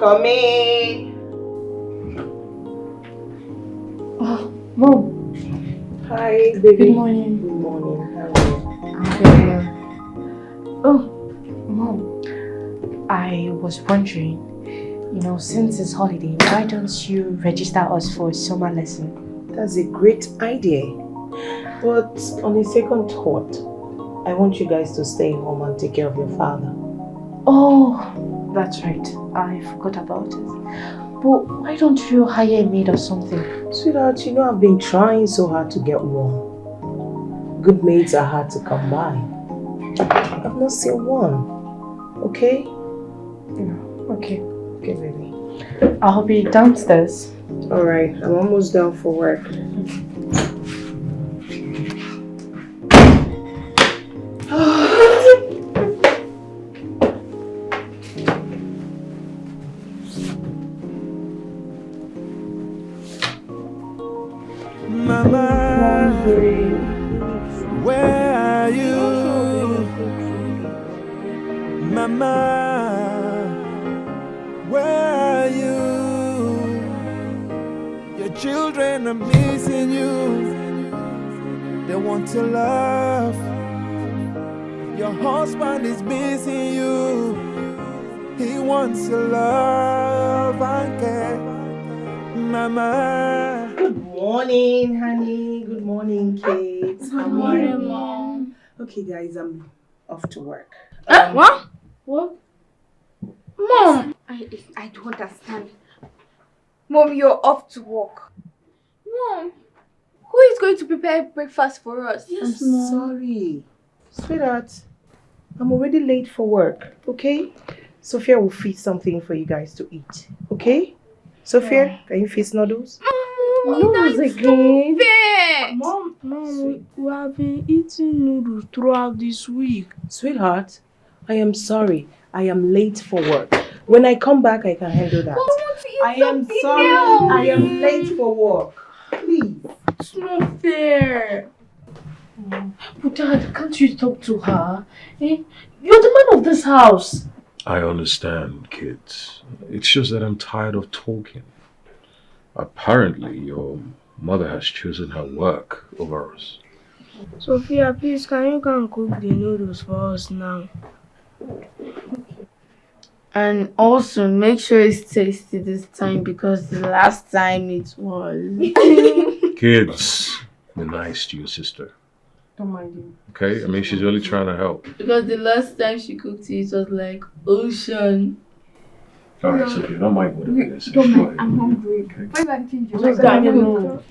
coming. Oh, Mom. Hi, baby. Good morning. Good morning. How are you? I'm very well. Oh, Mom. I was wondering, since it's holiday, why don't you register us for a summer lesson? That's a great idea. But on a second thought, I want you guys to stay home and take care of your father. Oh, that's right. I forgot about it. But why don't you hire a maid or something? Sweetheart, I've been trying so hard to get one. Good maids are hard to come by. I've not seen one. Okay? Yeah, okay. Okay, baby. I'll be downstairs. Alright, I'm almost done for work. Mama, where are you? Mama, where are you? Your children are missing you. They want to love. Your husband is missing you. He wants to love and care. Mama. Good morning, honey. Good morning, kids. Good morning, Mom. Okay, guys, I'm off to work. What? What? Mom! I don't understand. Mom, you're off to work. Mom, who is going to prepare breakfast for us? Yes, Mom. Sorry. Sweetheart, I'm already late for work, okay? Sophia will feed something for you guys to eat, okay? Sophia, can you feed noodles? Noodles again? Mom, we have been eating noodles throughout this week. Sweetheart, I am sorry. I am late for work. When I come back, I can handle that. I am sorry. I am late for work. Please. It's not fair. But Dad, can't you talk to her? Eh? You're the man of this house. I understand, kids. It's just that I'm tired of talking. Apparently, your mother has chosen her work over us. Sophia, please, can you go and cook the noodles for us now? And also, make sure it's tasty this time because the last time it was. Kids, be nice to your sister. Don't mind you. Okay? I mean, she's only trying to help. Because the last time she cooked it was like ocean. Alright, Sophia, don't mind whatever it is. Don't mind, I'm hungry. Okay. Why do I change your Just mind? got you.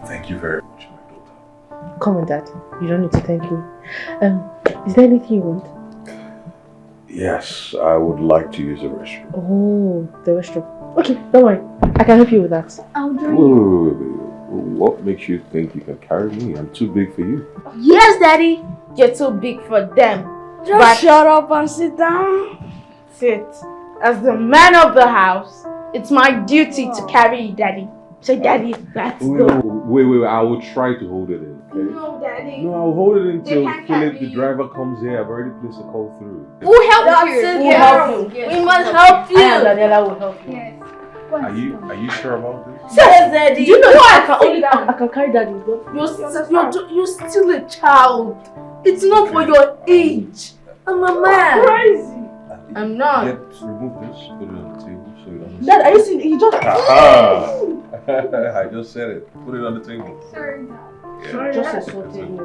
Thank you very much, my daughter. Come on, Dad. You don't need to thank me. Is there anything you want? Yes, I would like to use the restroom. Oh, the restroom. Okay, don't worry. I can help you with that. I'll join Wait, you. wait, wait, wait. What makes you think you can carry me? I'm too big for you. Yes, Daddy, you're too big for them. Just shut up and sit down. Sit. As the man of the house, it's my duty to carry you, Daddy. So, Daddy, let's go. Wait, I will try to hold it in, okay? No, Daddy. No, I'll hold it until can't Philip, carry the you. driver, comes here. I've already placed a call through. We'll help That's you. it, We'll girl. help you. We must help you. I and Daniela will help you. Yes. Are you sure about this? Yes, Daddy. Do you know What? I can carry Daddy? You're still a child. It's not for your age. I'm a man. Crazy. I'm not. Remove this, put it on the table so you don't. Dad, are you seeing? He just. Aha! I just said it. Put it on the table. Sorry, Dad. Yeah. Just assaulted you.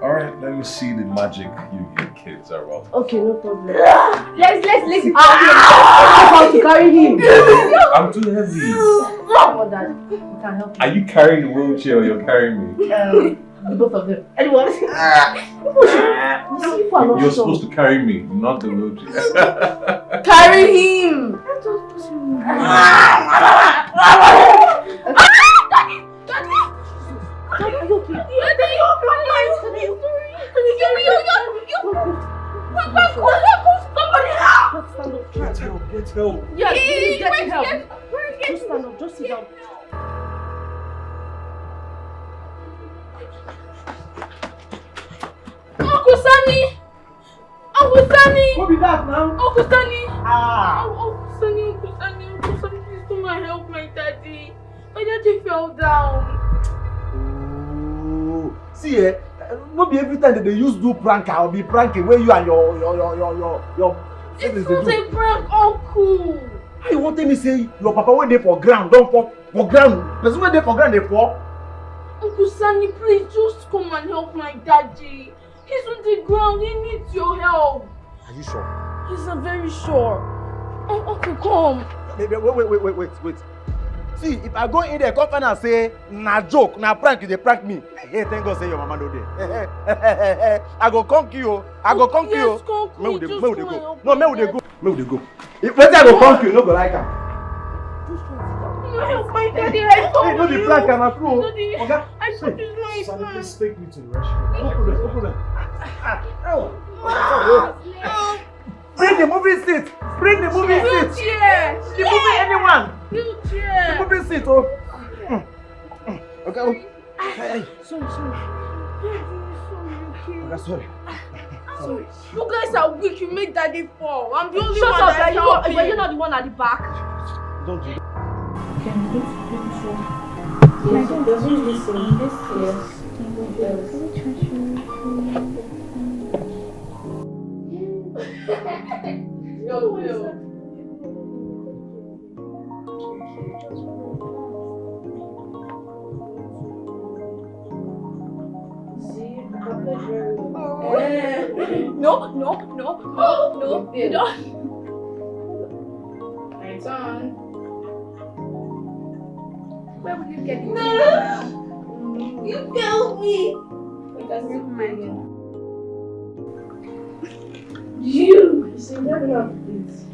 Alright, let me see the magic you kids are about. Okay, no problem. Let's I have to carry him. I'm too heavy. Come on, Dad. We can help Are you carrying the wheelchair or you're carrying me? you. The both of them. Anyone? You're supposed to carry me, not the wheelchair. Carry him. Get help. Yes, please get help. Just stand up, just sit down. Uncle Sunny! Uncle Sunny! What be that now? Uncle Sunny! Ah! Uncle Sunny, please come and help my daddy. My daddy fell down. Oh. See, not be every time that they use do prank, I'll be pranking where you and your It's not a prank, Uncle. How you want me say your papa went there for ground, don't for ground. Person went there for ground, they for. Uncle Sunny, please just come and help my daddy. He's on the ground, he needs your help. Are you sure? He's not very sure. Uncle, come. Wait. See, if I go in there, come find and say, na joke, na prank, they prank me. Hey, thank God say your mama no there. I go conk you. I go conk you. Yes, conk me. Just May we come and go. help No, my may we daddy. go. May we go. If let's say I go conk you, no go like her. Help my daddy, I told Hey, no you. the prank, I'm through. Daddy, Okay? I told you it's not a prank. please take me to the restroom. Open it. Bring the movie seat. Bring the movie seat. Wheelchair. The movie anyone. The Wheelchair. movie seat. Oh. Okay. Oh. Hey. Sorry. Okay, sorry. Sorry. You guys are weak. You made daddy fall. I'm the only Shut one up, that helped him. were you not the one at the back? Don't do that. No, you don't. My turn. Where will you get it? No! You killed me! Because you mine. You see, never enough, please.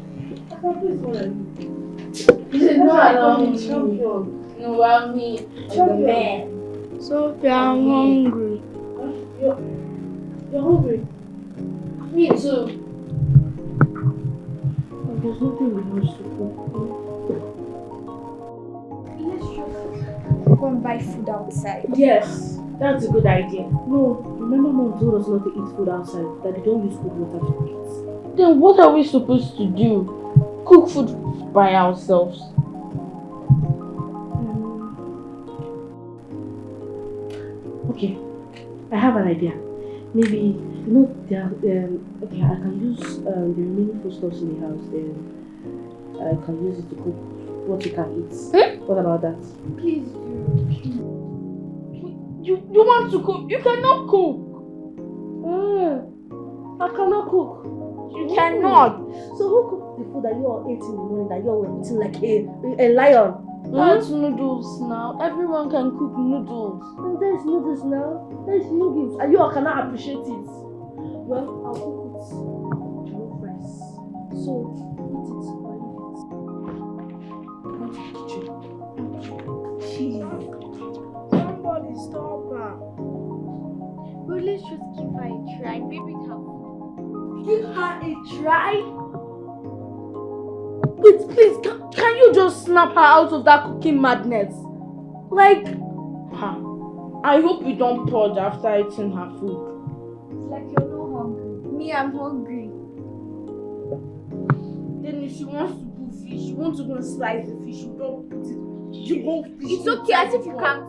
I can't please one of you. You said no, I'm champion. No, I'm me. I'm the man. Sophia, I'm hungry. You're hungry? Me too. There's nothing we used to cook. Let's just go and buy food outside. Yes, that's a good idea. No, remember mom told us not to eat food outside, that they don't use cold water to eat. Then what are we supposed to do? Cook food by ourselves? Okay, I have an idea. Maybe, there are, okay, I can use the remaining foodstuffs in the house, then I can use it to cook what you can eat. What about that? Please do. You want to cook? You cannot cook. I cannot cook. You cannot. So who cooked the food that you all ate in the morning that you all were eating like a lion? That's noodles now. Everyone can cook noodles. And there's noodles now. There's noodles. And you all cannot appreciate it. Well, I'll cook it jollof rice. So, eat it or leave it. Go to the kitchen. Jeez. Somebody stop her. Well, let's just give her a try. Maybe it helps. Give her a try? Wait, please, can you just snap her out of that cooking madness? Like, I hope you don't purge after eating her food. It's like you're not hungry. Me, I'm hungry. Then if she wants to do fish, she wants to go and slice the fish, you don't put it. You won't fish. It's okay, as if you can't.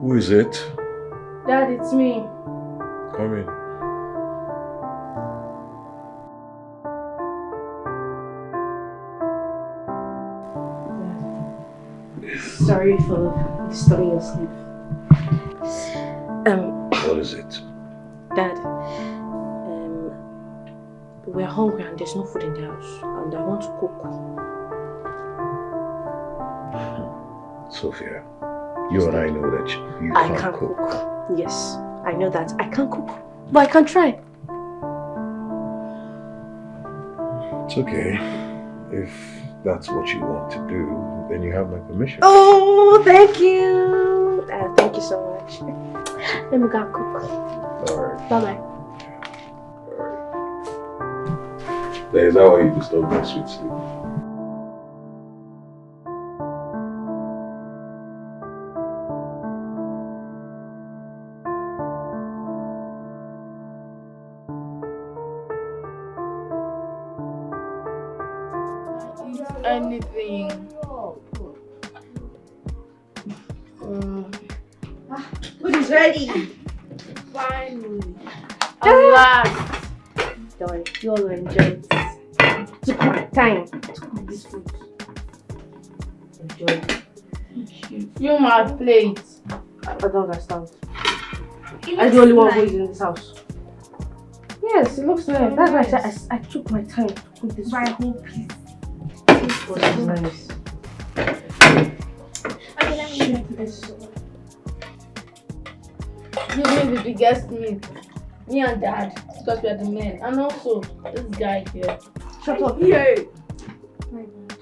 Who is it? Dad, it's me. Come in. Sorry for disturbing your sleep. What is it? Dad, we're hungry and there's no food in the house, and I want to cook. Sophia, you and I know that you I can't can't cook. cook. Yes, I know that. I can't cook, but I can try. It's okay. If that's what you want to do, then you have my permission. Oh, thank you. Thank you so much. Let me go cook. Alright. Bye-bye. Alright. Is that why you disturb my sweet sleep? Anything. Food is ready. Finally. At last. Don't worry, you all will enjoy it. Took my time to cook this food. Enjoy it. You my plate. I don't understand. I'm the only one who is in this house. Yes, it looks nice. That's why I said I took my time to cook this food. whole piece. This was nice. Okay, let me check this. Give me the biggest meal. Me and Dad, because we are the men. And also, this guy here. Shut up. Yeah.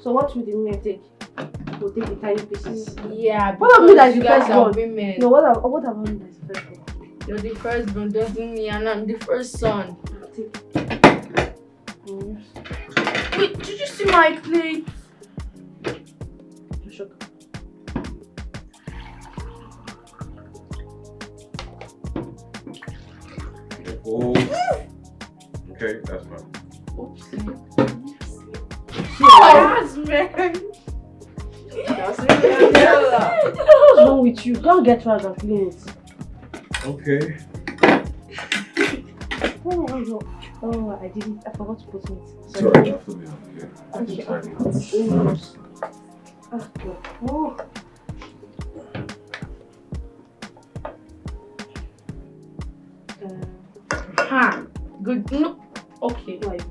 So what will the men take? We'll take the tiny pieces. Yeah, What about me that is you the guys first are one? women. No, what about me that is the first one? You're the first one, doesn't me, and I'm the first son. Take. Wait, did you see my plate? Shut up. Oh. Okay, that's fine. Yes, man. What's wrong with you? Go and get rags and clean it. Okay. Oh, I didn't. I forgot to put meat. It's alright, not for me. Okay. Okay. Oh, God. Oh. Ha. Good. No. Okay. Like,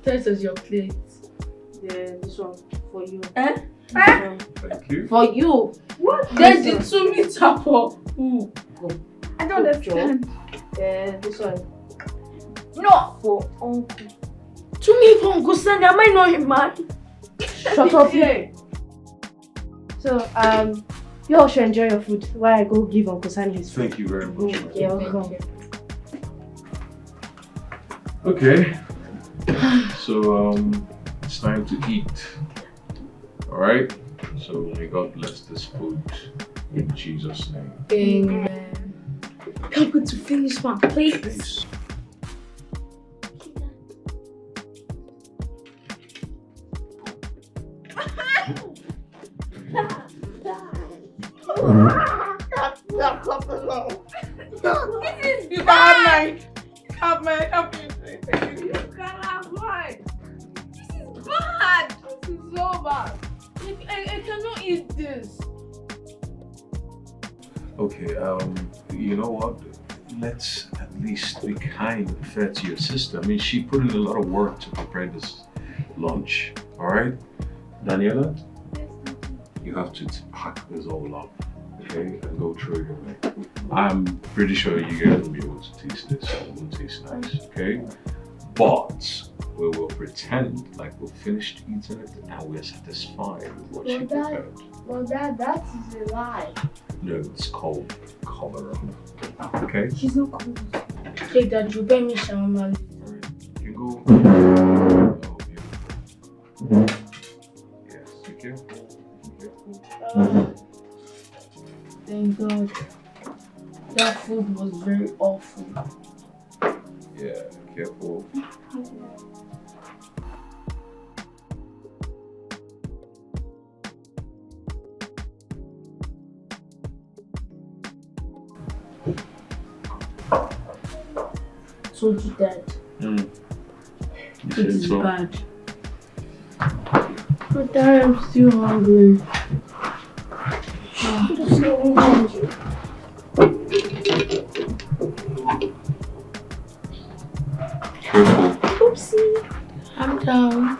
This is your plate. this one for you. Eh? This one. Thank you. For you. What? Then the 2 meter for who? I don't understand. This one No. for uncle. To me, for Uncle Sandy, am I not a man? Shut up. So, you all should enjoy your food while I go give Uncle Sandy his food. Thank you very much. You're welcome. Okay. So it's time to eat. Alright? So may God bless this food in Jesus' name. Amen. I'm going to finish my plate. Peace. This is bad, man. You can't have mine. This is bad. This is so bad. I cannot eat this. Okay, you know what? Let's at least be kind and fair to your sister. I mean, she put in a lot of work to prepare this lunch. Alright? Daniela? You have to pack this all up, okay? And go through it. I'm pretty sure you guys will be able to taste this. It will taste nice, okay? But we will pretend like we've finished eating it and we're satisfied with what she prepared. Well, that is a lie. No, it's called cover up. Okay? She's not cool. Okay, Dad, you buy me shawarma. You can go. Oh, beautiful. Yes, be careful. Be careful. Thank God. That food was very awful. Yeah, careful. Told you that. You It said is so. bad. But Dad, I'm still hungry. Careful. Oopsie. I'm down.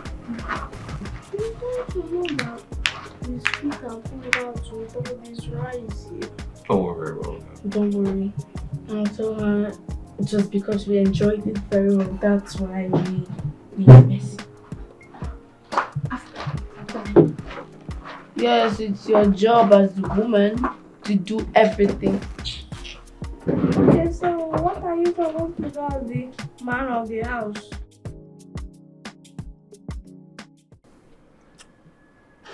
Don't worry about that. Don't worry. I'll tell her just because we enjoyed it very well. That's why we We are messy. Yes, it's your job as the woman to do everything. Okay, so what are you supposed to do as the man of the house?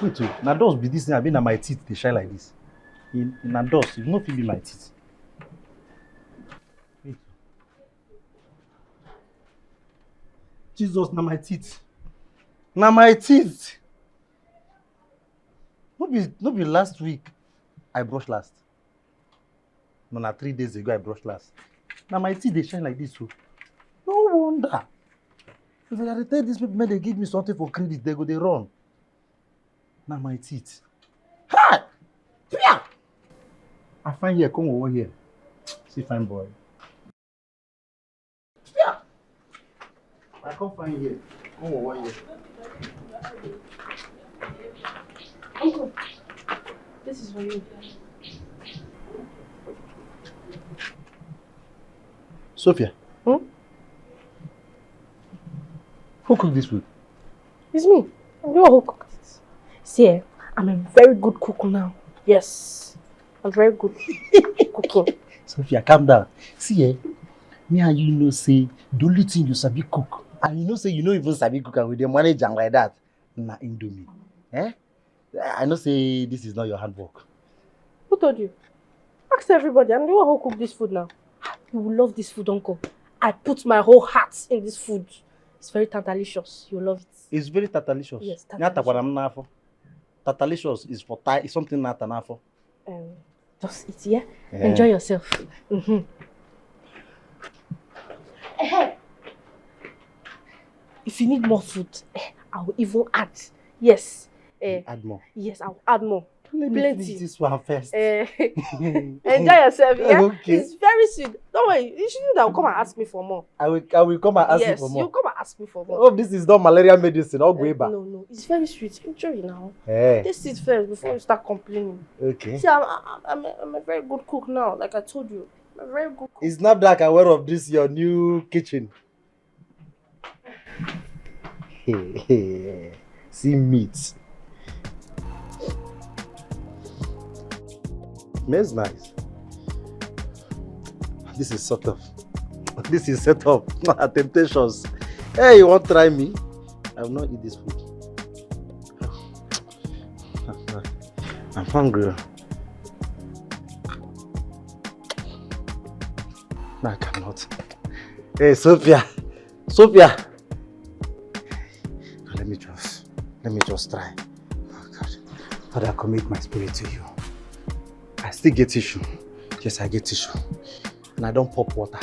Wait, na dust be this thing. I been na my teeth they shine like this. Na dust, you no fit be my teeth. Wait. Jesus, na my teeth. Na my teeth. No be last week I brushed last. No, na 3 days ago I brushed last. Na my teeth they shine like this too. No wonder. If I tell these people, they give me something for credit, they go they run. Na my teeth. Hi! Pia! I find here, come over here. See fine boy. Pia! I come find here. Come over here. Uncle, this is for you. Sophia. Hmm? Who cooked this food? It's me. I'm the one who cooked it. See, I'm a very good cook now. Yes. I'm very good cooking. Sophia, calm down. See, me and you know say the only thing you sabi cook. And you know say you know even sabi cook and with the manager like that. Na Indomie. I know say this is not your handwork. Who told you? Ask everybody. I'm the one who cooked this food now. You will love this food, Uncle. I put my whole heart in this food. It's very tantalicious. You'll love it. It's very tatalicious. Yes, tatalicious. Tatalicious is for Thai. It's something not an for. Just eat, yeah? Enjoy yourself. If you need more food, I will even add. Yes. Add more. Yes, I will add more. Let me finish this one first. Enjoy yourself, yeah? Okay. It's very sweet. Don't worry. You shouldn't have come and ask me for more. I will come and ask you for more. Yes, you come and ask me for more. Oh, this is not malaria medicine. I'll go back. No. It's very sweet. Enjoy it now. Hey. Taste it first before you start complaining. Okay. See, I'm a very good cook now. Like I told you. I'm a very good cook. It's not that aware of this, your new kitchen. See meat. Smells nice. This is set up. This is set up. Temptations. Hey, you want to try me? I will not eat this food. I'm hungry. No, I cannot. Hey, Sophia. Sophia. Let me just try. Oh, God. Father, I commit my spirit to you. I still get tissue. Yes, I get tissue. And I don't pop water.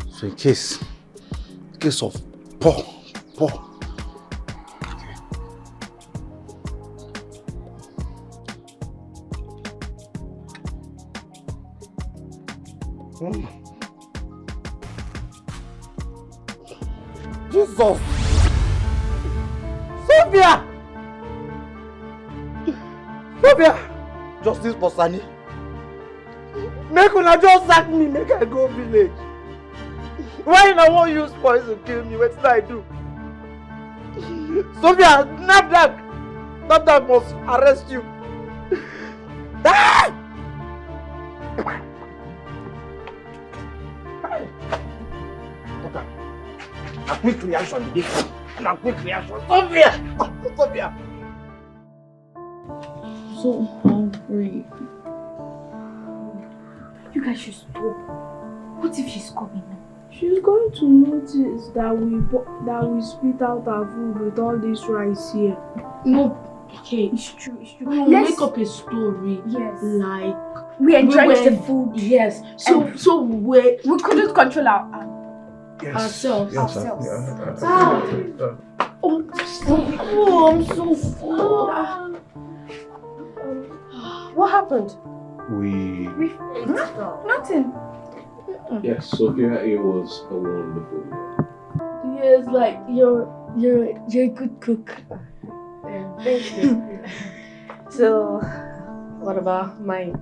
So in case of pour. Okay. Jesus! Sophia! Sophia! Justice for Sani. Make una just sack me, make I go village. Why I won't use poison to kill me? What did I do? Sophia, Napdak must arrest you. Ah! A quick reaction, a quick reaction. Sophia! So hungry. You guys should stop. What if she's coming now? She's going to notice that we spit out our food with all this rice here. No, okay, it's true. We'll make up a story. Yes. Like we enjoyed the food. Yes. So we couldn't control ourselves. Oh, I'm so full. What happened? We Nothing. Yes, Sophia, it was a wonderful meal. Yes, like you're a good cook. Thank you. So, what about mine?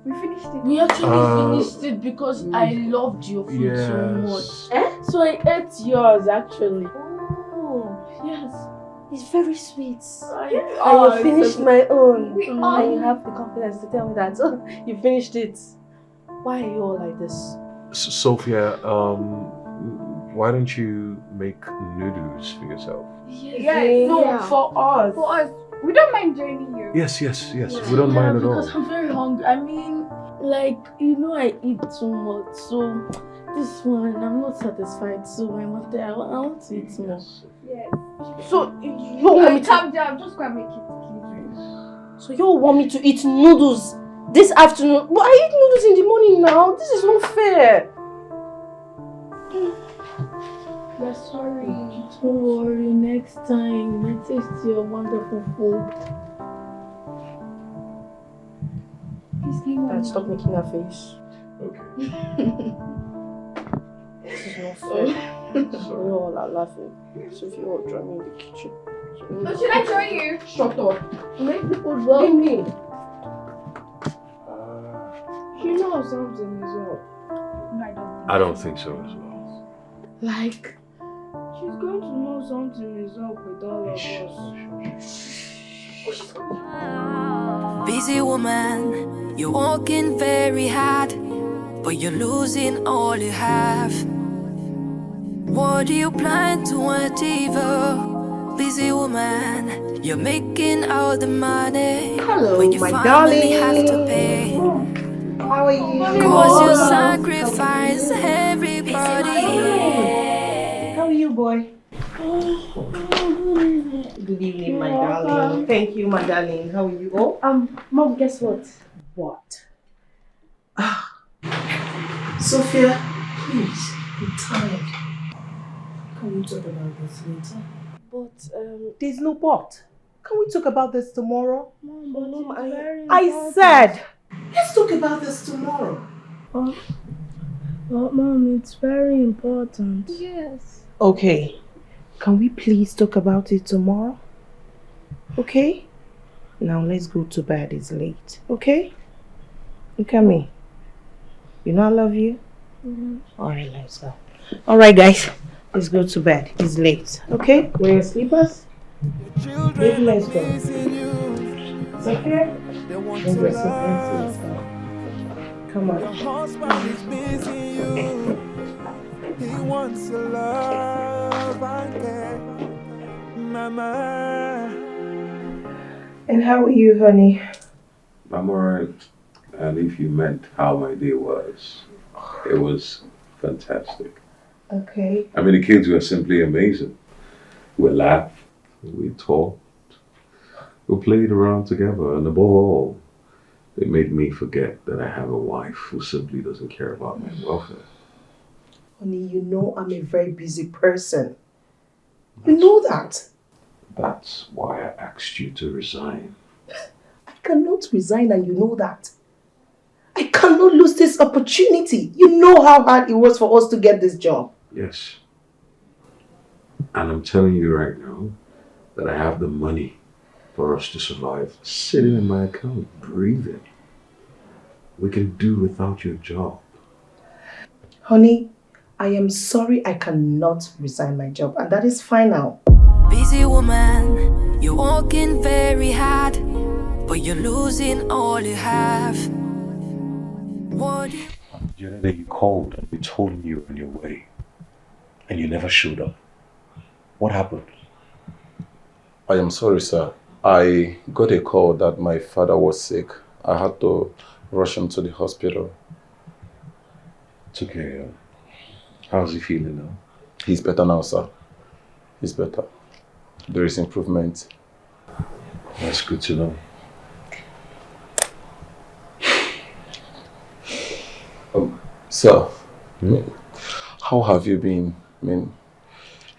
We finished it. We actually finished it because I loved your food so much. So I ate yours actually. It's very sweet. Oh, And you finished my own. We And all- you have the confidence to tell me that you finished it. Why are you all like this? Sophia, why don't you make noodles for yourself? Yes. No, for us. For us, we don't mind joining you. Yes, we don't mind at because all. I'm very hungry. I mean, like, you know I eat too much, so this one, I'm not satisfied, so I want to eat more. Yes. So you want me to? Calm down. Just go and make it, please. So you all want me to eat noodles this afternoon? But I eat noodles in the morning now. This is not fair. We're sorry. Don't worry, next time I taste your wonderful food. Please, can you Dad, stop making that face. Okay. This is not fair. You all are laughing. So if you all join me in the kitchen. Oh, should I join you? Shut up. Make the food well. Leave me. She knows something as well. No, I don't. I don't think so as well. Like, she's going to know something is up with all of us. Busy woman, you're working very hard, but you're losing all you have. What do you plan to achieve? Busy woman, you're making all the money. Hello, but you my finally have to darling. pay. How are you? Cause you sacrifice everybody. How are you, boy? Good evening, my darling. Thank you, my darling. How are you all? Mom, guess what? What? Sophia, please, I'm tired. Can we talk about this later? But There's no but. Can we talk about this tomorrow? Mom, I said, let's talk about this tomorrow. But Mom, it's very important. Yes. Okay. Can we please talk about it tomorrow? Okay? Now let's go to bed. It's late. Okay? Look at me. You know I love you? Alright, let's go. Alright, guys. Let's go to bed. It's late. Okay? Wear your sleepers. Baby, let's go. Sophia? They want Let's to dress up. love. Let's go. Come Your on. husband is missing you. He wants to love and care. Mama. And how are you, honey? I'm alright. And if you meant how my day was, it was fantastic. Okay. I mean, the kids were simply amazing. We laughed, we talked, we played around together, and above all, they made me forget that I have a wife who simply doesn't care about my welfare. Honey, you know I'm a very busy person. You know that. That's why I asked you to resign. I cannot resign and you know that. I cannot lose this opportunity. You know how hard it was for us to get this job. Yes. And I'm telling you right now that I have the money for us to survive sitting in my account, breathing. We can do without your job. Honey, I am sorry I cannot resign my job and that is fine now. Busy woman, you're working very hard, but you're losing all you have. What do you The other day you called and we told me you were on your way. And you never showed up. What happened? I am sorry, sir. I got a call that my father was sick. I had to rush him to the hospital. It's okay. How's he feeling now? He's better now, sir. He's better. There is improvement. That's good to know. Sir, how have you been? I mean,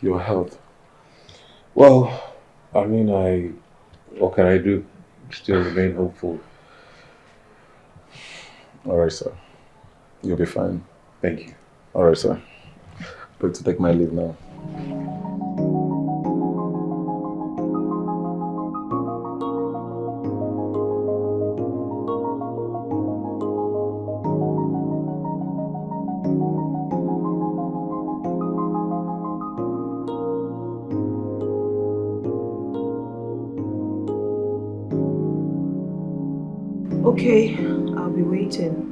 your health? Well, I mean, what can I do? Still remain hopeful. All right, sir. You'll be fine. Thank you. All right, sir. Going to take my leave now. Okay, I'll be waiting.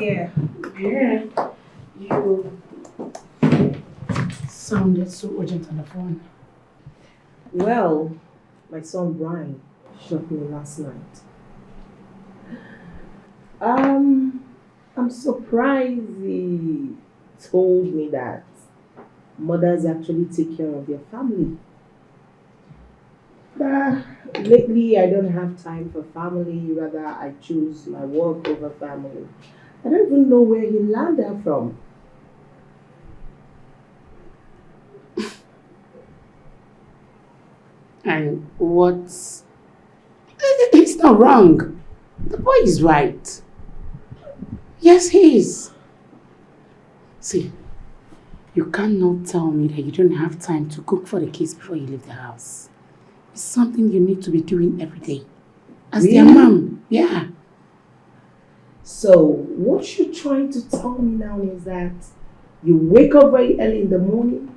Yeah. You sounded so urgent on the phone. Well, my son Brian shot me last night. I'm surprised he told me that mothers actually take care of their family. But lately I don't have time for family, rather I choose my work over family. I don't even know where he learned that from. And what's... It's not wrong. The boy is right. Yes, he is. See, you cannot tell me that you don't have time to cook for the kids before you leave the house. It's something you need to be doing every day. As their mom, yeah. So, what you're trying to tell me now is that you wake up very early in the morning,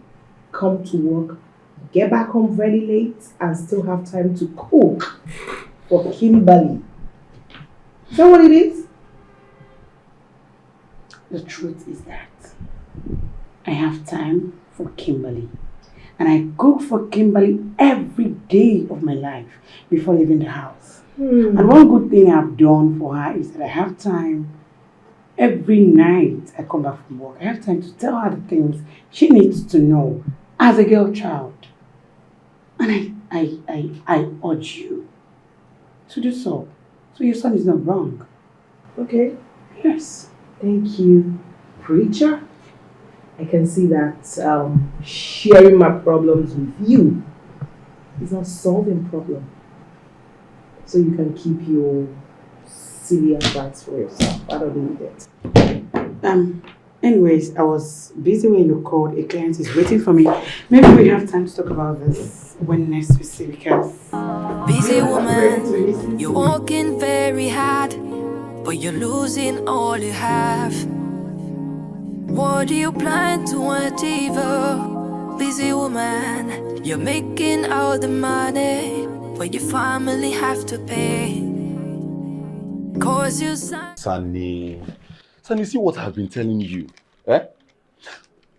come to work, get back home very late, and still have time to cook for Kimberly. Is that what it is? The truth is that I have time for Kimberly. And I cook for Kimberly every day of my life before leaving the house. And one good thing I've done for her is that I have time every night I come back from work. I have time to tell her the things she needs to know as a girl child. And I urge you to do so. So your son is not wrong. Okay. Yes. Thank you, preacher. I can see that sharing my problems with you is not solving problem. So you can keep your silly advice for yourself. I don't need it. Anyways, I was busy when you called. A client is waiting for me. Maybe we have time to talk about this when next we see, because... Busy woman, you're working very hard, but you're losing all you have. What do you plan to achieve? Busy woman, you're making all the money, but your family have to pay. Cause you Sunny, see what I've been telling you. Eh?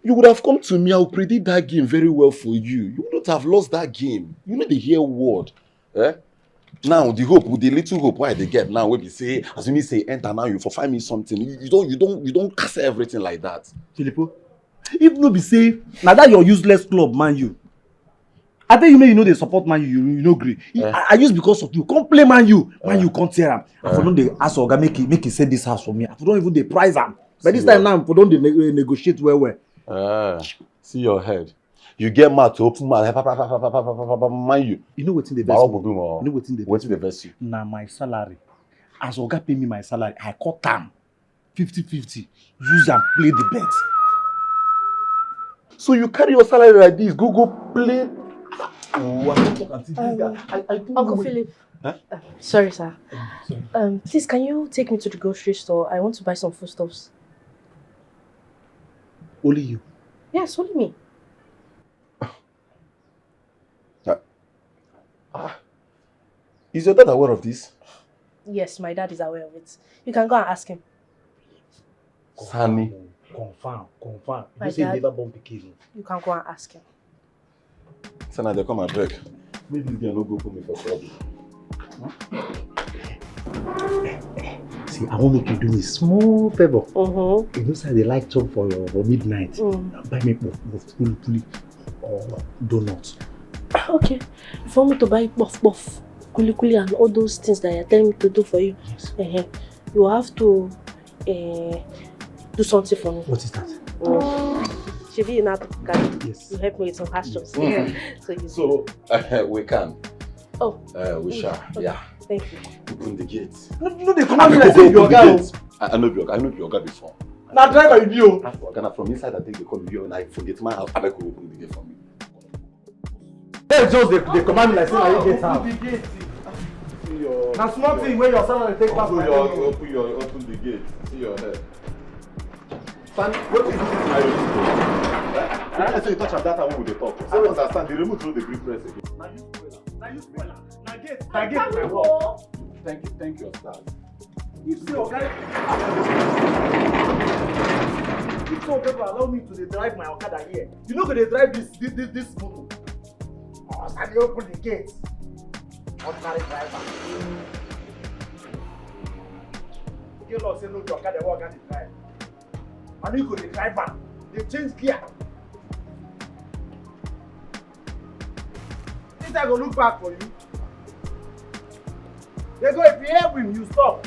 You would have come to me, I would predict that game very well for you. You wouldn't have lost that game. You know the hear word. Eh? Now the hope, with the little hope why they get now, when we say, as we say enter now, you for 5 minutes something. You don't cast everything like that. Filippo, if no be say, now that your useless club, Man U. I tell you, you know they support Man U, you know agree. I use because of you. Come play Man U. Man U can't tear him. I for don't they ask Oga make he sell this house for me. I for don't even they price him. But this time now, for don't they negotiate well. See your head. You get mad to open mouth. Man U. You know what's in the best? You know what's in the best? Now my salary. As Oga pay me my salary, I cut time 50-50. Use and play the bet. So you carry your salary like this, go play. Oh, I don't talk until this guy. I don't Uncle know. Philip. Huh? Sorry, sir. Sorry. Please, can you take me to the grocery store? I want to buy some foodstuffs. Only you? Yes, only me. Is your dad aware of this? Yes, my dad is aware of it. You can go and ask him. Sunny. Confirm. My You say dad- never bomb the kid. You can go and ask him. Sana, they come and break. Maybe they no go put me for trouble. See, I want make you do me small favor. Mm-hmm. You know, say they like chop for midnight. Buy me puff or donuts. Okay. If you want me to buy puff, kuli and all those things that you're telling me to do for you, Yes. you have to do something for me. What is that? Shivi, you know, Yes. you help me with some questions. So we can. Oh. We shall. Okay. Yeah. Thank you. Open the gate. No, they come out like say you guy. I know your guy before. Now driver you. From inside I think they call you and I forget my house. I like to open the gate for me. Hey, just they command me like say you get out. See your your... Now small thing where your salary take back my money. Open the gate. See your head. Stand, what is this my I say you touch on that and we will talk. I don't understand. The remote through the green press again. Now you spoiler. Now gate my work. Thank you, Stan. If so, okay. If so, people allow me to drive my Okada here. You know, they drive this motor. Oh, so they open the gate. Ordinary driver. You know, say no to Okada, walk and drive. And you go the driver. They change gear. This I go look back for you. They go, if you help him, you stop.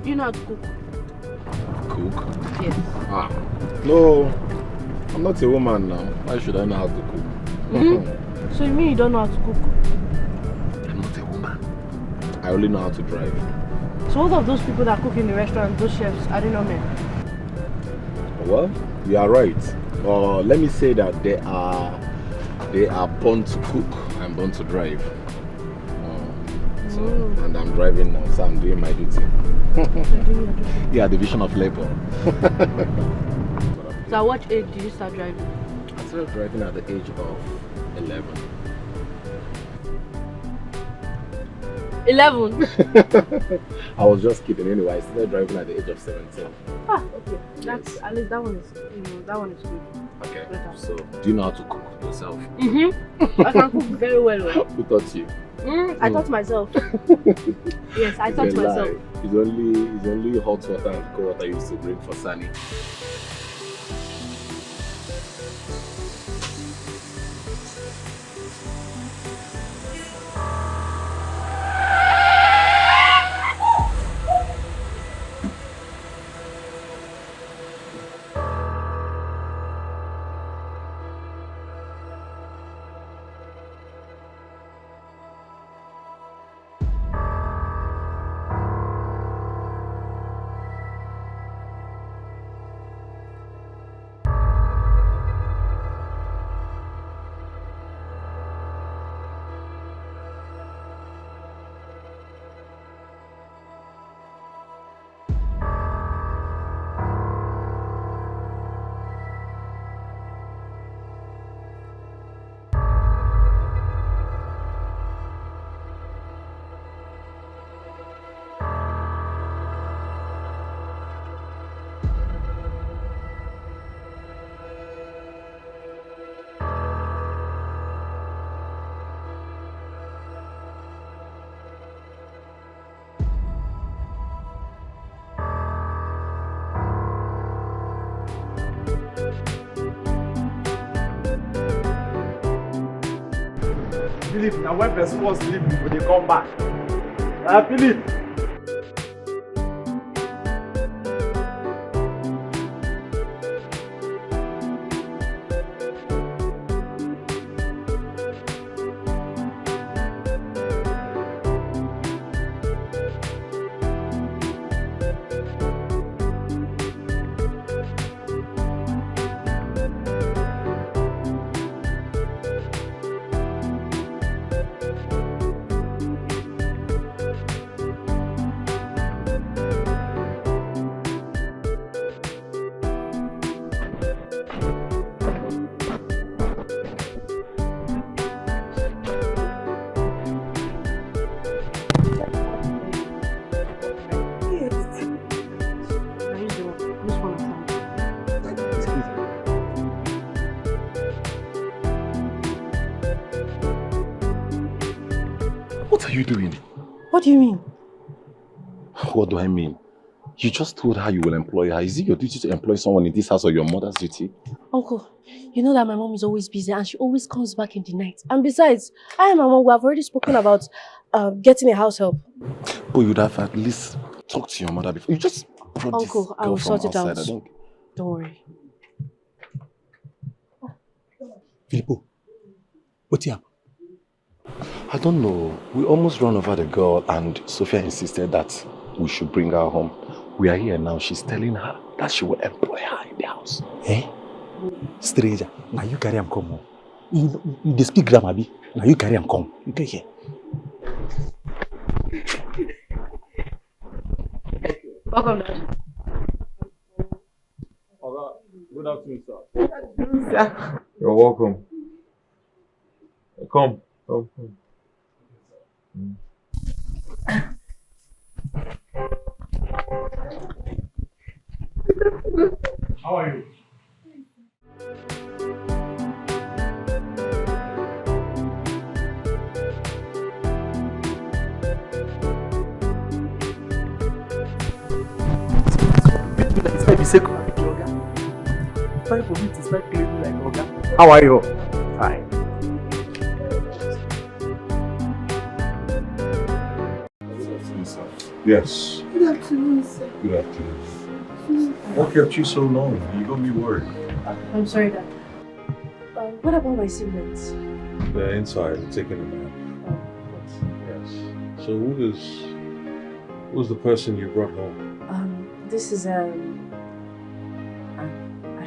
You know how to cook? Cook? Yes. No. I'm not a woman now. Why should I know how to cook? So you mean you don't know how to cook? I'm not a woman. I only know how to drive. So what of those people that cook in the restaurant, those chefs, are they not men? Well, you are right. Let me say that they are born to cook and born to drive. And I'm driving now, so I'm doing my duty. Yeah, division of labor. So at what age did you start driving? I started driving at the age of 11. 11? I was just kidding anyway. I started driving at the age of 17. Okay. That's at least that one is good. Okay. So do you know how to cook yourself? I can cook very well. Who taught you? I taught myself. Yes, I taught myself. It's only hot water and cold water I used to bring for Sunny. Philip, now when person was sleep, when they come back. Philip. What are you doing? What do you mean? What do I mean? You just told her you will employ her. Is it your duty to employ someone in this house or your mother's duty? Uncle, you know that my mom is always busy and she always comes back in the night. And besides, I and my mom, we have already spoken about getting a house help. But you'd have at least talk to your mother before. You just brought Uncle, this I girl will from sort it outside. out. Don't worry. Filippo, what's up? I don't know. We almost ran over the girl and Sophia insisted that we should bring her home. We are here now. She's telling her that she will employ her in the house. Eh? Stranger, now you carry him come home. You speak grammar, be. Now you carry him come. You get here. Welcome, Dad. Good afternoon, sir. You're welcome. Come. How are you? How are you? Fine. Yes. Good afternoon, sir. Good afternoon. What kept you so long? You got me worried. I'm sorry, Dad. What about my siblings? They're inside, taking a nap. Yes. So who's the person you brought home? This is I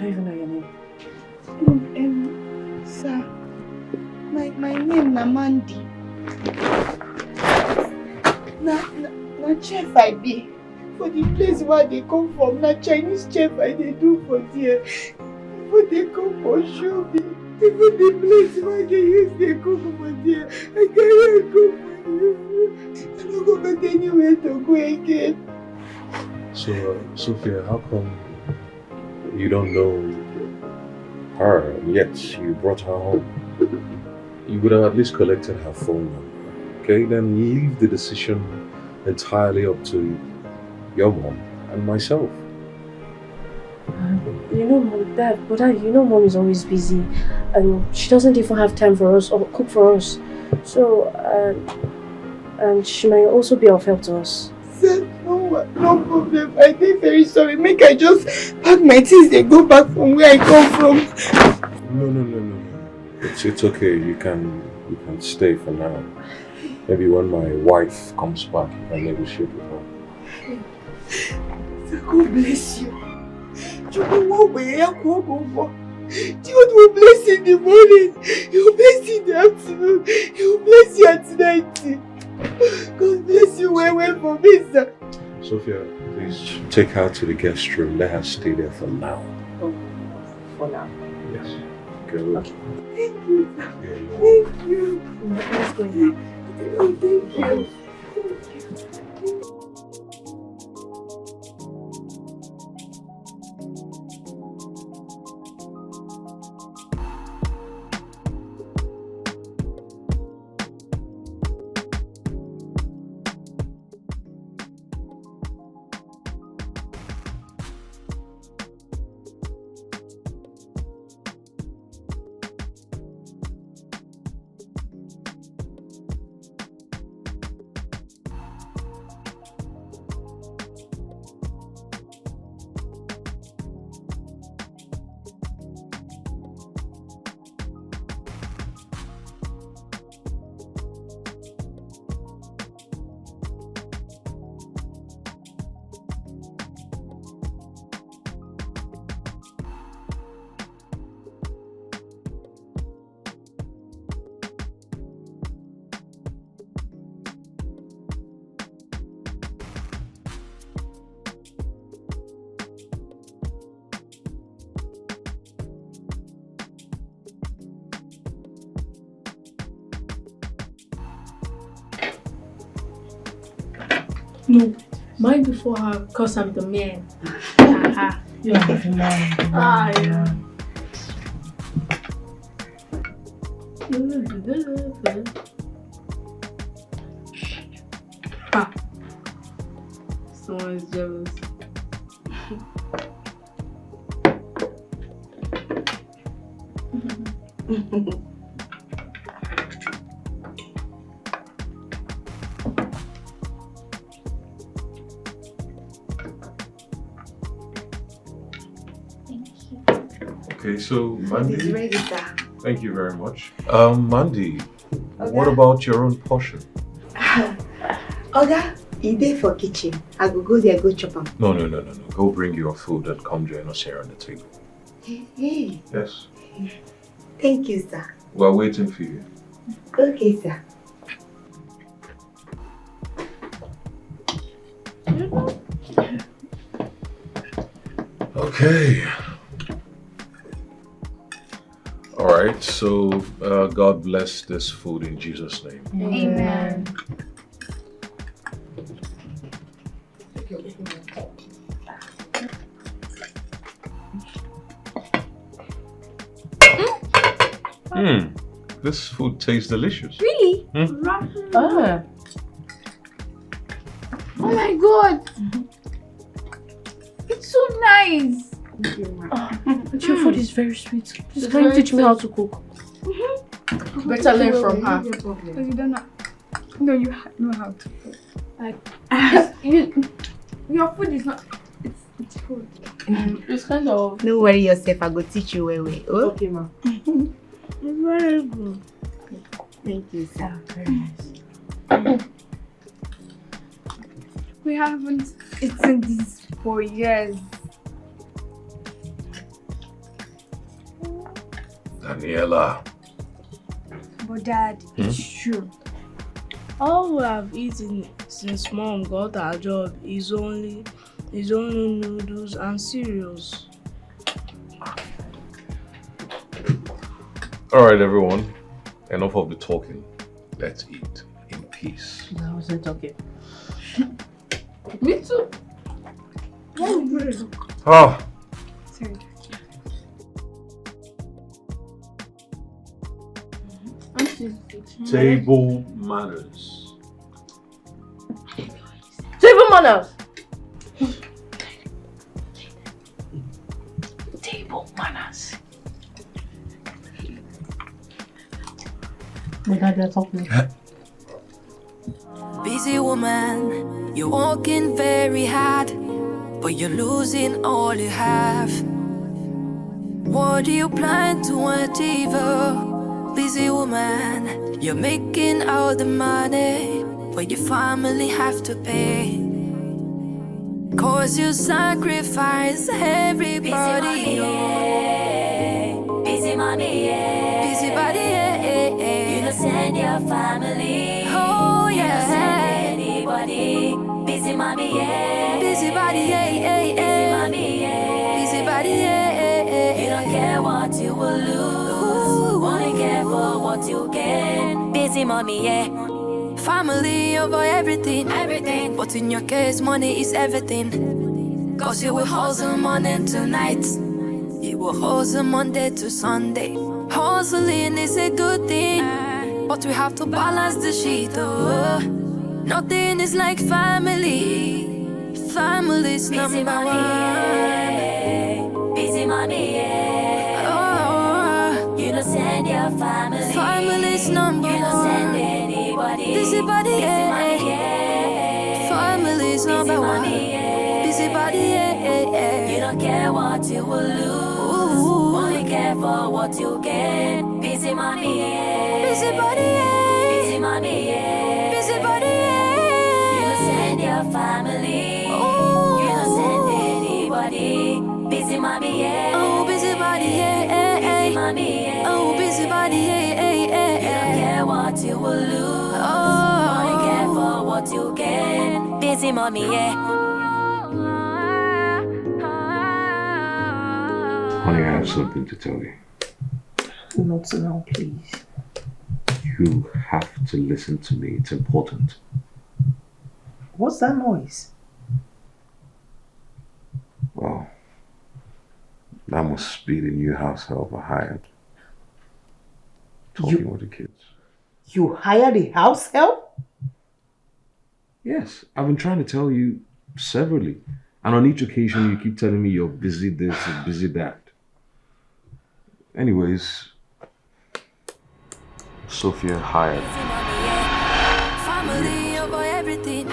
don't even know your name. Sir, my name na Mandy. Na chef I be. For the place where they come from, na Chinese chef I dey do for there. But they come for show me. Even the place where they use they cook for there, I can't cook for you. I don't go get anywhere to go again. So, Sophia, how come you don't know her yet? You brought her home. You would have at least collected her phone number. Okay, then you leave the decision entirely up to your mom and myself. You know, Mom is always busy, and she doesn't even have time for us or cook for us. So, and she might also be of help to us. Sir, no problem. I dey very sorry. Make I just pack my things. They go back from where I come from. No. It's okay. You can stay for now. Maybe when my wife comes back, you can negotiate with her. Sir, God bless you. God will bless you in the morning. He will bless you in the afternoon. He will bless you at night. God bless you well for me, sir. Sophia, please take her to the guest room. Let her stay there for now. Oh, for now? Yes. Good. Okay. Thank you, sir. Thank you. Let's go now. Oh, thank you. No, mine before her because I'm the man. You are the man. Yeah. Someone's jealous. Okay, so Mandy. It's ready, sir. Thank you very much. Mandy, what about your own portion? Oga, you there for kitchen. I go there, go chop them. No. Go bring your food and come join us here on the table. Hey. Yes. Thank you, sir. We're waiting for you. Okay, sir. Okay. All right, so God bless this food in Jesus' name. Amen. This food tastes delicious. Really? Ah. Oh my god. It's so nice. But your food is very sweet. Please, can you teach me how to cook? Better learn from her. Because you don't know. No, you know how to cook. Like, your food is not. It's food. It's kind of. Don't worry yourself, I go teach you where we. Oh? Okay, ma. Very good. Thank you, sir. Very nice. We haven't eaten this for years. Daniela. But Dad, it's true. All we have eaten since Mom got her job is only noodles and cereals. All right, everyone. Enough of the talking. Let's eat in peace. I wasn't talking. Me too. Ah. Sorry. Table manners. Table manners! Table manners. My dad, they're talking. Busy woman, you're working very hard, but you're losing all you have. What do you plan to achieve? Busy woman, you're making all the money, but your family have to pay. Cause you sacrifice everybody. Busy mommy, yeah. Busy body, yeah. You don't send your family. Oh, yeah. You don't send anybody. Busy mommy, yeah. Busy body, yeah. Busy mommy, yeah. Busy body, yeah. You don't care what you will lose. Only care for what you gain. Busy mommy, yeah. Family over everything. But in your case, money is everything. Cause you will hustle morning to night. You will hustle Monday to Sunday. Hustling is a good thing, but we have to balance the shit, oh. Nothing is like family. Family's number one. Busy mommy, yeah. Oh, you don't send your family. Family's number one. You don't send anybody. Busy body, yeah. Family's number one. Busy body, yeah. You don't care what you will lose. Only care for what you get. Busy mommy, yeah. Busy body, yeah. Busy mommy, yeah. Busy body, yeah. You don't send your family. You don't send anybody. Busy mommy, yeah. Oh, busy body, yeah. Busy mommy, yeah. Oh, busy body, yeah. You don't care what you will lose. Only care for what you get. Busy mommy, yeah. Honey, I have something to tell you. Not now, please. You have to listen to me. It's important. What's that noise? Well, that must be the new house help I hired. Talking with the kids. You hired a house help? Yes, I've been trying to tell you severally. And on each occasion, you keep telling me you're busy this and busy that. Anyways, Sophia hired. Family over everything.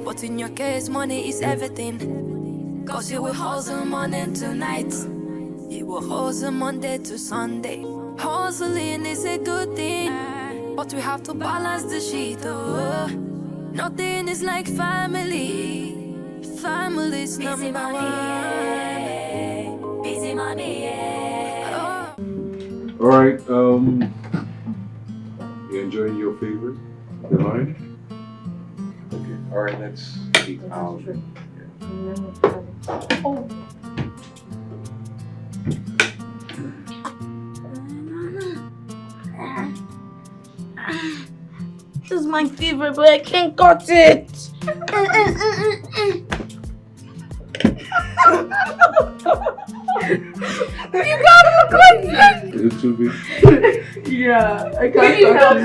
But in your case, money is everything. Cause you will hustle morning to night. It will hustle Monday to Sunday. Hustling is a good thing, but we have to balance the shit. Oh, nothing is like family. Family's number one. Busy money, yeah. All right. You enjoying your favorite? The line? Okay. All right. Let's eat out. Oh. This is my favorite, but I can't cut it. You gotta cut it! Is it too big? Yeah, I can't cut it.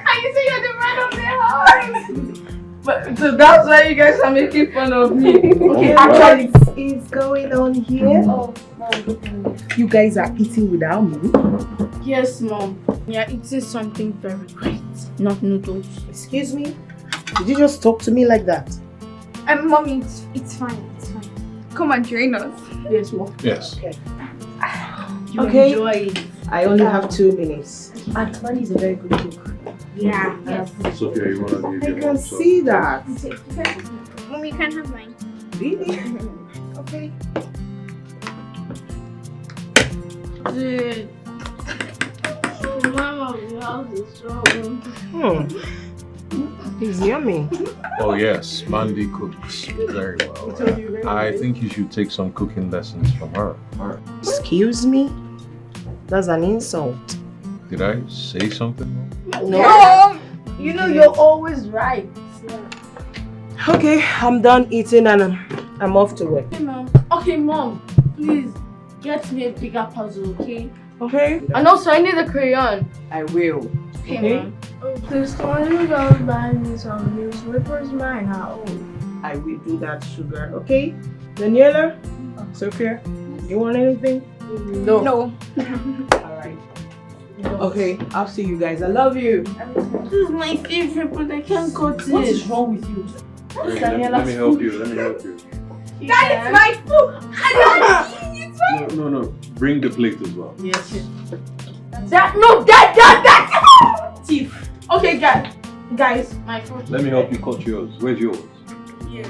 And you say you're the man of the house! But, so that's why you guys are making fun of me. Okay, actually, what is going on here? Oh, Mom. You guys are eating without me? Yes, Mom. We are eating something very great. Not noodles. Excuse me? Did you just talk to me like that? Mommy, it's fine. It's fine. Come and join us. Yes, Mom. Yes. Okay. You Okay. enjoy it. I only have 2 minutes. And Mandy is a very good cook. Yeah. Yes. Sophia, you want to give I your can mom some? see that. Mommy, you can have mine. Really? Okay. Dude. Mama, the house is strong. It's yummy. Oh yes, Mandy cooks very well. I think you should take some cooking lessons from her. Excuse me? That's an insult. Did I say something? No. You know you're always right. Okay, I'm done eating and I'm off to work. Okay, Mom. Okay, Mom. Please get me a bigger puzzle, okay? Okay? And also, I need a crayon. I will. Okay, Mom. Oh, please, can you guys buy me some newspapers? Mine are old. I will do that, sugar. Okay? Daniela? Sophia? You want anything? No. No. Alright. Okay, I'll see you guys. I love you. This is my favorite, but I can't cut it. What is wrong with you? Wait, let me help you. Let me help you. That is my food! No. Bring the plate as well. Yes. That thief. Okay, guys, my food. Let me help you cut yours. Where's yours? Yeah.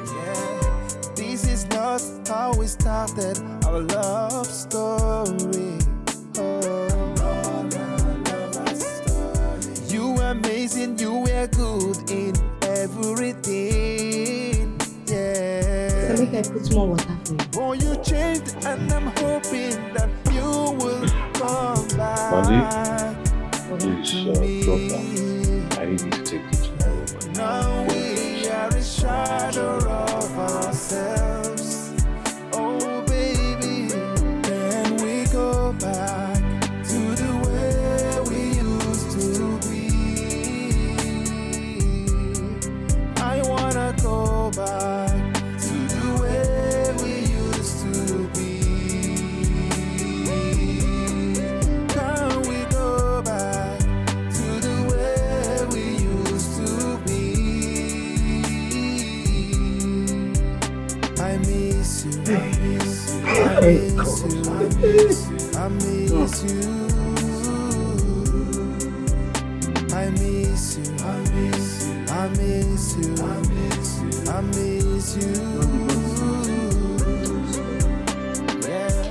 This is not how we started our love story. You were amazing, you were good in everything. Yeah. Can I put more water for you? Oh, you changed, and I'm hoping that you will come back. Mandy, please drop that. I need you to take it tomorrow. Now we are a shadow of ourselves. Oh, baby, can we go back to the way we used to be? I wanna go back to the way we used to be. Can we go back to the way we used to be? I miss you, I miss you, I miss you, I miss you, I miss you, I miss you, I miss you, I miss you, I miss you. Yeah.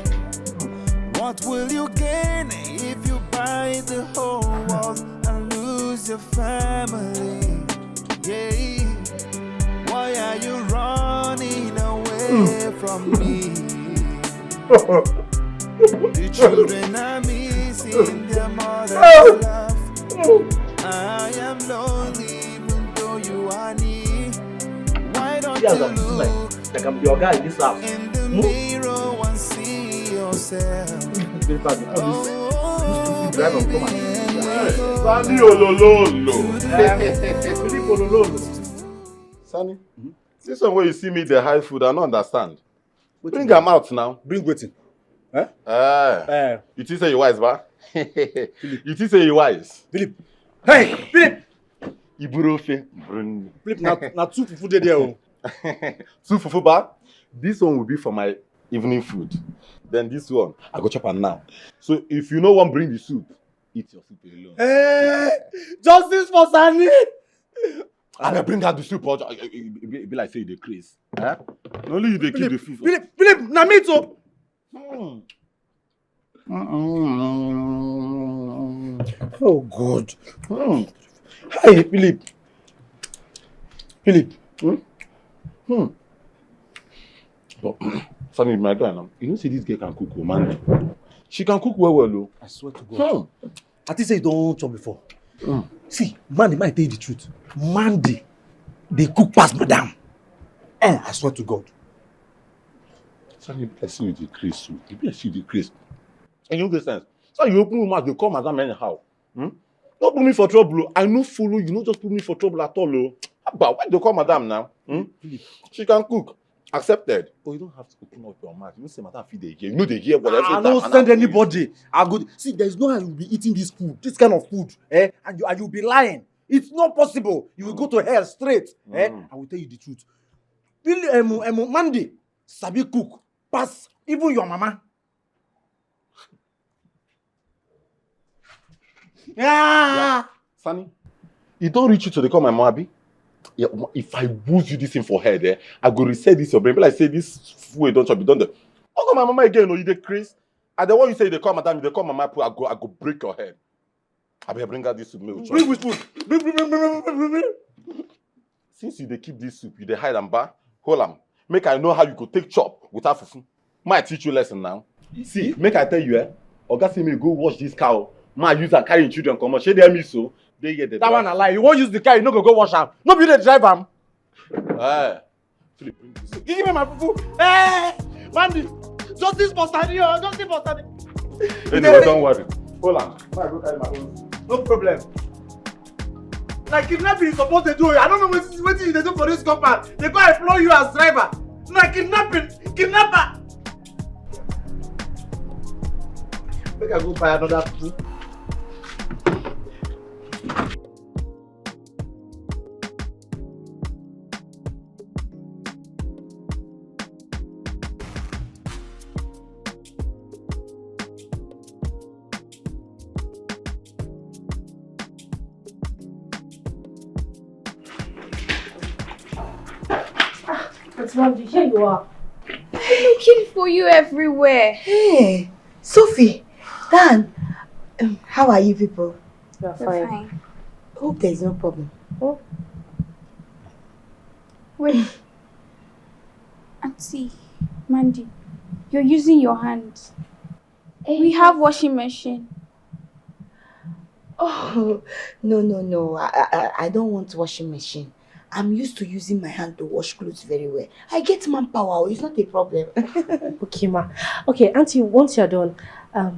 What will you gain if you buy the whole world and lose your family? Yeah. Why are you running away from me? The children are missing their mother's love. I am lonely even though you are near. Why don't you look like I'm your guy in this house. in the mirror and see yourself? Oh, baby, and we go Sonny, this one where you see me the high food, I don't understand. Bring them out now. Bring waiting. You think say you wise, ba? You think say you wise? Philip. Hey, Philip. Iburofe. Philip, now two fufu there. 2 fufu ba? This one will be for my evening food. Then this one, I go chop am now. So if you no wan bring the soup, eat your soup alone. Hey, justice for Sani. I bring out the soup, or it be like say you dey craze. Eh? Only you dey keep the food. Philip, na me too. Oh God. Hey, Philip. But, Sani, my guy now, you know see this girl can cook, Mandy. She can cook well, oh. I swear to God. I think say you don't chop before. See, Mandy might tell you the truth. Mandy, they cook past madam. I swear to God. Sani, I see you decrease too. You see decrease. And you get sense. So you open your mouth, they call madam anyhow. Don't put me for trouble. I no follow you. No just put me for trouble at all. But why they call madam now? She can cook. Accepted. But you don't have to open up your mouth. You don't say madam feed the hear. You know they hear whatever. I don't send anybody. I go see. There's no how you will be eating this food, this kind of food, and you'll be lying. It's not possible. You will go to hell straight. I will tell you the truth. Mandy, sabi cook, pass even your mama. Yeah. Sani, it don't reach you to call my mama, abi? Yeah, if I boost you this thing for head, I go reset this your brain. But like say this food don't chop, you don't. Oh, my mama again, you dey craze. And the one you say they call madam, they call mama, I go break your head. I better bring out this soup. Bring which food? Bring. Since you dey keep this soup, you dey hide and bar, hold am. Make I know how you go take chop without fufu. Might teach you lesson now. See, make I tell you, Oga say me go wash this cow. Ma use and carry children come on. Shey dey me so. They get the that one a lie. You won't use the car, you no go wash am. No be the drive am. Philip, bring this. Give me my fufu. Hey, Mandy, justice for Sani, justice for Sani. Anyway, don't worry. Hold on. I go carry my own. No problem. Like kidnapping is supposed to do. I don't know what you do for this compound. They go employ you as driver. Like kidnapper. Make I go buy another food. Mandy, here you are. I'm looking for you everywhere. Hey, Sophie, Dan, how are you people? You're fine. Hope there's no problem. Oh. Wait. Auntie, Mandy, you're using your hands. We have washing machine. Oh, no. I don't want washing machine. I'm used to using my hand to wash clothes very well. I get manpower. It's not a problem. Okay, ma. Okay, Auntie, once you're done,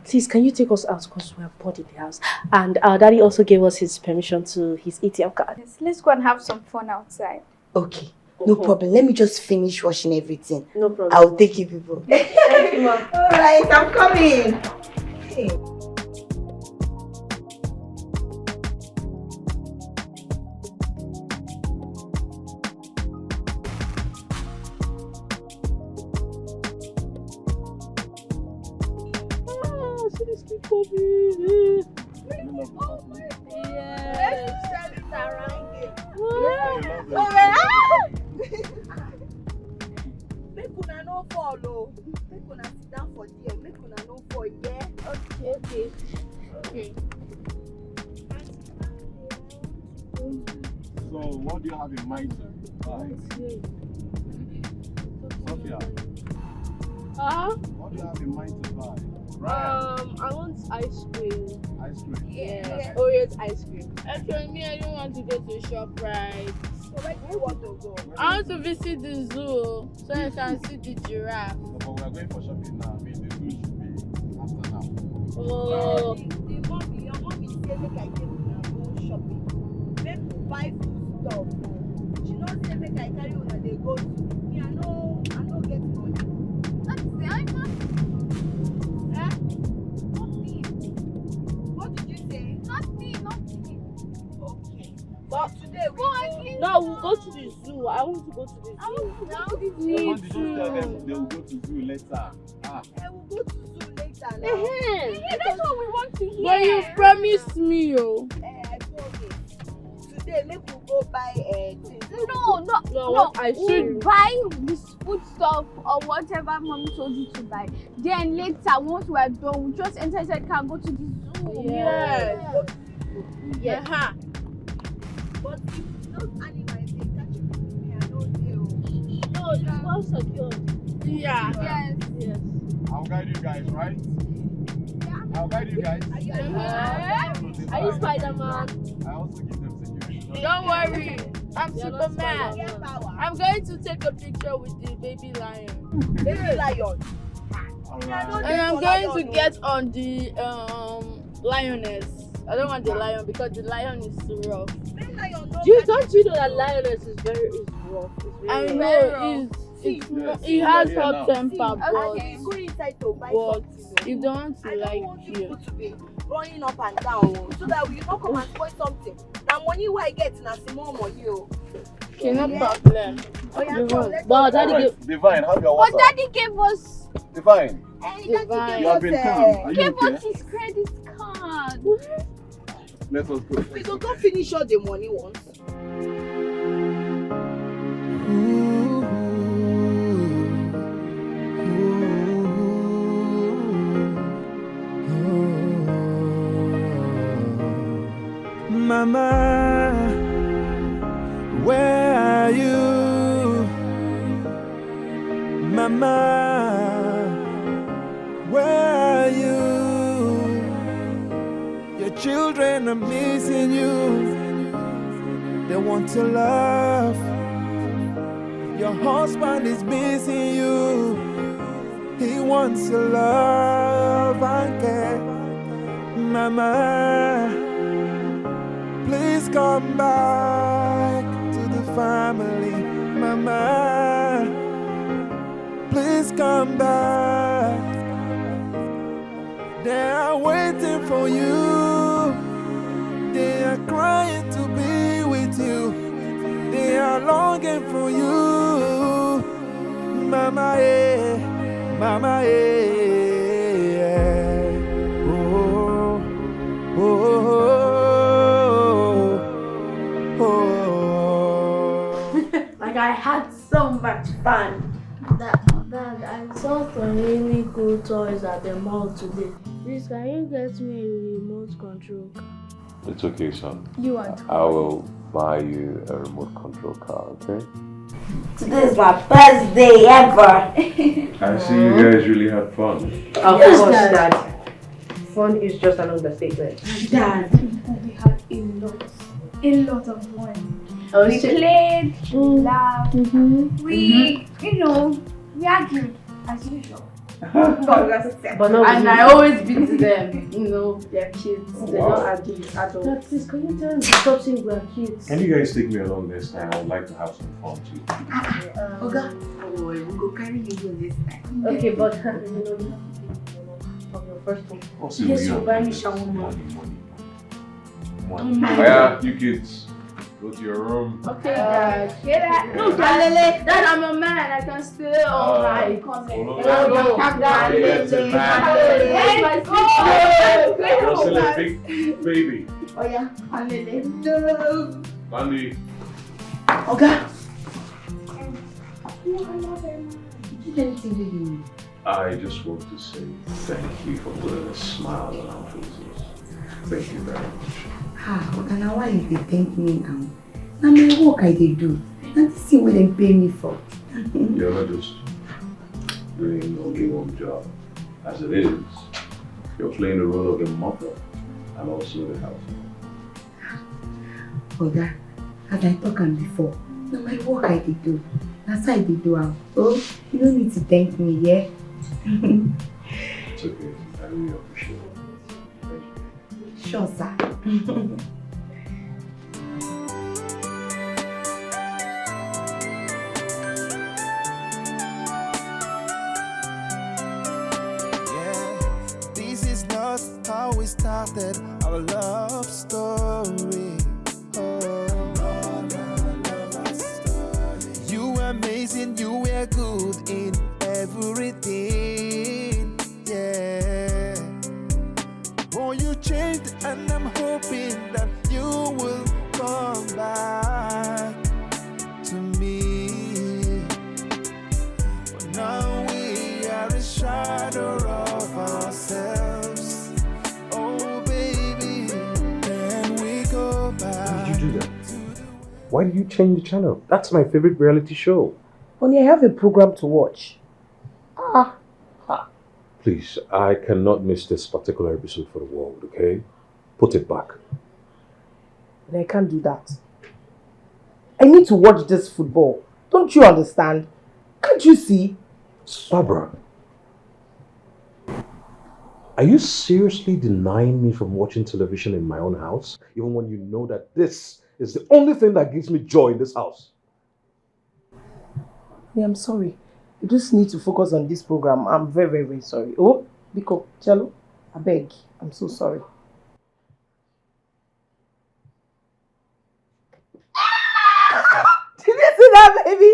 please, can you take us out because we're bored in the house? And our daddy also gave us his permission to his ATM card. Yes, let's go and have some fun outside. Okay, no problem. Let me just finish washing everything. No problem. I'll take you people. Thank you, ma. All right, I'm coming. Hey. Make una no follow. Make una sit down for there. Make una no fall, yeah? Okay. So, what do you have in mind to buy? Sophia, what do you have in mind to buy? I want ice cream. Ice cream? Yes. Oreo's ice cream. Actually, me, I don't want to go to ShopRite. So where do you want to go? I want to visit the zoo so I can see the giraffe. No, but we are going for shopping now. I mean, the zoo should be after now. Oh. Your mommy say make I take una go shopping. Make we buy food stuff. She don't say make I carry una dey go to. Me, I no get money. That's the iPhone. What did you say? Nothing. Okay. But today we Go at least No, we'll go to the zoo. I want to go to the zoo. I want to go to the zoo. Me Mandy, just tell them too. they will go to zoo later. We'll go to zoo later now. Yeah, that's what we want to hear. But you promised me, yo. I told you. Today, make we go buy things. No, what I we'll should buy this food stuff or whatever mommy told you to buy. Then later, once we are done, we'll just enter inside car and go to the zoo. Yes. Yeah. But if those animals they catch you with me, I don't know. No, it's well secured. Yeah. Yes. I'll guide you guys, right? I'll guide you guys. Are you Spider-Man? I also give them security. Don't worry. I'm You're Superman. Get power. I'm going to take a picture with the baby lion. Baby lion. And I'm going to get on the lioness. I don't want the lion because the lion is too rough. Don't you know that lioness is rough? I It's know it has hot temper, but Okay, go inside to buy something. you don't I like don't want you. people to be running up and down so that we don't come and spoil something. Now money where I get na small money. Okay, no problem. Oh yeah, come, let's But go. daddy Divine, have your But WhatsApp. daddy gave us Divine, Divine. you have been calm. Are you gave okay? us his credit card. Let us go. We go finish all the money once. Mama, where are you? Mama, where are you? Your children are missing you. They want to love. Your husband is missing you. He wants to love and care. Mama, please come back to the family. Mama, please come back. They are waiting for you. They are crying to be with you. They are longing for you. Mama, eh, mama, eh. Oh, oh, oh, oh. Like I had so much fun. Dad, I saw some really cool toys at the mall today. Please, can you get me a remote control car? It's okay, son. You want? I will buy you a remote control car, okay? Today is my best day ever. I see you guys really had fun. Of course, Dad. Fun is just an understatement. Dad. We had a lot of fun. Oh, We played, we laughed, we, we argued as usual. But no, And I always beat them. They're kids. They're Wow. not adults. Dad, please, can you tell them to stop saying we're kids? Can you guys take me along this time? I'd like to have some fun too. Oga, we go carry you go this time. Okay, but you have to pay from your first one. Also, Yes, we you are buy me money, shawarma. money. Yeah, you kids, go to your room. Okay, Dad. No, Dad. Dad, I'm a man. I can stay all night. Hold Dad, on. Dad, Yes, Dad, man. Dad, Dad, You're still a big baby. Oh yeah, no. Mandy. Oga. I just want to say thank you for putting a smile on our faces. Thank you very much. Oga, now why you dey thank me now? Na my work I dey do. Na this thing wey dem pay me for. You're not just doing only one job. As it is, you're playing the role of a mother and also the house. Oga, as I talk am before, na my work I dey do. Na so I dey do am. Oh, you no need to thank me, yeah? It's okay. I really appreciate it. Thank you. Sure, sir. This is not how we started our love story. Oh, la, la, la. amazing, you were good in everything. Yeah. Oh, you changed, and I'm hoping that you will come back to me. But now we are a shadow of ourselves. Oh, baby, can we go back? Why did you do that? Why did you change the channel? That's my favorite reality show. Honey, I have a program to watch. Please, I cannot miss this particular episode for the world, okay? Put it back. But I can't do that. I need to watch this football. Don't you understand? Can't you see? Barbara, are you seriously denying me from watching television in my own house, even when you know that this is the only thing that gives me joy in this house? Yeah, I'm sorry. You just need to focus on this program. I'm very, very, very sorry. Oh, Biko, Cello, I beg. I'm so sorry. Did you see that, baby?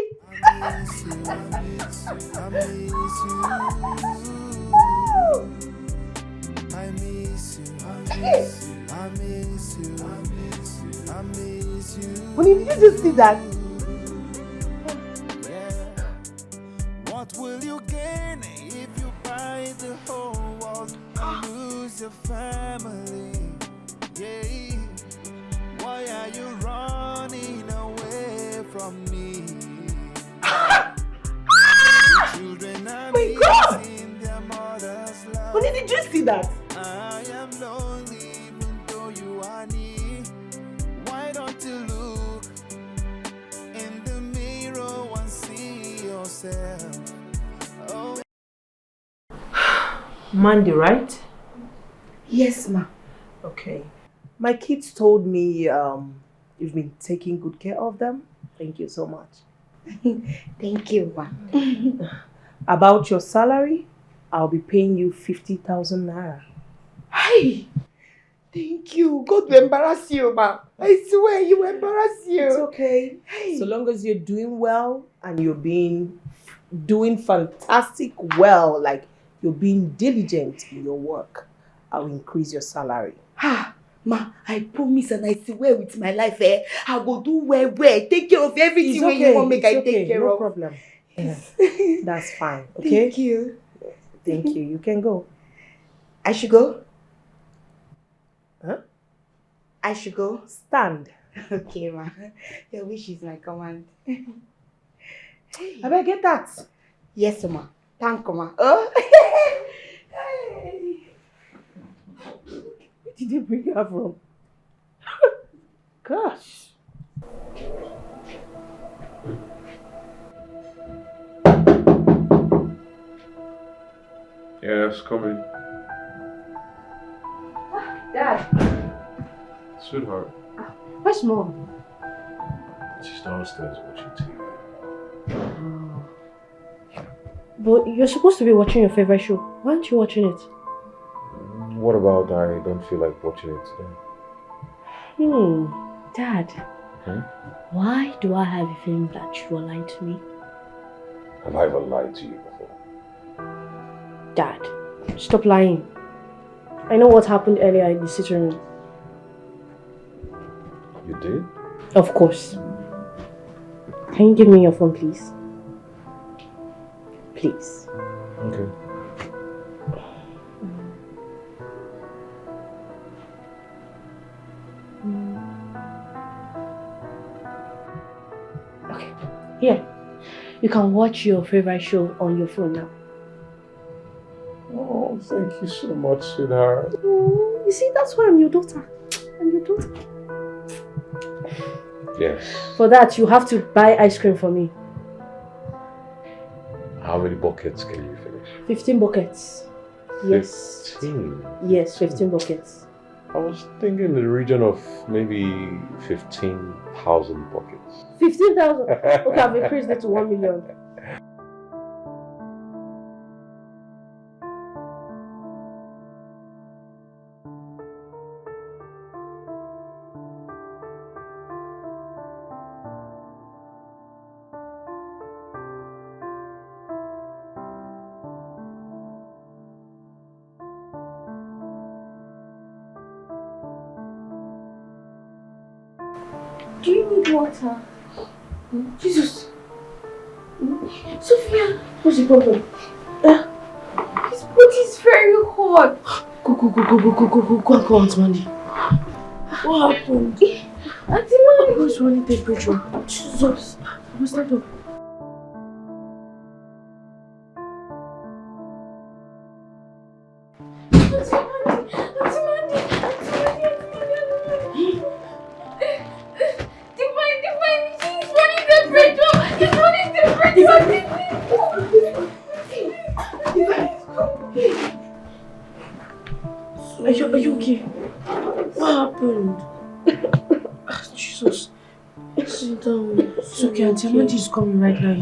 Honey, did you just see that? What will you gain if you buy the whole world and lose your family? Yeah. Why are you running away from me? Children are missing their mother's love. Honey, did you see that? I am lonely even though you are near. Why don't you look in the mirror and see yourself? Oh. Mandy, right? Yes, ma. Okay. My kids told me you've been taking good care of them. Thank you so much. Thank you, ma. About your salary, I'll be paying you 50,000 naira. Hey! Thank you. God will embarrass you, ma. I swear you will embarrass you. It's okay. Hey. So long as you're doing well and you're doing fantastic well, like you're being diligent in your work, I'll increase your salary. Ma, I promise and I swear with my life, I will do well, take care of everything It's when okay. you want make It's I okay. take care No of. problem. Yes. That's fine. Okay? Thank you. Thank you. You can go. I should go? Huh? I should go? Stand. Okay, ma. Your wish is my command. I better get that. Yes, ma. Thank you, ma. Oh. Where did you bring her from? Gosh. Yes, come in. Dad. Sweetheart. Where's mom? She's downstairs watching TV. But you're supposed to be watching your favorite show. Why aren't you watching it? What about I don't feel like watching it today? Dad. Why do I have a feeling that you are lying to me? Have I ever lied to you before? Dad, stop lying. I know what happened earlier in the sitting room. You did? Of course. Can you give me your phone, please? Please. Okay. Okay. Here. You can watch your favorite show on your phone now. Oh, thank you so much, sweetheart. Oh, you see, that's why I'm your daughter. I'm your daughter. Yes. For that, you have to buy ice cream for me. How many buckets can you finish? 15 buckets. Yes. 15? Yes, 15 buckets. I was thinking in the region of maybe 15,000 buckets. 15,000? Okay, I've increased it to 1 million. Do you need water? Jesus. Sophia. What's the problem? His body is very hot. Go and call Aunt Mandy. What happened? Auntie Mandy. What's running temperature? Jesus. What's that up? Are you okay? What happened? Jesus. Sit down. It's okay, Auntie Mandy is coming right now,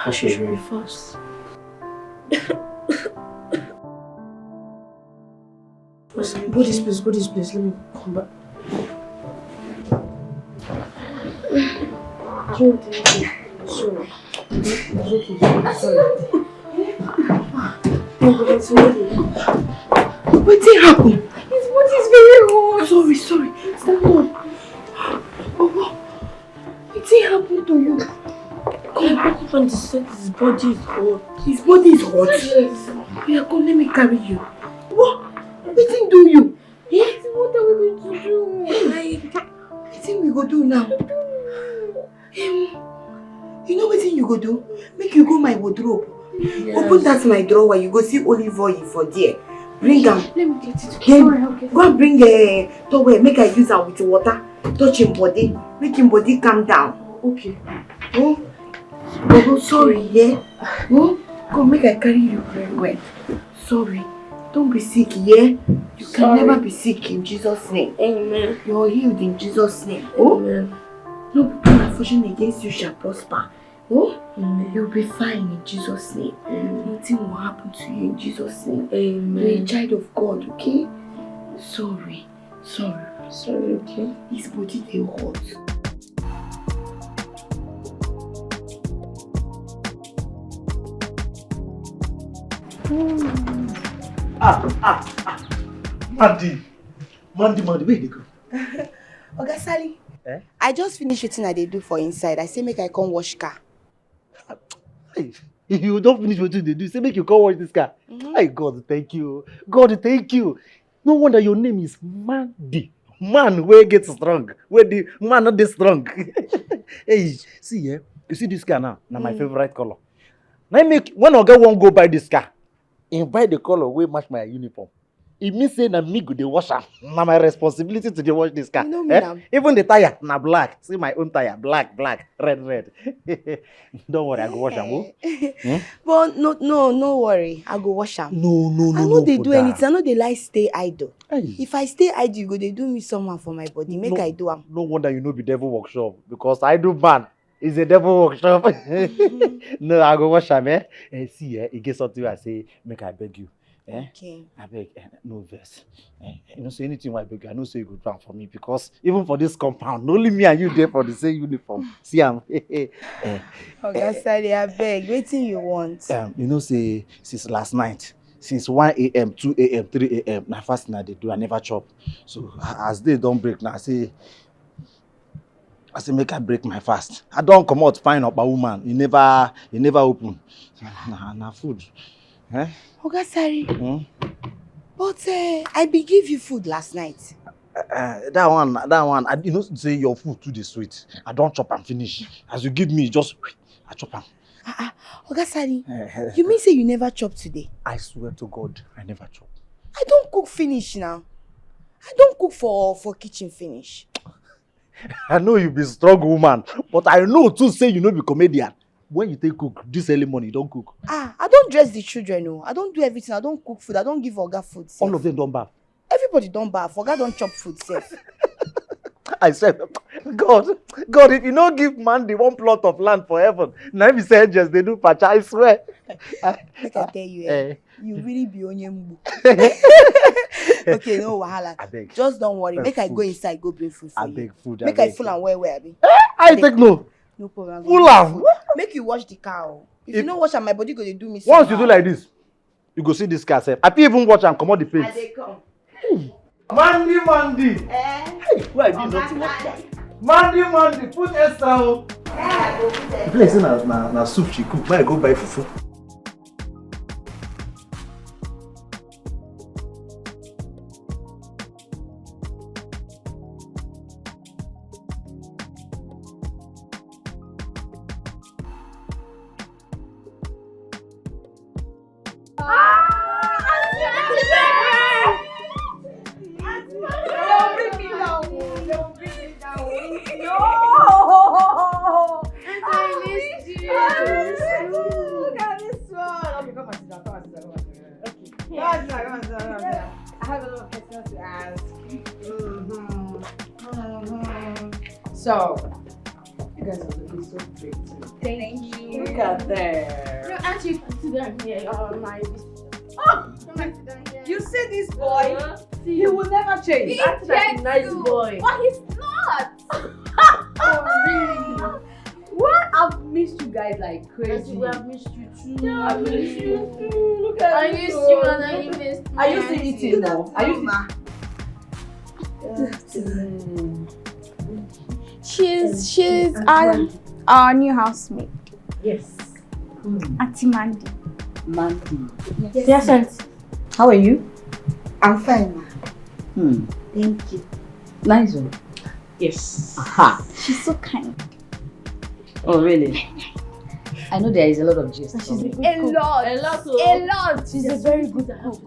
yeah? She's very fast. Go this place, let me come back. Sorry. Sorry. What did happen? His body is very hot. Sorry. Stand up. Oh, what did happen to you? Come back up and said his body is hot. His body is hot? Yes. Yeah, come, let me carry you. What? What did do you? Yes, what are we going to do? What thing we go do now? You know what thing you go do? Make you go my wardrobe. Yes. Open that my drawer, you go see olive oil for there. Bring them. Let me get it. Go and bring a towel, make I use her with water. Touch him body. Make him body calm down. Okay. Oh, sorry, yeah? Oh, come, make I carry you very well. Sorry. Don't be sick, yeah? You can never be sick in Jesus' name. Amen. You're healed in Jesus' name. Oh? Amen. No fortune against you shall prosper. Oh? Amen. You'll be fine in Jesus' name. Amen. Nothing will happen to you in Jesus' name. Amen. You're a child of God, okay? Sorry, okay? His body they hot. Mandy, where they go? Oga Sally, Eh? I just finished wetin I dey do for inside. I say make I come wash car. Hey, you don't finish what you do. Say make you come wash this car. Hey, God, thank you. God, thank you. No wonder your name is Mandy. Man, where get strong? Where the man not this strong? Hey, see here. You see this car now? Now my favorite color. Now make when Oga won't go buy this car, he buy the color where match my uniform. It means say na me go dey wash am. Na my responsibility to dey wash this car. You know me now. Even the tire na black. See my own tire, black, red. Don't worry, I go wash am. But no worry. I go wash am. No. I know they do anything. I know they like stay idle. Hey. If I stay idle, you go they do me someone for my body. Make I do am. No wonder you know be devil workshop because I do man. It's a devil workshop. No, I go wash am. See, it gets something I say. Make I beg you. Okay. I beg, no verse. You know, say anything I beg you, I know say you go drown for me because even for this compound, only me and you there for the same uniform. See, Oga Sally, I beg, wetin you want? You know, say since last night, since 1 a.m., 2 a.m., 3 a.m., na fasting I dey do, I never chop. So as day don't break now, I say make I break my fast. I don't come out fine up a woman. You never open. Na food. Oga Sally, but I be give you food last night. That one, you know, say your food too dey sweet. I don't chop and finish. As you give me, just I chop am. Oga Sally, you mean say you never chop today? I swear to God, I never chop. I don't cook finish now. I don't cook for kitchen finish. I know you be strong woman, but I know too say you no be comedian. When you take cook this early morning, you don't cook. I don't dress the children, no. I don't do everything. I don't cook food. I don't give Oga food. Sef. All of them don't bath. Everybody don't bath. Oga don't chop food, safe. I said, God, if you don't give Mandy one plot of land for heaven, now if you say just they do patch, I swear. Like I tell you, you really be Onyembu. Okay, no wahala. I beg. Just don't worry. Make I go inside, go bring food for you. I beg food. Make I full and where I be. I take no. No problem. Full am. Make you wash the car. If you don't wash am, my body go dey do me. Once you do like this, you go see this car sef. I fit even watch am comot the paint. They come. Mandy. Hey, why did not Mandy, put extra. The place na soup she cook. Why I go buy fufu? So, you guys are looking so pretty. Thank you. Look at that. No, actually, sit down here. You see this boy? He will never change. That's a nice boy. But he's not. Oh, really? What? I've missed you guys like crazy. We have missed you too. Yeah, I missed you too. Look at I missed you and I missed me. Are you still eating now? Are you She's our new housemate. Yes. Auntie Mandy. Mandy. Yes, Auntie. How are you? I'm fine, ma. Thank you. Nice one. Yes. Aha. She's so kind. Oh, really? I know there is a lot of gist. She's a good A cook. lot. A lot. A lot. She's a very good cook.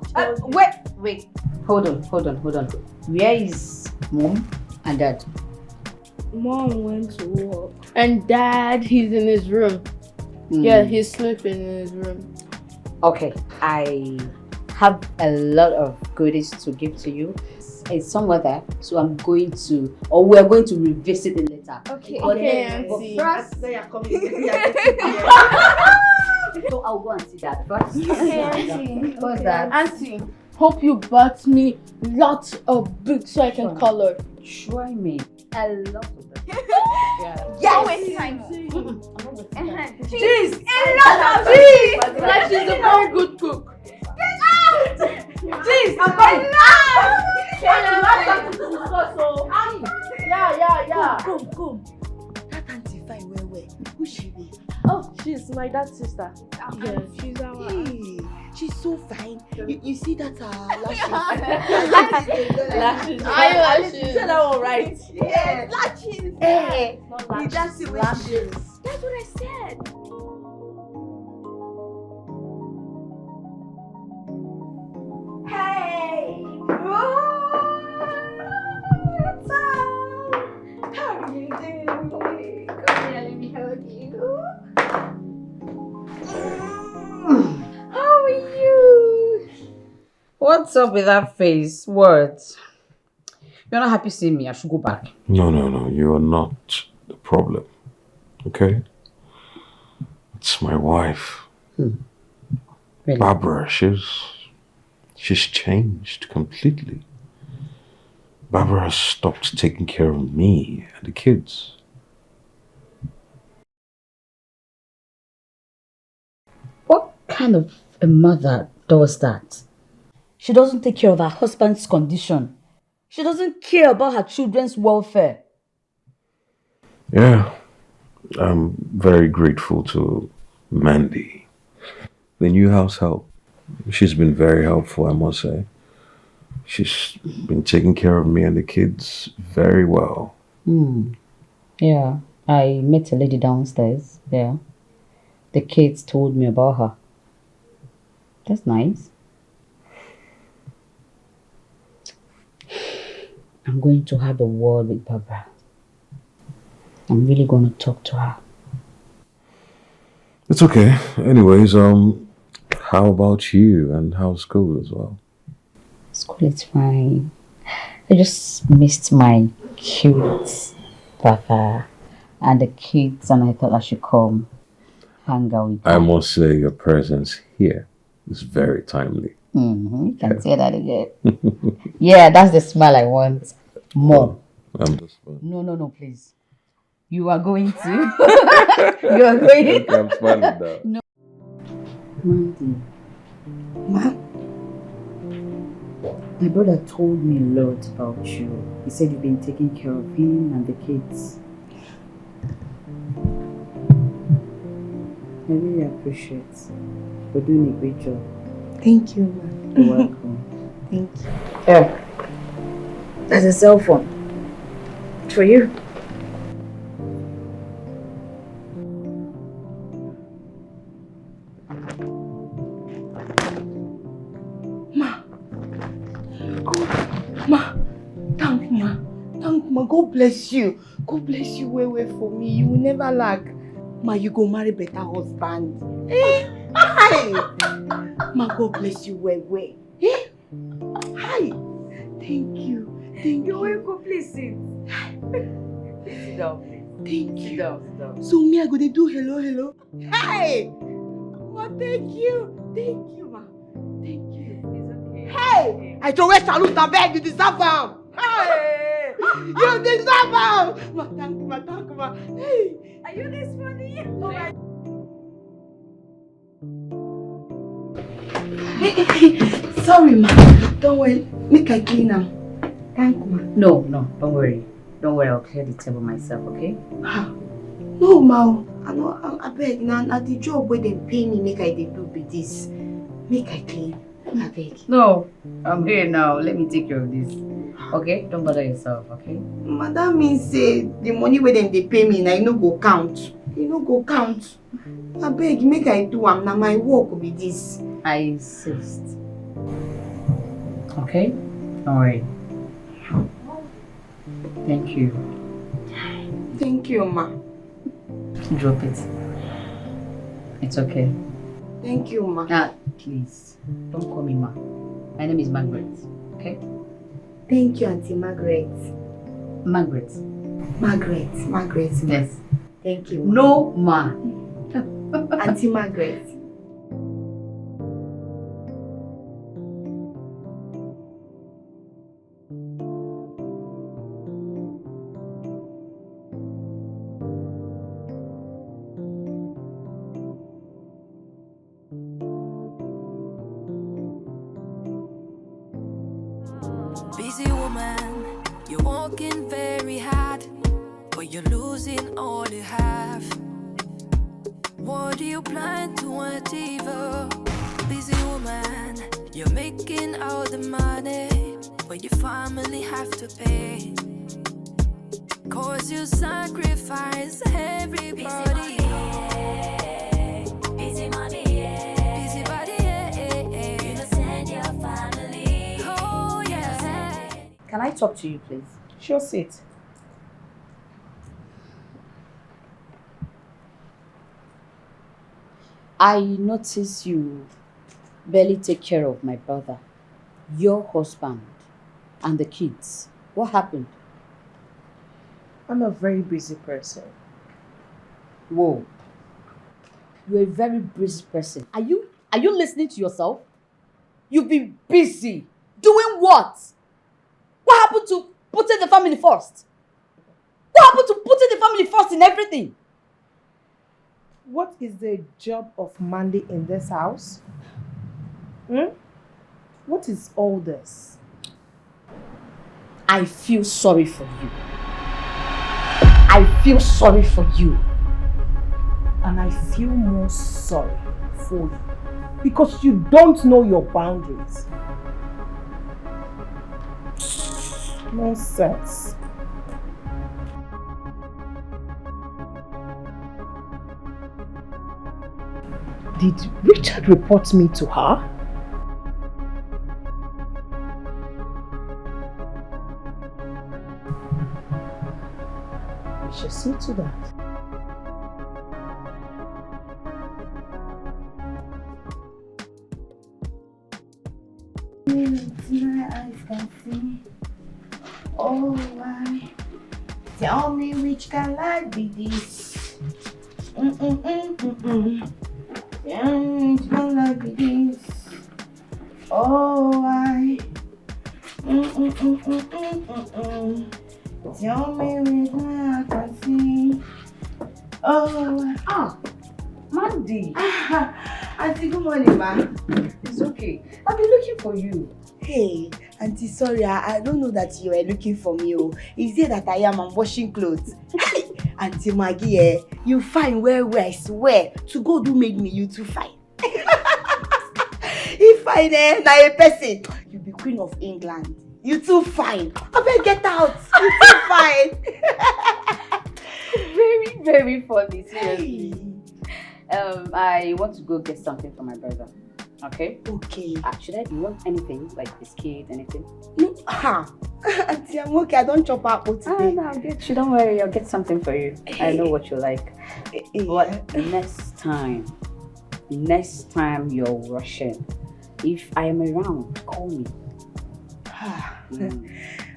Wait. Hold on. Where is mom and dad? Mom went to work. And Dad, he's in his room. Yeah, he's sleeping in his room. Okay, I have a lot of goodies to give to you. It's somewhere there, so we're going to revisit it later. Okay. Okay, Auntie. First, They are coming. so I'll go and see that first. Okay, Auntie. What's that? Auntie, hope you bought me lots of books so I can color. Try me. A lot of them. Yes. Don't waste time. Cheese! A lot of cheese. Like she's a very good cook. Cheese! I'm going. Yeah. Come. That auntie fine well. Who she be? Oh, she's my dad's sister. Yeah, she's our Hey, she's so fine. You see that lashes? Lashes. Eyelashes. Say that one right. Yes, lashes. Hey. Not lashes. That's the way she is. That's what I said. Hey, what's up? How are you doing? Come here, let me hug you. How are you? What's up with that face? What? You're not happy seeing me. I should go back. No. You are not the problem. Okay? It's my wife. Really? Barbara, she's changed completely. Barbara has stopped taking care of me and the kids. What kind of a mother does that? She doesn't take care of her husband's condition. She doesn't care about her children's welfare. Yeah, I'm very grateful to Mandy, the new house help. She's been very helpful, I must say. She's been taking care of me and the kids very well. Yeah, I met a lady downstairs. Yeah, the kids told me about her. That's nice. I'm going to have a word with Barbara. I'm really going to talk to her. It's okay. Anyways, how about you and how's school as well? School is fine. I just missed my cute brother and the kids, and I thought I should come hang out with them. I must say your presence here is very timely. You can say that again. Yeah, that's the smile I want. More. I'm just No, please. You are going to. You are going. Okay, I'm smiling now. No. Mandy. Ma? My brother told me a lot about you. He said you've been taking care of him and the kids. I really appreciate you're doing a great job. Thank you, ma. You're welcome. Thank you. Yeah. That's a cell phone. For you. God bless you. God bless you well for me. You will never lack. Ma, you go marry better husband. Eh? Hi. Ma, God bless you well. Eh? Hi. Thank you. Thank you. You're welcome. Please sit. Please sit down, please. Thank you. Sit down. So me, I go to do hello. Hi. Ma, thank you. Thank you, ma. Thank you. It's okay. Hey. I throw a salute and beg you deserve them. Hey. You deserve them! Ma, thank you, ma. Hey! Are you this funny? Oh my... Sorry, ma. Don't worry. Make I clean them. Thank you, ma. No, don't worry. Don't worry, I'll clear the table myself, okay? No, ma. I beg. Now the job where they pay me, make I do with this. Make I clean. I beg. No, I'm here now. Let me take care of this. Okay? Don't bother yourself, okay? Madam means say the money where they pay me, now you no go count. You no go count. I beg, make I do am. Now my work will be this. I insist. Okay? Don't worry. Thank you. Thank you, ma. Drop it. It's okay. Thank you, ma. Please. Don't call me ma. My name is Margaret. Okay? Thank you, Auntie Margaret. Margaret. Margaret. Yes. Thank you. No, ma. Auntie Margaret. Busy woman, you're working very hard, but you're losing all you have. What do you plan to achieve? Busy woman, you're making all the money, but your family have to pay. Cause you sacrifice everybody. Busy money, busy body, you don't send your family. Oh yeah. Can I talk to you, please? Sure, sit. I notice you barely take care of my brother, your husband, and the kids. What happened? I'm a very busy person. Whoa. You're a very busy person. Are you listening to yourself? You've been busy. Doing what? What happened to putting the family first? What happened to putting the family first in everything? What is the job of Mandy in this house? What is all this? I feel sorry for you. I feel sorry for you. And I feel more sorry for you. Because you don't know your boundaries. Nonsense. Did Richard report me to her? We shall see to that. My eyes can see. Oh, why? Tell me which can life be this? Tell me which can life be this? Oh, why? Tell me which one I can see. Oh, Mandy. Auntie, good morning, ma. It's okay. I've been looking for you. Hey, Auntie, sorry, I don't know that you were looking for me. Oh. It's here that I'm washing clothes. Auntie Maggie, you fine well, I swear. To God who made me, you too fine. If fine, now a person, you be Queen of England. You too fine. I better get out. You too fine. Very, very funny, seriously. I want to go get something for my brother. Okay? Okay. Should I? Do you want anything? Like biscuit, anything? No. Auntie, I'm okay. I don't chop apple today. No, I'll get you. Don't worry. I'll get something for you. I know what you like. But next time you're rushing, if I am around, call me.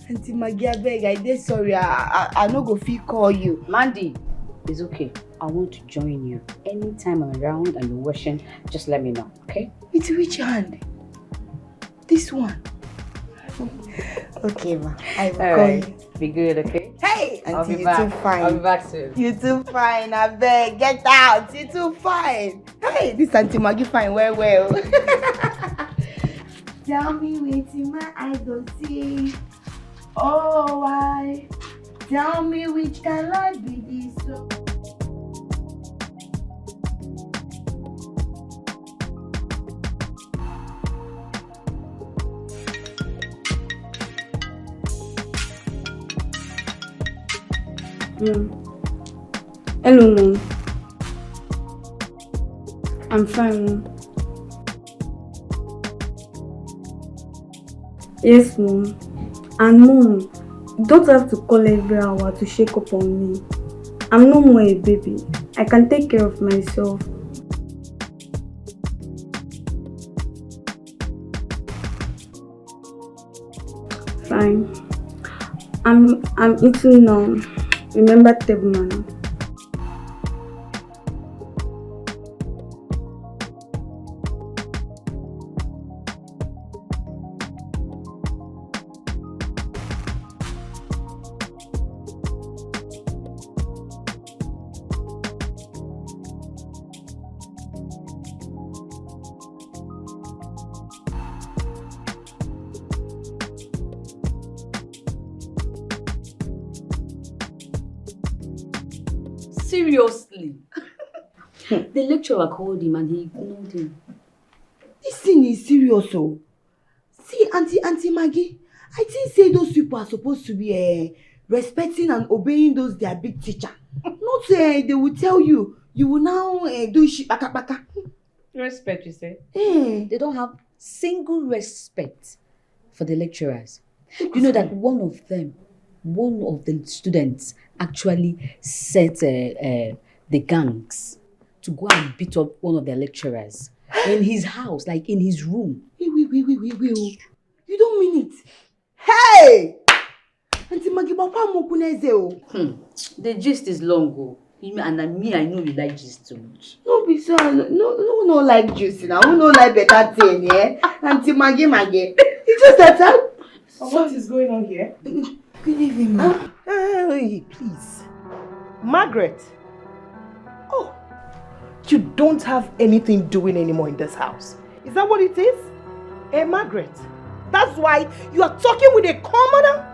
Auntie Maggie, I beg, I did sorry. I no go fit call you. Mandy, it's okay. I want to join you. Anytime I'm around and you're washing, just let me know, okay? With which hand? This one. Okay, ma. I will call you. Be good, okay? Hey! I'll Auntie, be you back. too fine. I'll be back soon. You too fine. I beg, get out. You too fine. Hey, this Auntie Maggie fine well. Tell me waiting my eyes don't see. Oh, why? Tell me which can life be this so. Hello, Mom. I'm fine, Mom. Yes, Mom. And Mom, you don't have to call every hour to shake up on me. I'm no more a baby. I can take care of myself. Fine. I'm eating now. Remember table manner. Seriously. The lecturer called him and he ignored him. This thing is serious, oh. See, Auntie Maggie, I think say those people are supposed to be respecting and obeying those their big teacher. Not they will tell you, you will now do shit baka. Respect, you say? They don't have single respect for the lecturers. You know that one of the students actually set the gangs to go and beat up one of their lecturers in his house, like in his room. Wait. You don't mean it. Hey! Auntie Maggie, Papa Mokuneze. The gist is long, oh. I know you like gist too much. No, be so. No like juice now. Who no like better thing, yeah? Auntie Maggie. It's just that. What is going on here? Good evening, ma'am. Please. Margaret. Oh, you don't have anything doing anymore in this house. Is that what it is? Hey, Margaret. That's why you are talking with a commoner?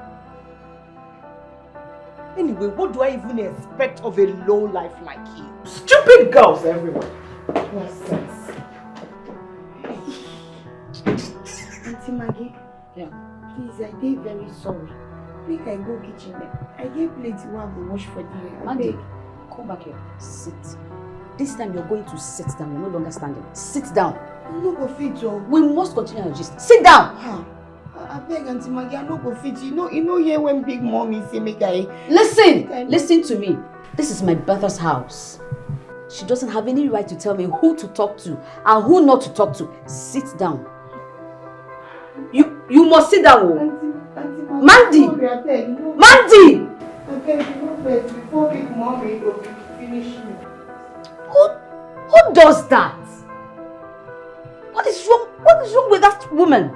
Anyway, what do I even expect of a low life like you? Stupid girls everywhere. Nonsense. Auntie Maggie. Yeah. Please, I did very sorry. Make I go kitchen there. I get plenty to wash for dinner. Mandy, come back here. Sit. This time you're going to sit down. You're no longer standing. Sit down. I'm not going to fit. We must continue our gist. Sit down. I beg Auntie Maggie, I'm not going to fit. You know here when Big Mommy say make I... Listen to me. This is my brother's house. She doesn't have any right to tell me who to talk to and who not to talk to. Sit down. You must sit down. Mandy! Mandy! Before Big Mommy will finish me. Who does that? What is wrong with that woman?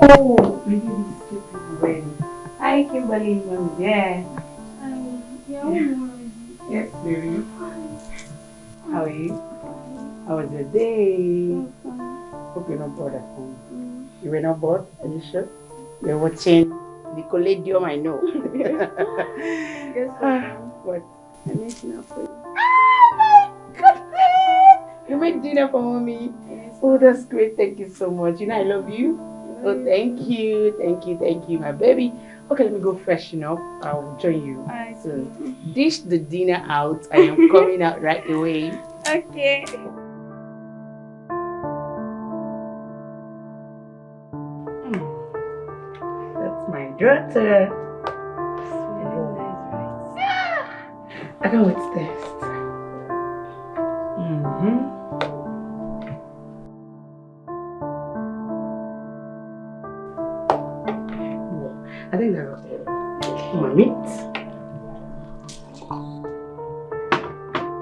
Oh, maybe these two people ready. Hi, Kimberly, mommy there. Yes, baby. How are you? How was your day? Hope you're not bored at home. You were not bored? Are you sure? You're watching Nickelodeon, I know. Yes, What? I made dinner for you. Oh my goodness! You made dinner for mommy? Yes. Oh, that's great. Thank you so much. You know I love you. Oh, thank you. Thank you. Thank you, my baby. Okay, let me go freshen up. I'll join you. So, dish the dinner out. I am coming out right away. Okay. That's my daughter. I can't wait to taste. I think that's my meat.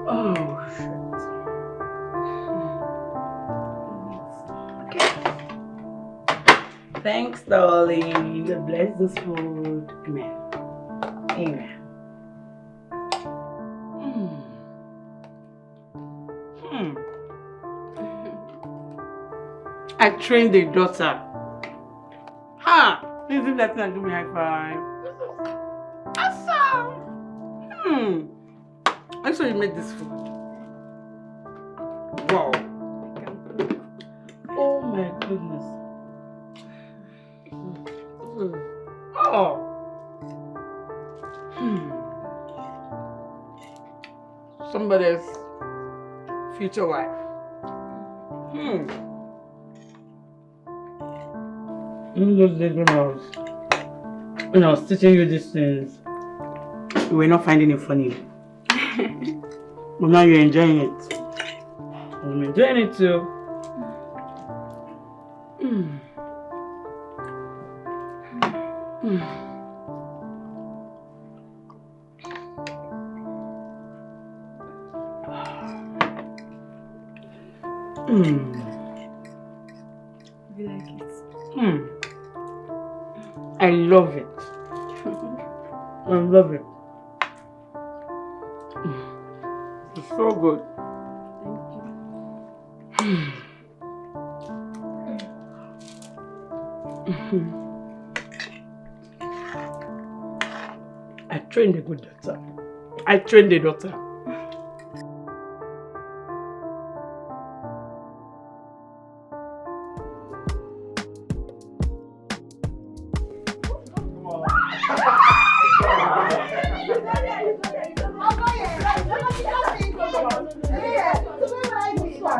Oh, shit. Okay. Thanks, darling. Bless this food. Amen. Amen. I trained a daughter. Ha! Please do that and do me high five. Awesome! I'm sure you made this food. Wow. Oh my goodness. Oh. Somebody's future wife. Those days when I was teaching you these things, you were not finding it funny. But now you're enjoying it. I'm enjoying it too. You like it? I love it. I love it. It's so good. I trained a good daughter. I trained a daughter.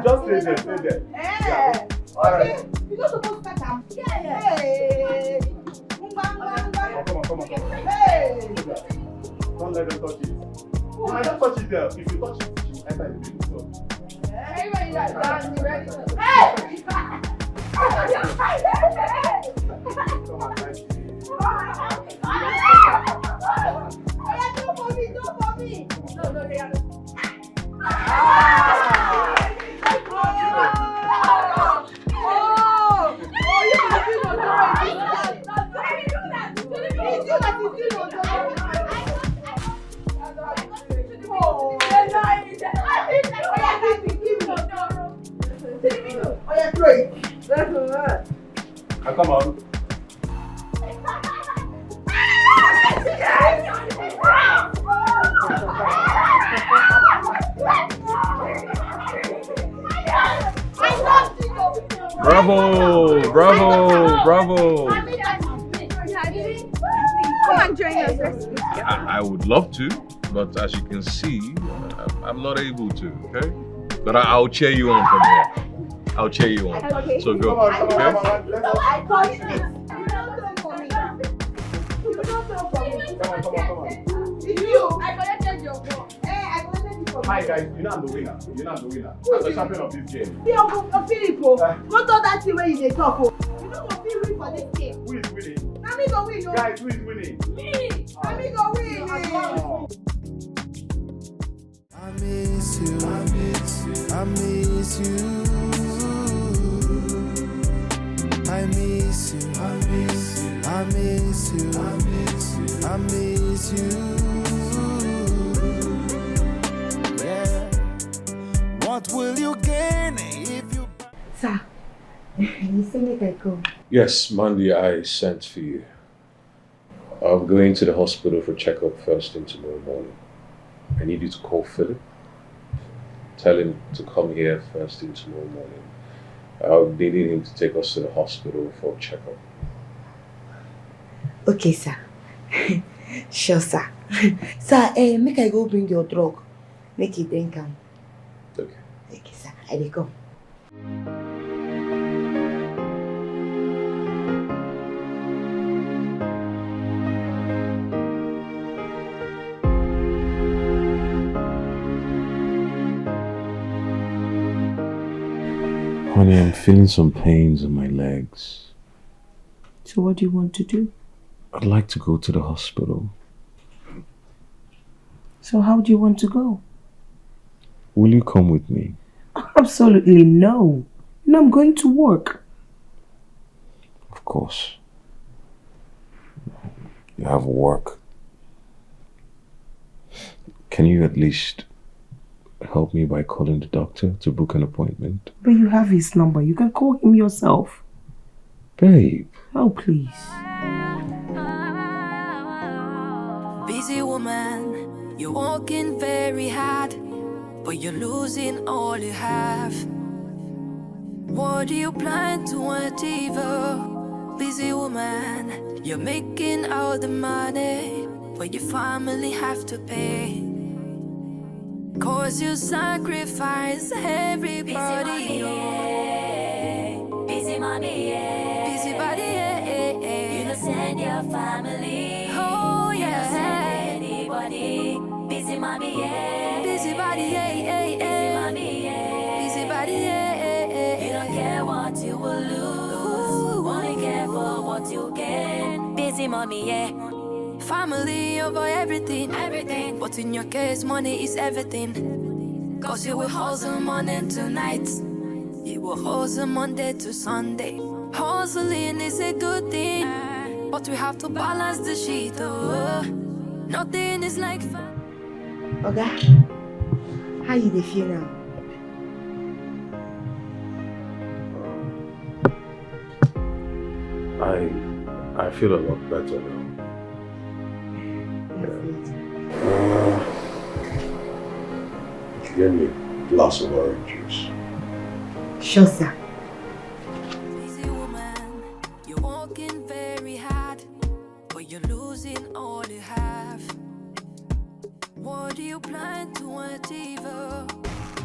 Just stay there, stay there. Yeah. Alright. You don't supposed to touch him. Hey. Come on. Hey. Don't let them touch it. You might just touch it there. If you touch it, you enter the building. So. Everybody that's done, you ready? Hey! Don't for me. No, they are. I come out. Bravo! Come and join us. I would love to, but as you can see, I'm not able to, okay? But I'll cheer you on from here. I'll cheer you on. Okay. So go, I call it. Come on. It's you. I collected your ball. I collected it from Hi guys, you're not the winner. I'm the champion of this game. See, Uncle Philip, not all that thing where you dey talk. You know what Philip for this game. Who is winning? Na me go win. Guys, who is winning? Me. Na me go win. I miss you. I miss you. miss you. I miss you. Yeah. What will you gain if you... Sir, you say make I go. Yes, Mandy, I sent for you. I'm going to the hospital for checkup first thing tomorrow morning. I need you to call Philip. Tell him to come here first thing tomorrow morning. I'll be needing him to take us to the hospital for checkup. Okay, sir. Sure, sir. Sir, make I go bring your drug. Make it drink am. Okay. Okay, sir. I will go. Honey, I'm feeling some pains in my legs. So what do you want to do? I'd like to go to the hospital. So how do you want to go? Will you come with me? Absolutely no. No, I'm going to work. Of course. You have work. Can you at least help me by calling the doctor to book an appointment? But you have his number. You can call him yourself. Babe. Oh, please. Busy woman, you're working very hard, but you're losing all you have. What do you plan to achieve? Busy woman, you're making all the money, but your family have to pay. Cause you sacrifice everybody. Busy mommy, yeah. Busy body, yeah. You don't send your family. Oh, yeah. You don't send anybody. Busy mommy, yeah. Busy body, yeah. Busy mommy, yeah. Busy body, yeah. You don't care what you will lose. Only care for what you gain. Busy mommy, yeah. Family over everything, everything. But in your case, money is everything. Cause you will hustle morning to night. You will hustle Monday to Sunday. Hustling is a good thing, but we have to balance the sheet. Oh, nothing is like fun. Oga, how you dey feel now? I feel a lot better now. Give me a glass of orange juice. Sure, sir. Busy woman, you're working very hard, but you're losing all you have. What do you plan to achieve?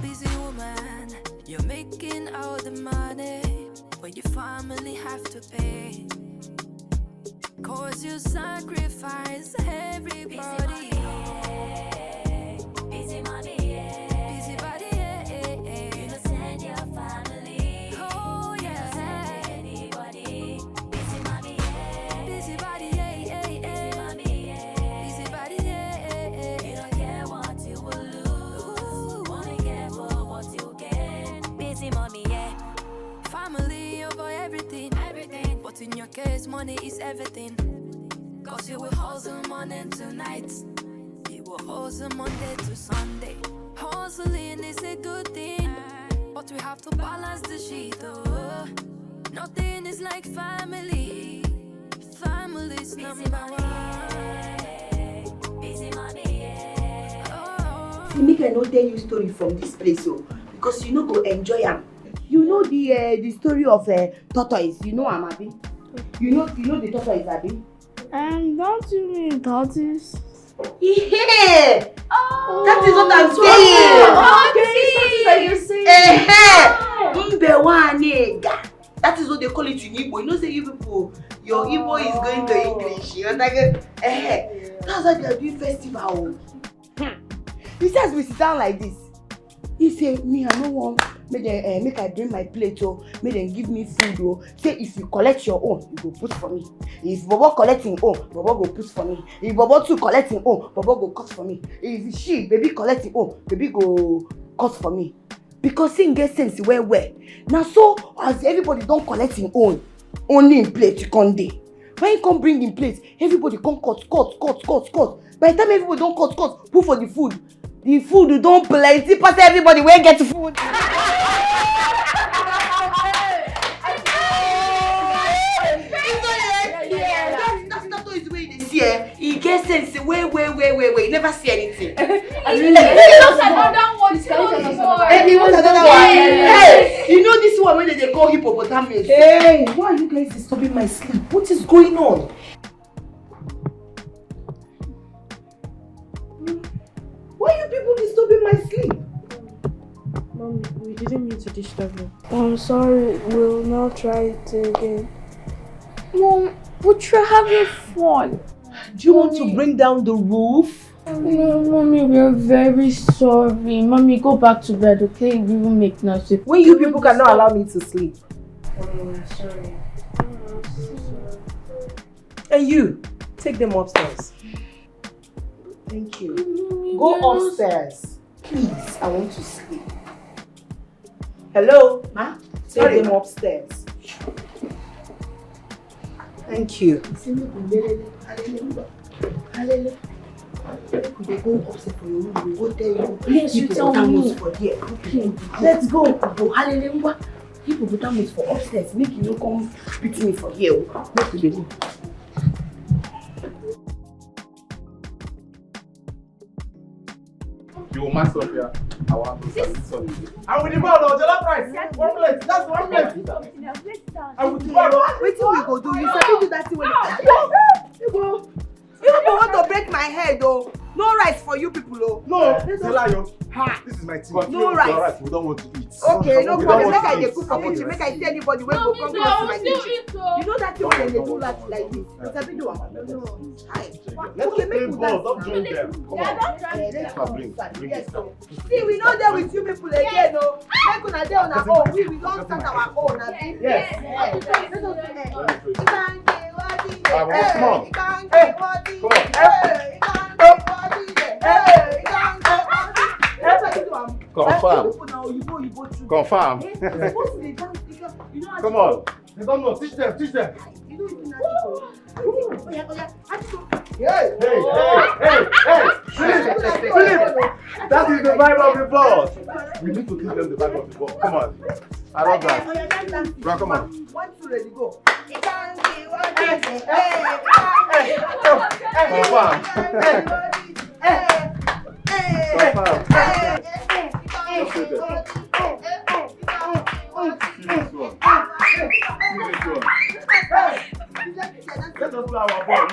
Busy woman, you're making all the money, but your family have to pay. Cause you sacrifice everybody. Busy mommy, yeah. Busy body, yeah. You don't send your family. Oh, yeah. You don't send anybody. Busy mommy, yeah. Busy body, yeah. Busy mommy, yeah. Busy body, yeah. You don't care what you will lose. Only care for what you gain. Busy mommy, yeah. Family over everything, everything. But in your case, money is everything. Cause you will hustle morning to night. You will hustle Monday to Sunday. Hustling is a good thing, but we have to balance the sheet. Oh, nothing is like family. Family's number one. Busy mommy, yeah. Make I not tell you story from this place, oh, because you know go enjoy am. You know the story of tortoise. You know am, Abi? You know the tortoise, Abi? Don't you mean tortoise? Yeah! Oh, that is what I'm saying! That is what they call it in Igbo. You know, say you people, your Igbo is going to English. You understand? That's why they are doing festival. He says we sit down like this. He say, me, I don't want, make I bring my plate, oh, make them give me food, oh. Say, if you collect your own, you go put for me. If Bobo collecting own, Bobo go put for me. If Bobo too collecting own, Bobo go cut for me. If she, baby collecting own, baby go cut for me. Because thing get sense where. Now so, as everybody don't collect in own, only in plate you can't day. When you come bring in plate, everybody come cut. By the time everybody don't cut, put for the food. The food don't plenty pass everybody wey get food. That's not his way they see. He gets sense. Wait. Never see anything. He knows another one. He wants another one. Hey, you know this one when they call hippopotamus. Hey, why are you guys disturbing my sleep? What is going on? Why are you people disturbing my sleep? Mommy, we didn't mean to disturb you. I'm sorry, we'll not try it again. Mom, but you're having fun. Do you want to bring down the roof? No, Mommy, we're very sorry. Mommy, go back to bed, okay? We will make noise. When you people cannot allow me to sleep. Oh, sorry. And you, take them upstairs. Thank you. Go upstairs. Please, I want to sleep. Hello? Ma? Take them upstairs. Thank you. Could they go upstairs for your room? We go tell you. Yes, you tell me. For here. Okay. Let's go. Hallelujah. Hippopotamus for upstairs. Make you come beat me for here. Where could they go? You must Sonia. I want to Sonia. I will demand on the price. One plate. That's one plate. I will demand. Wait till we go do. You sabi do that thing when you go. You people want to break my head though. No rice for you people oh. No, Zelayo. This is my team. No rice. We don't want to eat. Okay, no problem. Make I cook for kitchen. Make I see anybody when go come to my kitchen. You know that thing when they do that like this. You sabi do am. Okay, make we dance. Don't join them. Come on. Bring it down. See, we know there with you people again, no. Make una dey on our own. We don't start our own. Yes. Come on. Confirm. Confirm. Come on. They don't know. Teach them. Hey. Philip. That is the vibe of the ball. We need to teach them the vibe of the ball. Come on. I love that. Bro, come on. 1, 2, ready, go. Confirm. Let us play our ball.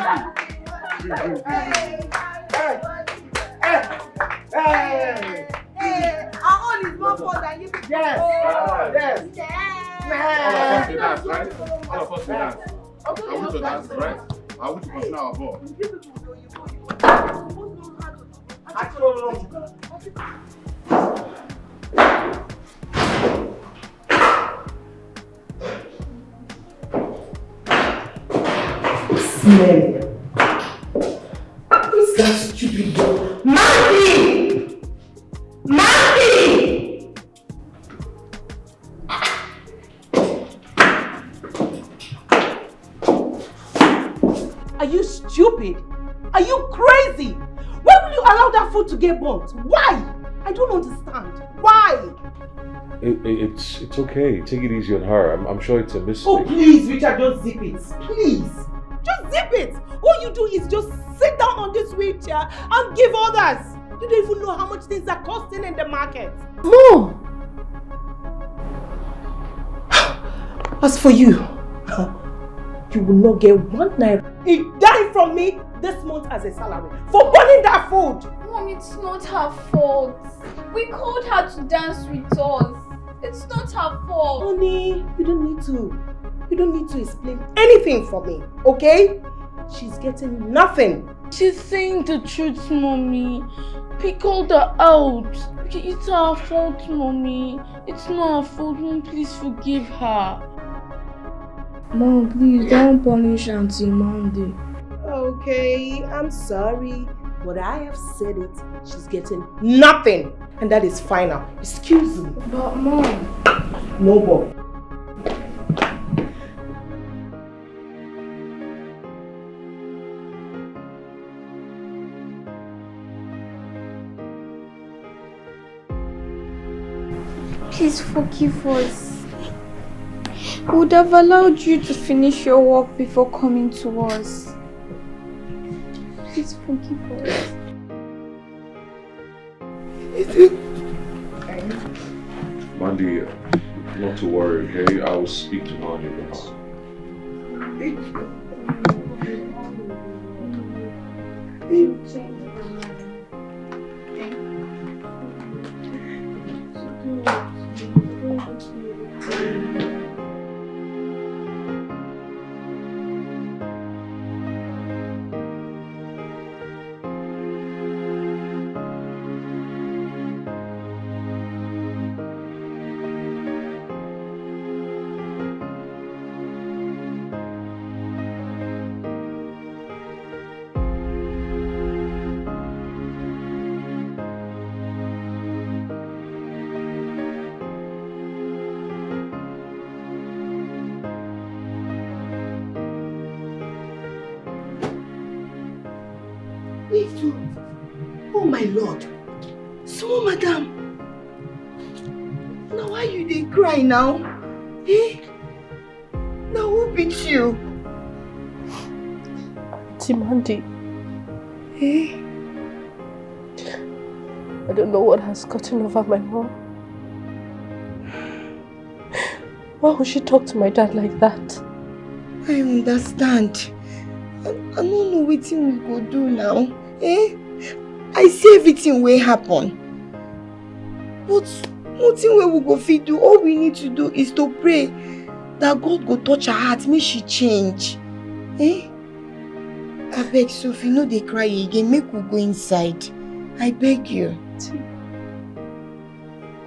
Our own is more fun than you. Yes. All of us dance, right? I want to dance, right? I want to continue our ball. Smell. Who's that stupid girl? Mandy! Are you stupid? Are you crazy? Why will you allow that food to get burnt? Why? I don't understand. Why? It's okay. Take it easy on her. I'm sure it's a mistake. Oh please, Richard, just zip it. Please. Just zip it. All you do is just sit down on this wheelchair and give orders. You don't even know how much things are costing in the market. Mom! As for you, you will not get 1 naira. It died from me this month as a salary for burning that food. Mom, it's not her fault. We called her to dance with us. It's not her fault. Honey, you don't need to explain anything for me, okay? She's getting nothing. She's saying the truth, Mommy. We called her out. It's our fault, Mommy. It's not her fault. Mom, please forgive her. Mom, please don't punish Auntie Mandy. Okay, I'm sorry, but I have said it. She's getting nothing, and that is final. Excuse me. But Mom. No, Bob. Please forgive us. We would have allowed you to finish your work before coming to us. Please forgive us. Mandy, not to worry, okay? I will speak to her on your behalf. Oh my Lord. Small madam. Now why you dey cry now? Eh? Now who beat you? Auntie Mandy. Eh? I don't know what has gotten over my mom. Why would she talk to my dad like that? I understand. I don't know what we go do now. Eh? I see everything will happen. But nothing we go fit do. All we need to do is to pray that God go touch her heart, make she change. Eh? I beg Sophie, no dey cry again. Make we go inside. I beg you.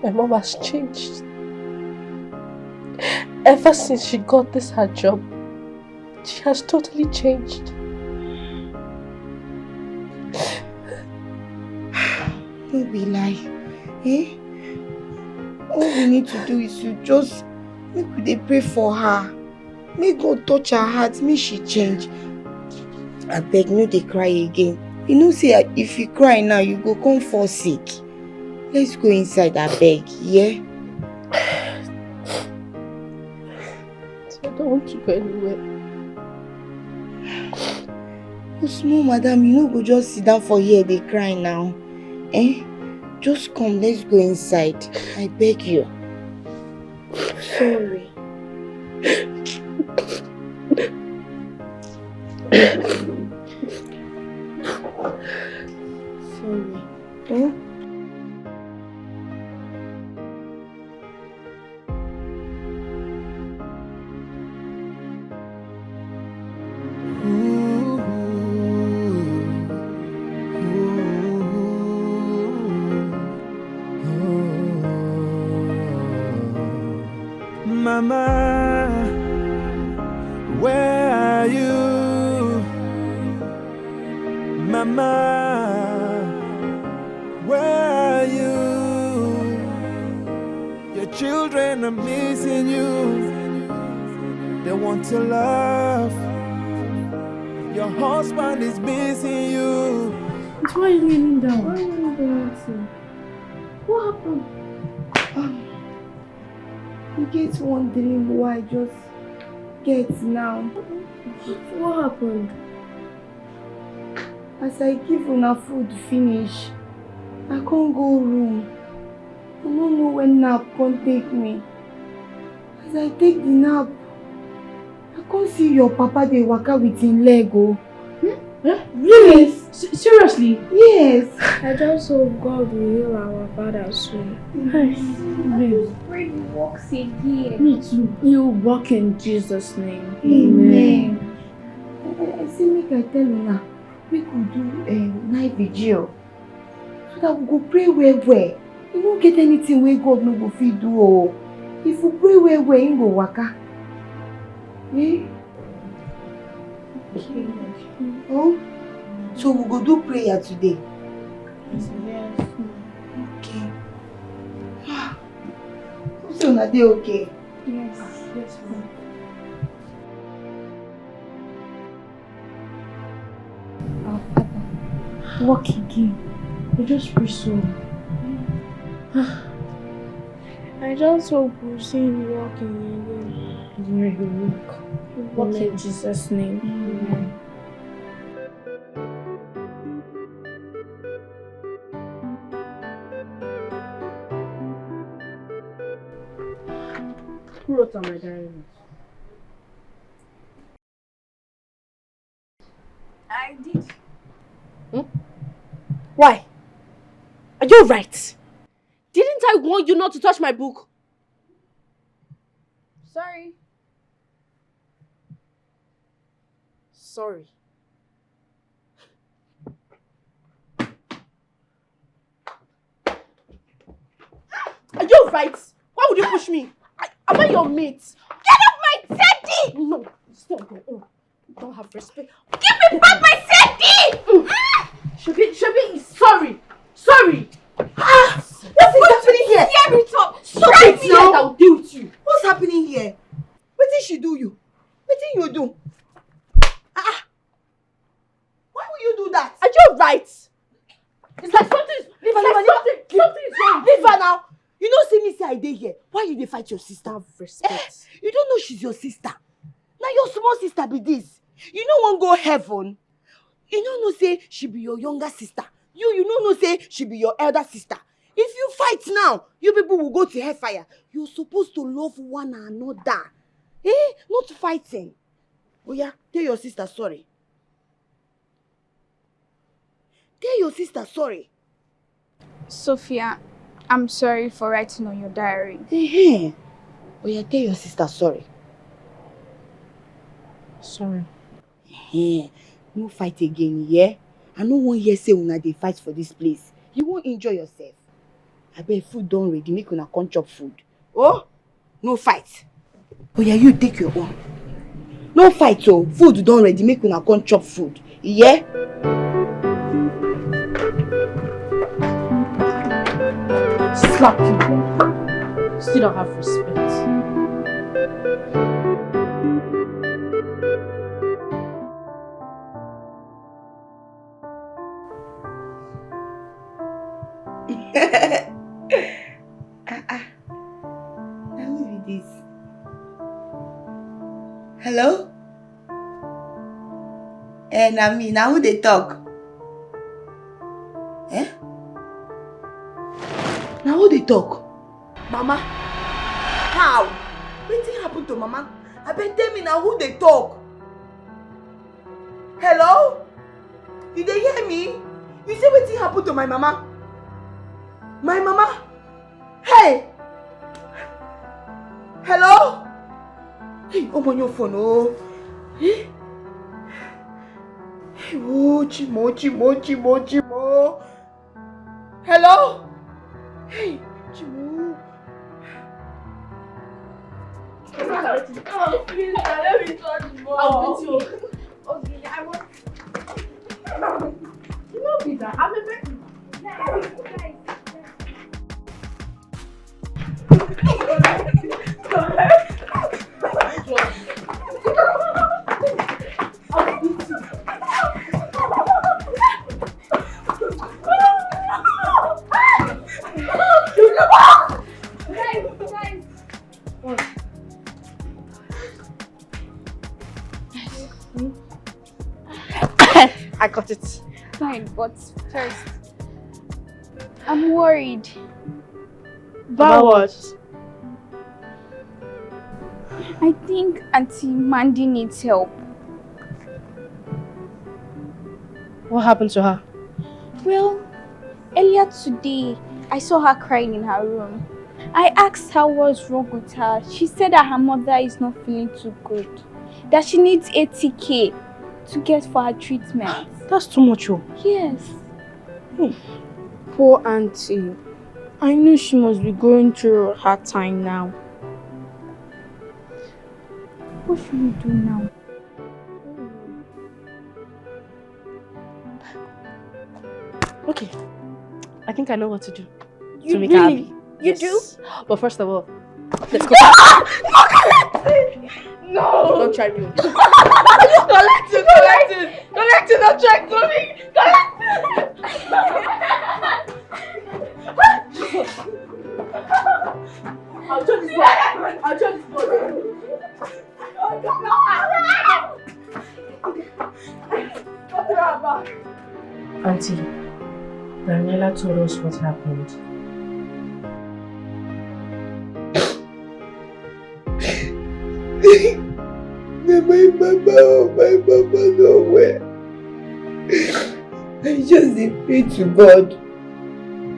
My mom has changed. Ever since she got this her job, she has totally changed. Don't be lie. Eh? All we need to do is to just make we dey pray for her. Make God touch her heart, make she change. I beg, no dey cry again. You know say if you cry now, you go come fall sick. Let's go inside, I beg, yeah? I don't want to go anywhere. Oh, small madam, you no go just sit down for here, dey cry now. Eh? Just come, let's go inside. I beg you. Sorry. Sorry. Eh? Mama, where are you? Mama, where are you? Your children are missing you. They want to love. Your husband is missing you. Why are you leaning down? Why are you leaning down? What happened? You get one dream why I just get now. What happened? As I give una food finish, I can't go room. I don't know when nap can't take me. As I take the nap, I can't see your papa dey waka with him leg. Oh. Really? Seriously? Yes. I just hope God will heal our father soon. Pray he walks again. Me too. You walk in Jesus' name. Amen. I say make I tell you now, we could do night vigil. So that we go pray well. You don't get anything where God no go fit do. Oh. If we pray well, you go waka. Eh? Okay. Oh? So we go do prayer today. Yes. Okay. So now they okay? Yes, ma'am. Our Father, walk again. We just pray so. I just hope we'll see him walking again. Where he walk. Walk in Jesus' name. Amen. Who wrote on my diary notes? I did. Why? Are you right? Didn't I warn you not to touch my book? Sorry. Sorry. Are you right? Why would you push me? Am I your mate? Get off my teddy! No, stay on your own. You don't have respect. Give me back my teddy! Shabi, sorry. Sorry. What's happening here? Hear me talk. Stop Right it now. I'll deal with you. What's happening here? What did she do you? What did you do? Why will you do that? Are you right? It's like something's wrong. Leave her now. You know, see me say I dey here. Why you dey fight your sister? Have respect. You don't know she's your sister. Now your small sister be this. You no wan go heaven. You no know say she be your younger sister. You no know say she be your elder sister. If you fight now, you people will go to hellfire. You're supposed to love one another. Not fighting. Oh yeah, tell your sister sorry. Tell your sister sorry. Sophia, I'm sorry for writing on your diary. Oh yeah, tell your sister sorry. Sorry. No fight again, yeah? I no wan hear say una dey fight for this place. You won't enjoy yourself. Abeg food don ready, make una come chop food. Oh, no fight. Oh yeah, you take your own. No fight oh, food don ready, make una come chop food. Yeah? Slap you. Still don't have respect. Now who be this? Hello? Na me, now who they talk? Now who they talk? Mama? How? Wetin happen to Mama? Abeg tell me now who they talk? Hello? You dey hear me? You say wetin happen to my mama? My mama? Hey! Hello? Hey, on your phone, oh. Hey, oh, Chimo. Hello? Hey, Chimo. Oh, please, let me touch more. I'll beat you. Ogene, I want... You know me that. I'm a baby. I got it. Fine, but first, I'm worried. About what? I think Auntie Mandy needs help. What happened to her? Well, earlier today, I saw her crying in her room. I asked her what's wrong with her. She said that her mother is not feeling too good. That she needs 80k to get for her treatment. That's too much, oh. Yes. Poor auntie. I knew she must be going through a hard time now. What should we do now? Okay. I think I know what to do. You to make really? her happy. You Yes. do? But first of all, let's go. No! Don't try me. Collect it! Don't try to me! Collect it! I'll show this boy. I'll show this boy. Auntie, Daniela told us what happened. My mama nowhere. I just pray to God.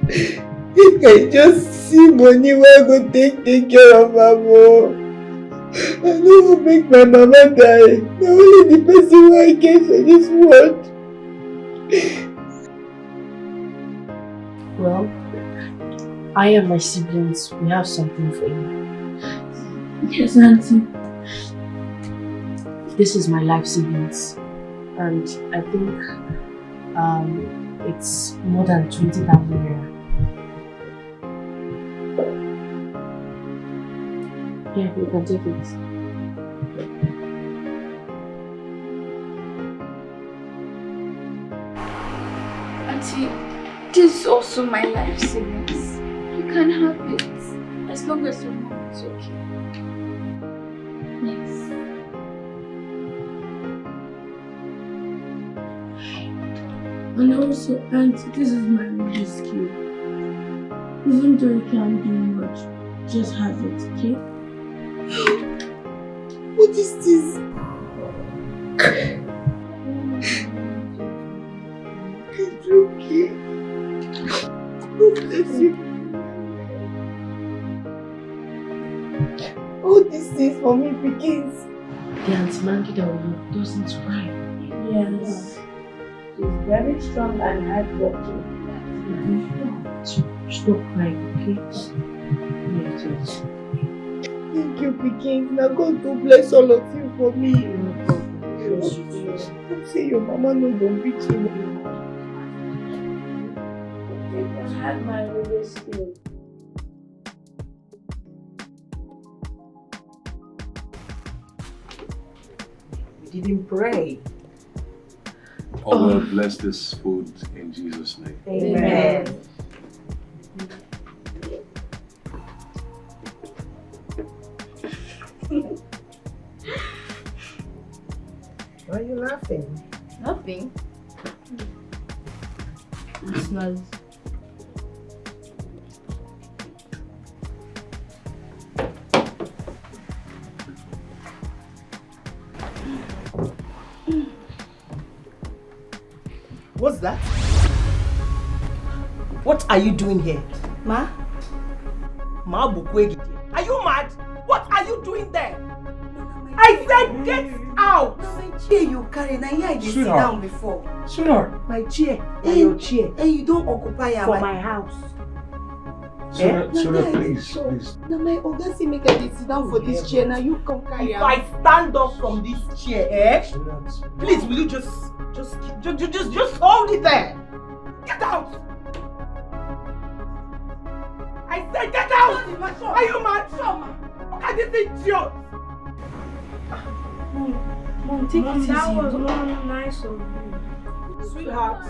I just see money where I go take care of my mom. I no go make my mama die. Na only the person who I get for this world. Well, I and my siblings, we have something for you. Yes, Auntie. This is my life savings, and I think it's more than 20,000 naira. Yeah, you can take it. Auntie, this is also my life savings. You can have it as long as your mom is okay. Yes. And also, Auntie, this is my rescue. Even though you can't do much, just have it, okay? What is this? It's okay. God bless you. All these things for me begins. The Auntie Mandy that doesn't cry. Yes. She's very strong and hardworking. Stop crying, okay? Yes. Thank you, Pikin. Now God will bless all of you for me. Don't say your mama no don't beat you. I had my rescue. We didn't pray. Oh, Lord, bless this food in Jesus' name. Amen. Why are you laughing? Nothing. It's nice. What's that? What are you doing here? Ma? Ma Bukwegi. Are you mad? What are you doing there? I said get out! My chair you carry, now here I did sit down before. Sweetheart. My chair. And your chair. And you don't occupy For my house. Sonia, please. Now my Adaeze make I sit down for this chair, now you come carry If I stand up from this chair, please will you just hold it there. Get out! I said get out! Are you mad? Look at this idiot! Mom, take it easy. That was not nice of you. Sweetheart,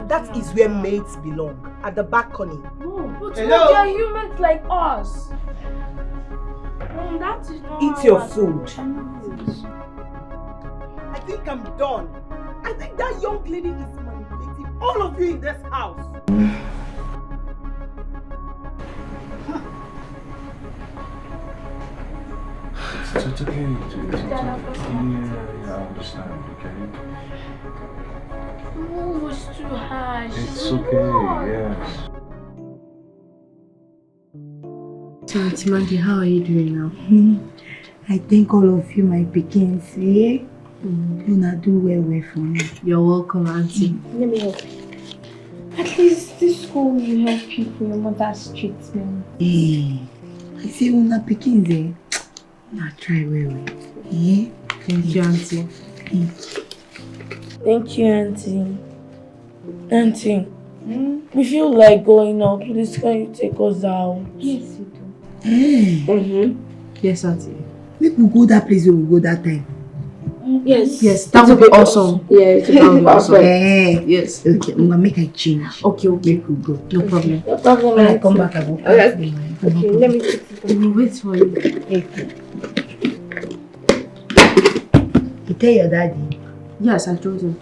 that is where mates belong. At the balcony. No, but Hello? they are humans like us. Mom, that is not Eat how your I food. choose. I think I'm done. I think that young lady is manipulating all of you in this house. It's okay. Yeah, I understand, okay? Mom was too harsh. It's okay, yes. So, Auntie Mandy, how are you doing now? I thank all of you, my pickings. Yeah? You not do well for me. You're welcome, Auntie. Let me help you. At least this school will help you for your mother's treatment. Hey, I say una pickings eh. Una try well. Yeah? Thank you, Auntie. Thank you, Auntie. Auntie, we feel like going out. Please, can you take us out? Yes, you do. Yes, Auntie. Make we go that place where we go that time. Yes. Yes, that would be awesome. Yeah, that would be awesome. Yes. Okay, I'm gonna make a change. Okay. Make we go. No problem. No problem. When I come back, I will. Okay, let me fix it. I will wait for you. You tell your daddy? Yes, I told him.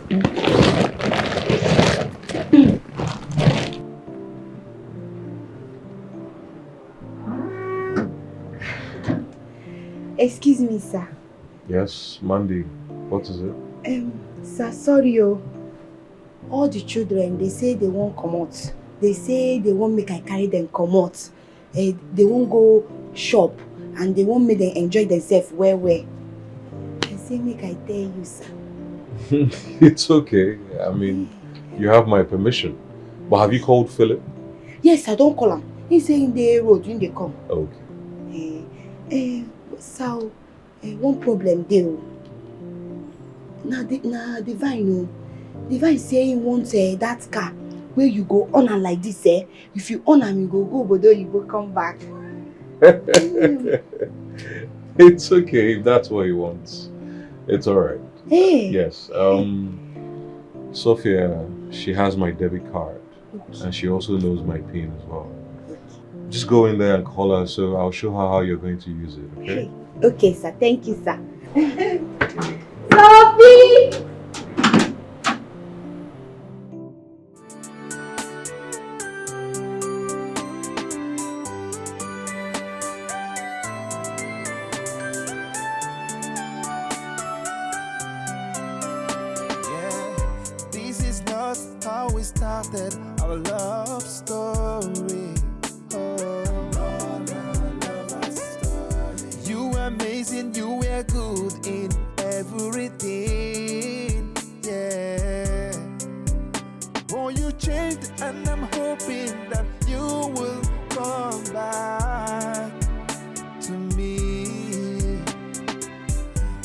Excuse me, sir. Yes, Mandy. What is it? Sir, sorry, all the children, they say they won't come out. They say they won't make I carry them come out. They won't go shop and they won't make them enjoy themselves well. I say make I tell you, sir. It's okay. I mean, you have my permission. But have you called Philip? Yes, I don't call him. He say in the road when they come. Okay. So, one problem there. Now Divine, Divine say he wants that car where you go on and like this. If you on and you go, but then you go come back. It's okay if that's what he wants. It's alright. Hey. Yes. Sophia, she has my debit card. Okay. And she also knows my PIN as well. Just go in there and call her, so I'll show her how you're going to use it, okay? Okay, sir. Thank you, sir. Sophie! This is not how we started our love story. Amazing, you were good in everything, yeah. Oh, you changed and I'm hoping that you will come back to me.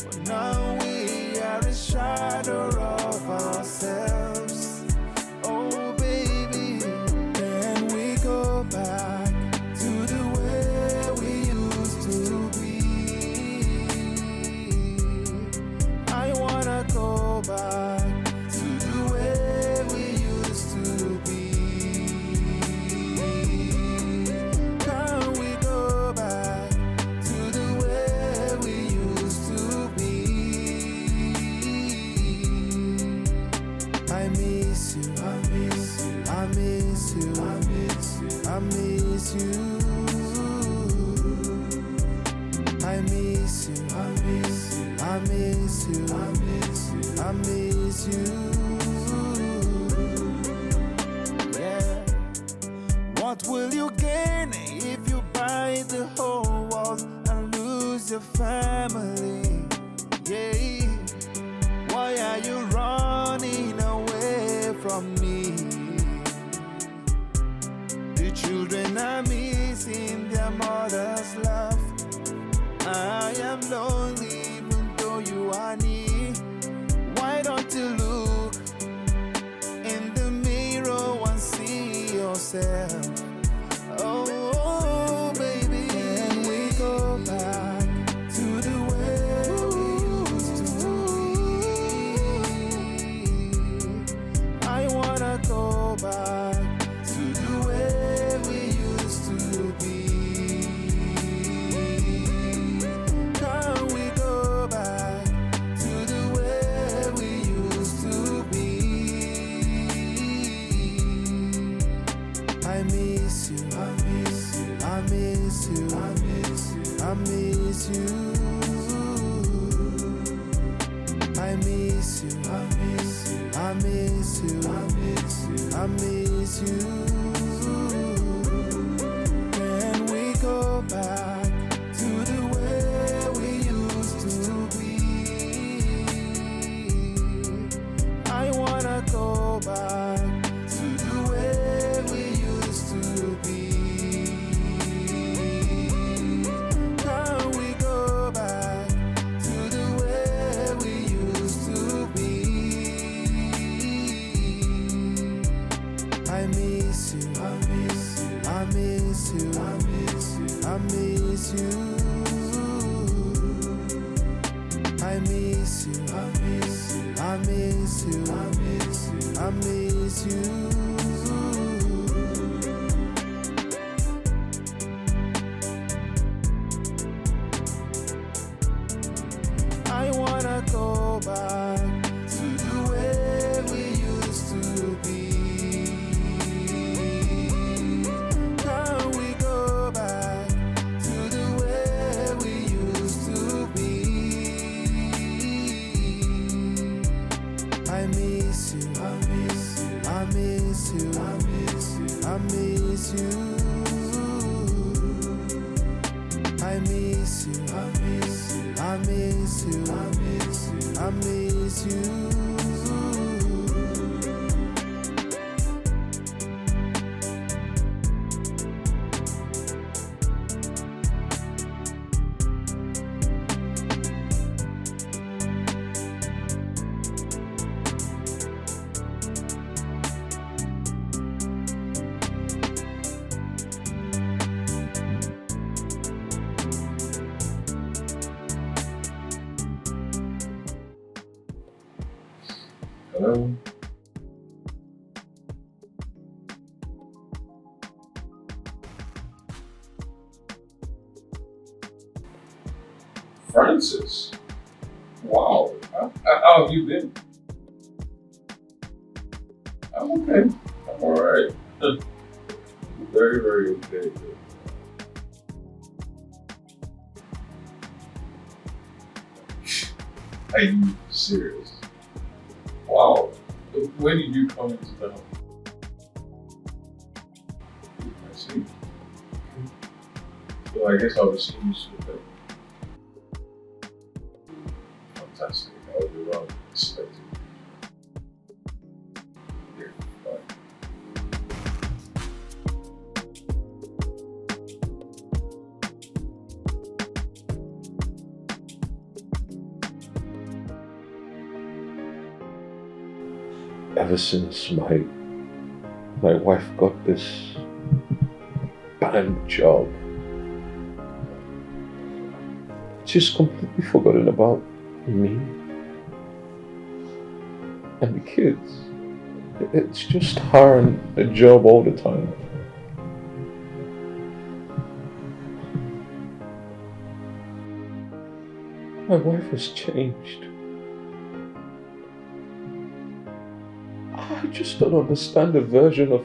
But now we are a shadow of ourselves. Oh baby, can we go back to the way we used to be? Go back to the way we used to be. Can we go back to the way we used to be? I miss you, I miss you, I miss you, I miss you, I miss you. I miss you, I miss you, I miss you, I miss you, I miss you. Yeah. What will you gain if you buy the whole world and lose your family? Yeah. Why are you running away from me? The children are missing their mother's love. I am lonely even though you are near. Why don't you look in the mirror and see yourself? Oh, baby, can we go back to the way we used to be? I wanna go back to the way we used to be. Can we go back to the way we used to be? I miss you, I miss you, I miss you, I miss you, I miss you. I miss you, I miss you, I miss you, I miss you, I miss you. Can we go back to the way we used to be? I wanna go back to the way we used to be. Can we go back to the way we used to be? I miss go back to the way we used to be? Can we go back to the way we used to be? I miss you, I miss you, I miss you, I miss you, I miss you. I miss you, I miss you, I miss you, I miss you, I miss you. Hello? Francis? Wow. How have you been? I'm okay. I'm alright. Very, very okay. Are you serious? Wow. When did you come into town? I see. So I guess I'll be seeing you soon then. Fantastic. I'll be around expecting you. Yeah, bye. Ever since my wife got this band job, she's completely forgotten about me and the kids. It's just her and the job all the time. My wife has changed. I just don't understand the version of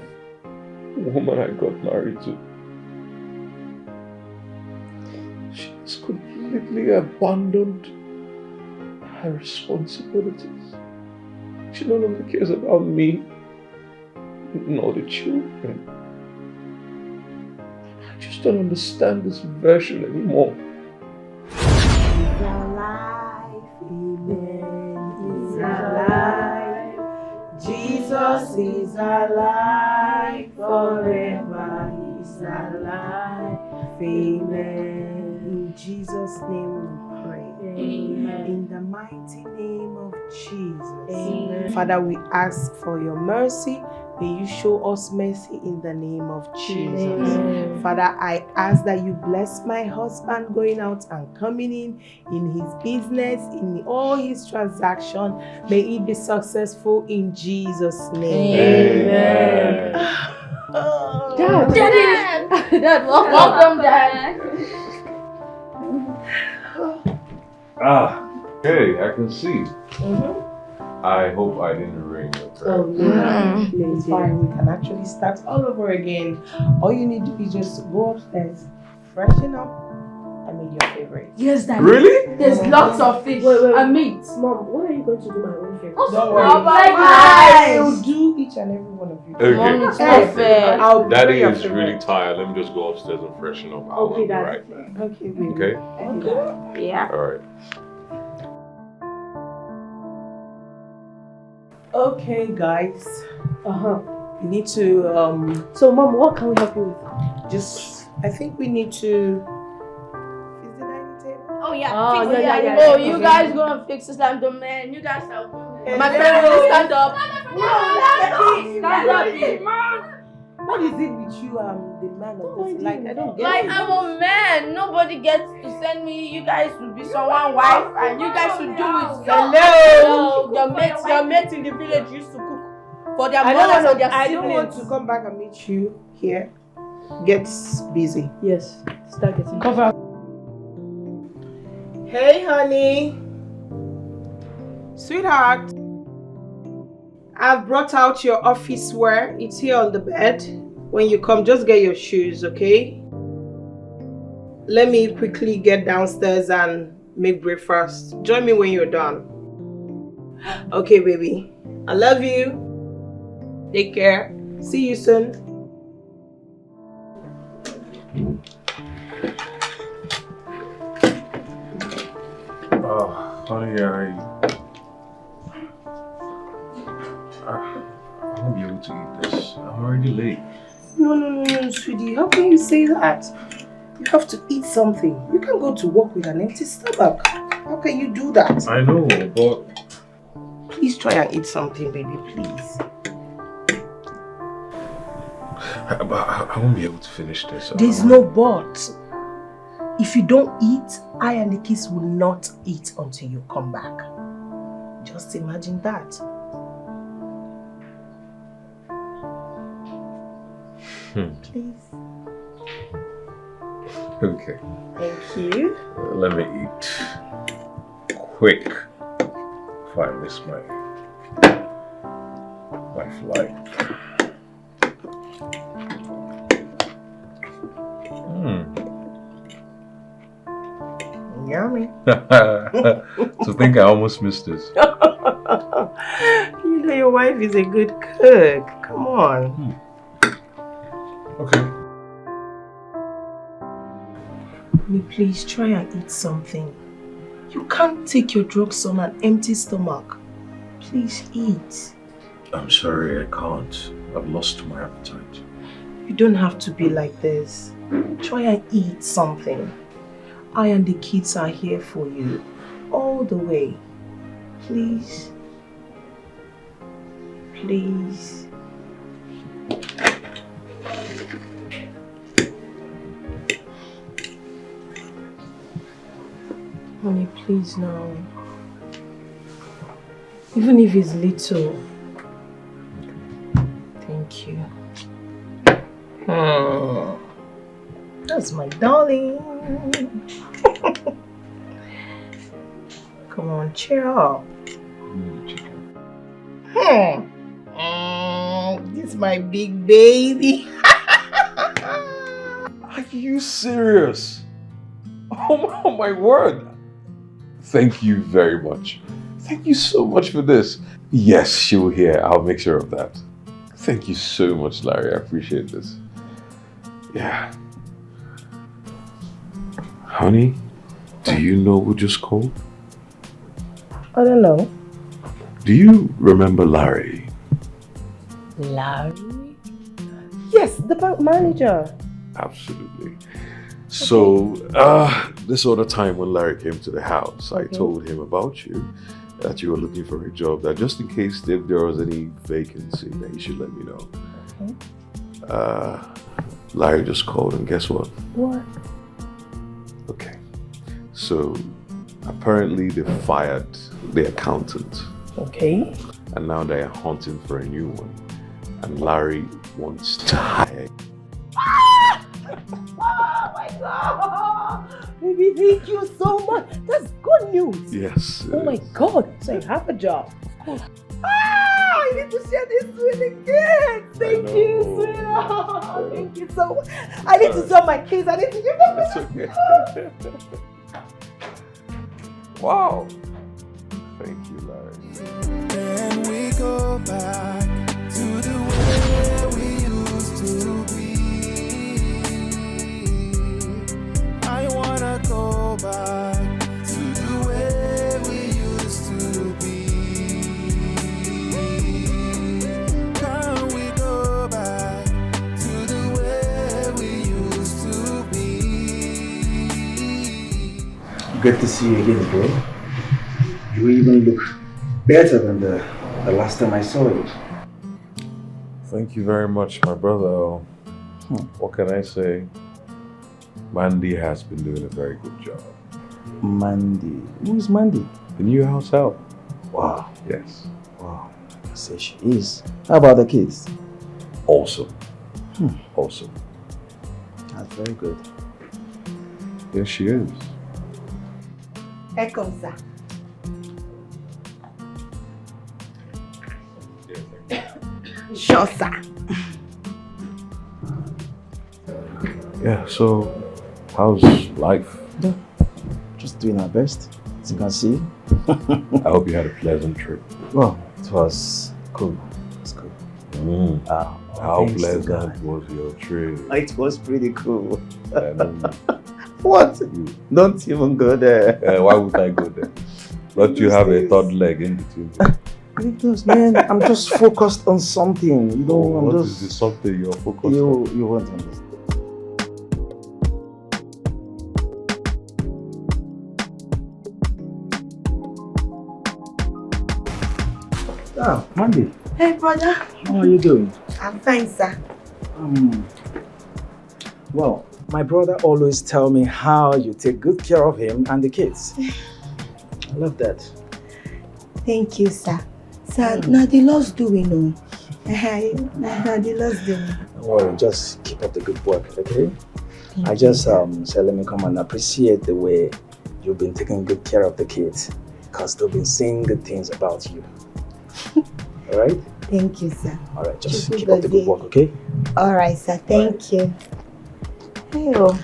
woman I got married to. She has completely abandoned her responsibilities. She no longer cares about me, nor the children. I just don't understand this version anymore. It's alive, amen. It's alive. Jesus is alive forever. He's alive, amen. In Jesus' name we pray. Amen. In the mighty name of Jesus. Amen. Father, we ask for your mercy. May you show us mercy in the name of Jesus. Amen. Father, I ask that you bless my husband going out and coming in his business, in all his transactions. May he be successful in Jesus' name. Amen. Oh. Dad! Dad, welcome, Dad. Hey, I can see. I hope I didn't ring your prayer. Oh, no. It's fine. We can actually start all over again. All you need to do is just go upstairs, freshen up, and make your favorite. Yes, Daddy. Really? There's lots of fish and meat. Mom, when are you going to do my own favorite? Don't worry. I will do each and every one of you. Okay. Mom, it's not fair. Daddy is really tired. Let me just go upstairs and freshen up. I'll be right back. Okay, baby. Okay? Yeah. Alright. Okay, guys. We need to So, Mom, what can we help you with? I think we need to. Oh yeah. Oh, yeah. Oh, you guys gonna fix this like the man. You guys are my friend will stand up. Stand up. What is it with you, the man of this? Like, I don't get Like, it. I'm a man. Nobody gets to send me. You guys will be someone's wife, and you guys should do it. Hello. Your mates in the village used to cook for their I mothers and their don't siblings. want to come back and meet you here. Get busy. Yes, start getting Cover. Hey, honey. Sweetheart, I've brought out your office wear. It's here on the bed. When you come, just get your shoes, okay? Let me quickly get downstairs and make breakfast. Join me when you're done. Okay, baby. I love you. Take care. See you soon. Honey, I won't be able to eat this. I'm already late. No, sweetie. How can you say that? You have to eat something. You can't go to work with an empty stomach. How can you do that? I know, but... Please try and eat something, baby, please. I won't be able to finish this. There's no but. If you don't eat, I and the kids will not eat until you come back. Just imagine that. Please. Okay. Thank you. Let me eat quick if I miss my flight. Yummy. To think I almost missed this. You know your wife is a good cook. Come on. Okay. Please try and eat something. You can't take your drugs on an empty stomach. Please eat. I'm sorry, I can't. I've lost my appetite. You don't have to be like this. Try and eat something. I and the kids are here for you. All the way. Please. Please. Honey, please now. Even if it's little. Thank you. That's my darling. Come on, cheer up. This is my big baby. Are you serious? Oh my word. Thank you very much. Thank you so much for this. Yes, she will hear. I'll make sure of that. Thank you so much, Larry. I appreciate this. Yeah. Honey, do you know who just called? I don't know. Do you remember Larry? Larry? Yes, the bank manager. Absolutely. So, this other time when Larry came to the house, I told him about you, that you were looking for a job, that just in case if there was any vacancy, that he should let me know. Okay. Larry just called, and guess what? What? Okay. So, apparently they fired the accountant. Okay. And now they are hunting for a new one. And Larry wants to hire. Oh my God! Baby, thank you so much. That's good news. Yes. Oh my God. So you have a job. Of course. I need to share this with the kids. Thank you, sweetheart. Thank you so much. I need to tell my kids. I need to give them. That's okay. Wow. Thank you, Larry. Can we go back to the way we used to be? I wanna go back to the way we used to be. Can we go back to the way we used to be? Good to see you again, bro. You even look better than the last time I saw you. Thank you very much, my brother. What can I say? Mandy has been doing a very good job. Mandy? Who is Mandy? The new house help. Wow. Yes. Wow. I say she is. How about the kids? Awesome. Awesome. That's very good. Yes, she is. Here comes that. Sure, sir. Yeah, so how's life? Just doing our best, as you can see. I hope you had a pleasant trip. Well, it was cool. It was cool. How pleasant was your trip? It was pretty cool. What? Don't even go there. Why would I go there? But you have a third leg in between. Leave those, man. I'm just focused on something. You know, What is the something you're focused on? You won't understand. Ah, Mandy. Hey, brother. How are you doing? I'm fine, sir. Well, my brother always tell me how you take good care of him and the kids. I love that. Thank you, sir. Sir, now the Lord's doing, no. Now the Lord's doing. Don't worry, just keep up the good work, okay? I just said let me come and appreciate the way you've been taking good care of the kids, because they've been saying good things about you. All right? Thank you, sir. All right, just keep up the good work, okay? All right, sir. Thank you. Hey, oh.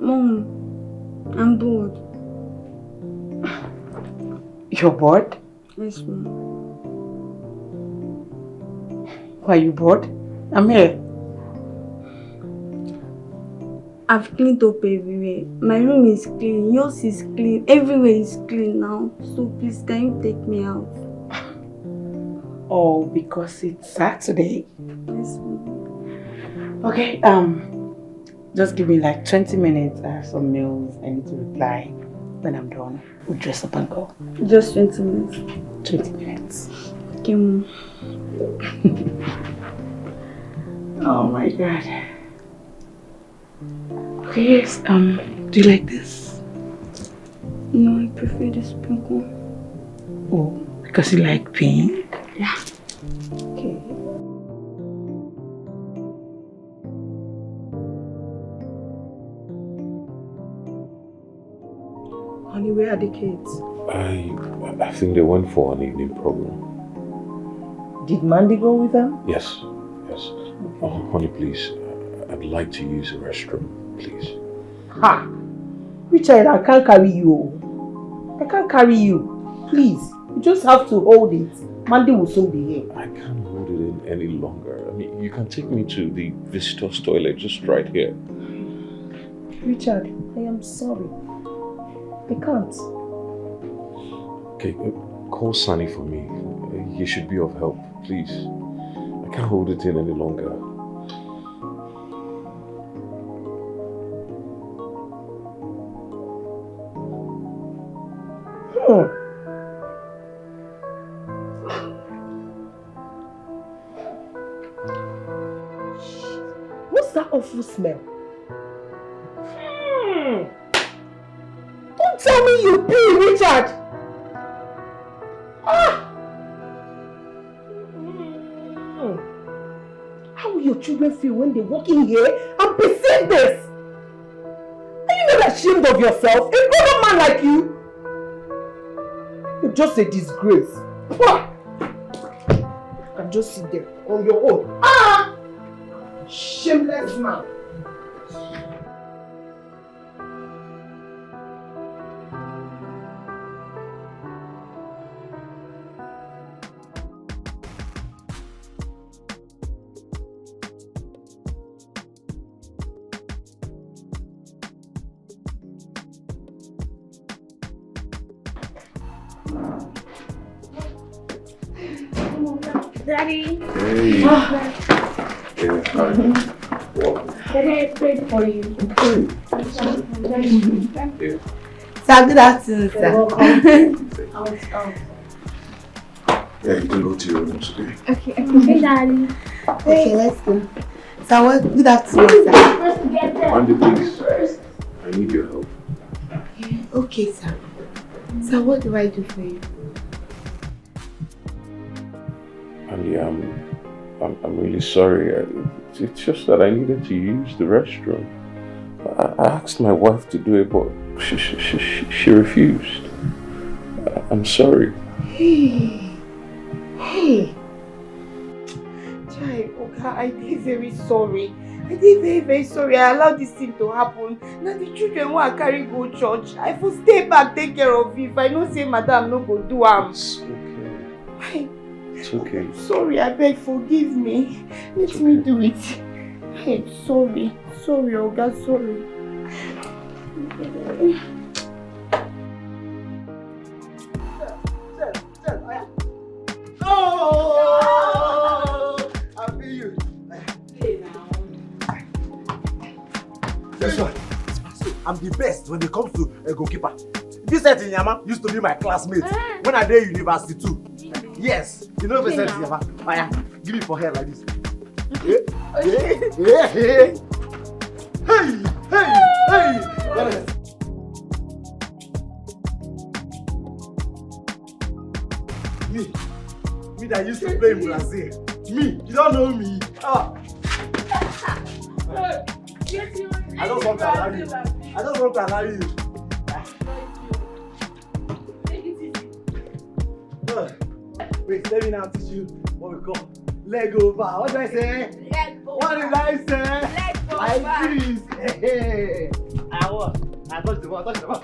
Mom, I'm bored. You're bored? Yes, Mom. Why are you bored? I'm here. I've cleaned up everywhere. My room is clean, yours is clean, everywhere is clean now. So please, can you take me out? Oh, because it's Saturday. Yes, Mom. Okay, just give me like 20 minutes. I have some mails I need to reply. When I'm done, we'll dress up and go. Just 20 minutes. 20 minutes. Okay, Mom. Oh my God. Okay, yes, do you like this? No, I prefer this pink one. Oh, because you like pink? Yeah. Okay. Honey, where are the kids? I think they went for an evening program. Did Mandy go with them? Yes. Oh, honey, please. I'd like to use the restroom, please. Ha! Richard, I can't carry you. I can't carry you. Please, you just have to hold it. Mandy will soon be here. I can't hold it in any longer. I mean, you can take me to the visitor's toilet just right here. Richard, I am sorry. I can't. Okay, call Sunny for me. He should be of help, please. I can't hold it in any longer. What's that awful smell? Don't tell me you pee, Richard! How will your children feel when they walk in here and perceive this? Are you not ashamed of yourself? A grown man like you? You're just a disgrace. You can just sit there on your own. Shameless man. Daddy. Hey. Yeah, hi. Welcome. Daddy, I prayed for you. Yeah. Sir, good afternoon, sir. You're welcome. Yeah, you can go to your room today. Okay. Hey, Daddy. Okay, let's go. Sir, good afternoon, sir. Let's get there. Mandy, please. I need your help. Okay, sir. Sir, what do I do for you? Mandy, I'm really sorry. It's just that I needed to use the restroom. I asked my wife to do it, but she refused. I'm sorry. Hey. Chai, okay, I did very sorry. I did very, very sorry. I allowed this thing to happen. Now the children want to carry go church. I will stay back, take care of it. If I know say madam no go do am. It's okay. It's okay. Sorry, I beg, forgive me. Let me do it. Hey, sorry. Sorry, Oga, sorry. Oh! I feel you. Guess what? I'm the best when it comes to a goalkeeper. Vincent Inyama used to be my classmate when I did university too. Yes, you know Vincent Inyama. Aya, give me for hair like this. Hey. Me that used to play in Brazil. Me, you don't know me. I don't want to allow you. I don't want to allow you. Wait, let me now teach you what we call leg over. What do I say? What did I say? Like this. Hey. I what? I touch the ball, touch the ball.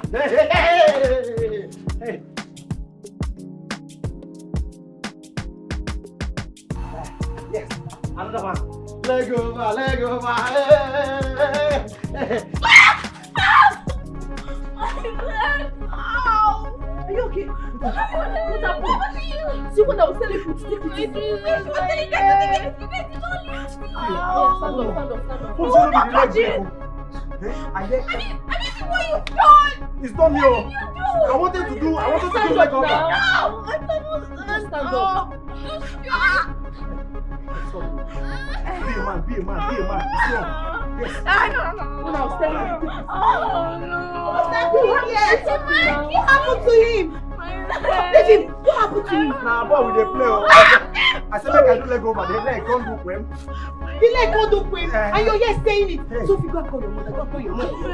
Hey. Yes, another one. Leg over, leg over. Hey. Are you okay? What happened? See what I was telling you to take it easy. Who's going to be the leg? What you've done? It's not me. I wanted to do leg over. Stand up. Be a man. It's wrong. Yes. No. When I was telling you. What's happening? What happened to him? Let him. What happened to him? Nah, boy, we dey play. I said make I do leg over. The leg can't do when. The leg can't do when. And you're here saying it. So if you go call your mother, go call your mother. Please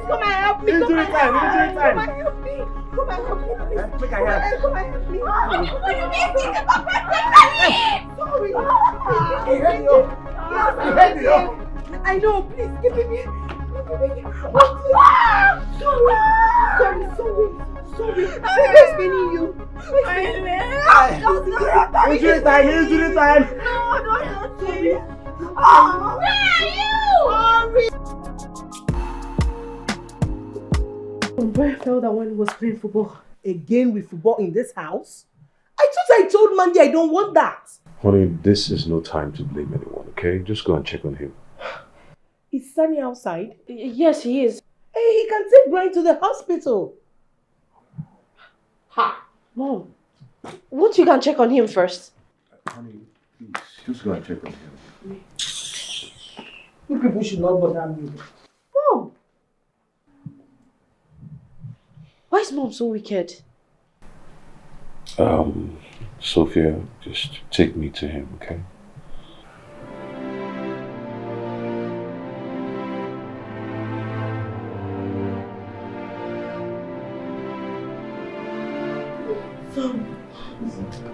come and help me. Injury time. Come and help me. Come and help me. Make I help. Come and help me. What do you mean? Sorry. I know. Please give me. Sorry. I'm explaining you. Injury time. No, sorry. Where are you? Where felt that when he was playing football? Again with football in this house? I thought I told Mandy I don't want that. Honey, this is no time to blame anyone, okay? Just go and check on him. Is Sunny outside? Yes, he is. Hey, he can take Brian to the hospital. Ha! Mom, won't you go and check on him first? Honey, please, just go and check on him. You people should not bother me. Mom! Why is Mom so wicked? Sophia, just take me to him, okay?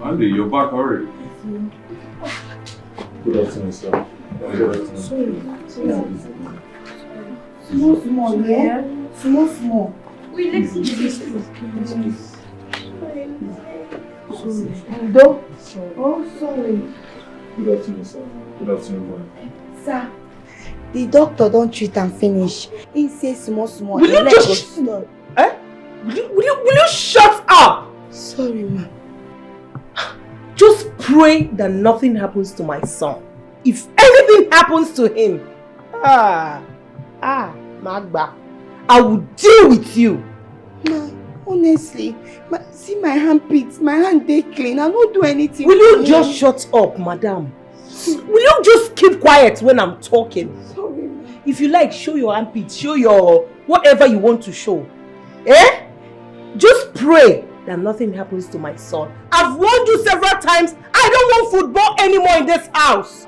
Mandy, you're back already. Good afternoon, sir. Sorry. Small, yeah? Small. Wait, let's see this. Do? Oh, sorry. Good afternoon, sir. Good afternoon, boy. Sir, the doctor don't treat and finish. He says small. Will you just... Will you shut up? Sorry, ma. Just pray that nothing happens to my son. If anything happens to him, Magba, I will deal with you. Ma, honestly, see my hand pits, my hand they clean. I don't do anything. Will you just shut up, madam? Will you just keep quiet when I'm talking? Sorry, ma. If you like, show your armpits, show your whatever you want to show. Just pray that nothing happens to my son. I've warned you several times. I I don't want football anymore in this house.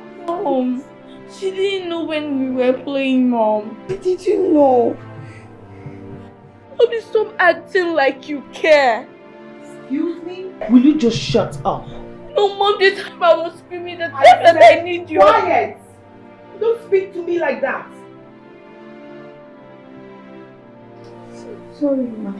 She didn't know when we were playing, Mom. Did you know? Mommy, stop acting like you care. Excuse me? Will you just shut up? No, Mom, this time I was screaming the time that I need you. Quiet! Don't speak to me like that. Sorry, Ma.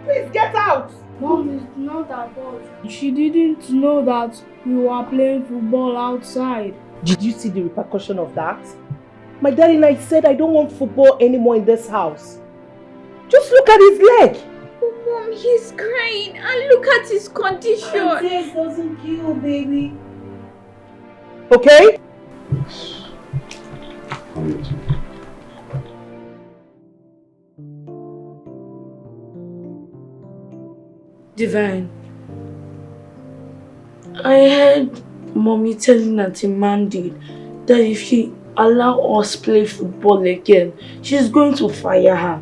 Please get out! Mom, it's not our fault. She didn't know that we were playing football outside. Did you see the repercussion of that? My daddy and I said I don't want football anymore in this house. Just look at his leg. Oh, Mom, he's crying. And look at his condition. Adaeze doesn't kill, baby. Okay? Divine, I heard Mommy telling Auntie Mandy that if she allow us play football again, she's going to fire her.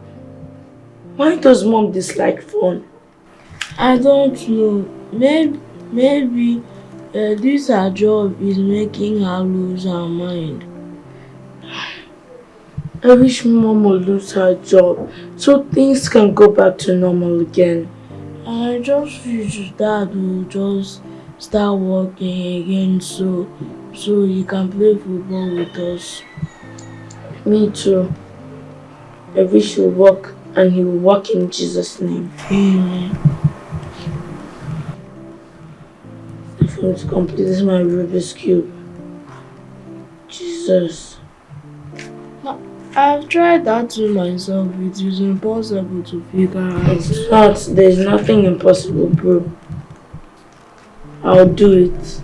Why does Mom dislike fun? I don't know. Maybe this her job is making her lose her mind. I wish Mom would lose her job so things can go back to normal again. I just wish Dad will just start working again so he can play football with us. Me too. I wish he'll work and he will work in Jesus' name. Amen. I'm going to complete this my Rubik's Cube. Jesus. I've tried that to myself. It is impossible to figure out. It's not. There's nothing impossible, bro. I'll do it.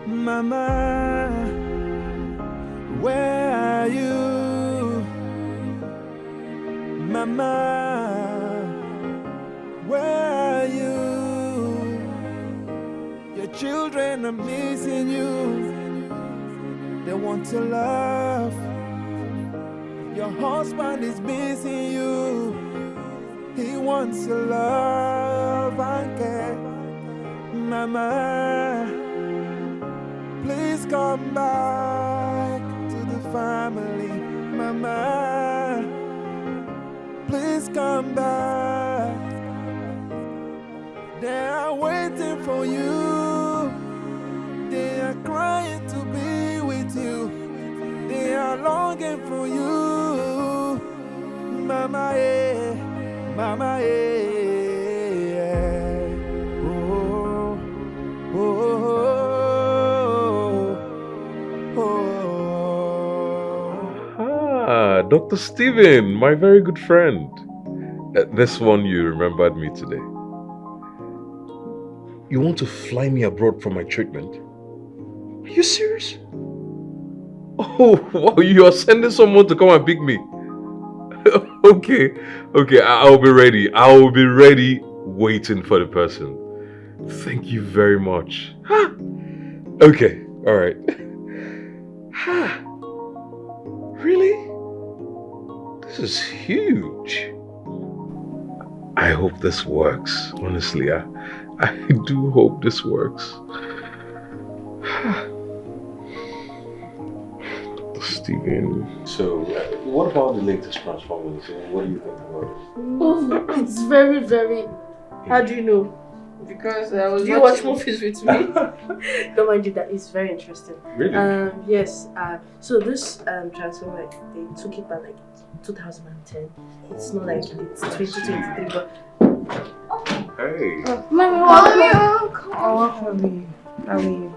Mama, where are you? Mama, where are you? Your children are missing you. They want to love. Your husband is missing you. He wants to love and care. Mama, please come back to the family. Mama, please come back. They are waiting for you. They are crying to be with you. They are longing for you. Mama, eh, Mama, eh. Oh, oh, oh. Dr. Stephen, my very good friend. This one you remembered me today. You want to fly me abroad for my treatment? Are you serious? Oh, wow, you are sending someone to come and pick me. Okay, I'll be ready. I will be ready waiting for the person. Thank you very much. Okay, alright. Really? This is huge. I hope this works. Honestly, I do hope this works. Stephen. So, what about the latest Transformers? What do you think about it? Oh, it's very, very. How do you know? Because I was. Do you watch movies with me? Don't mind you, that is very interesting. Really? Yes. So this Transformer, they took it by like 2010. It's not like it's 2023, but. Hey. Mommy, How are you?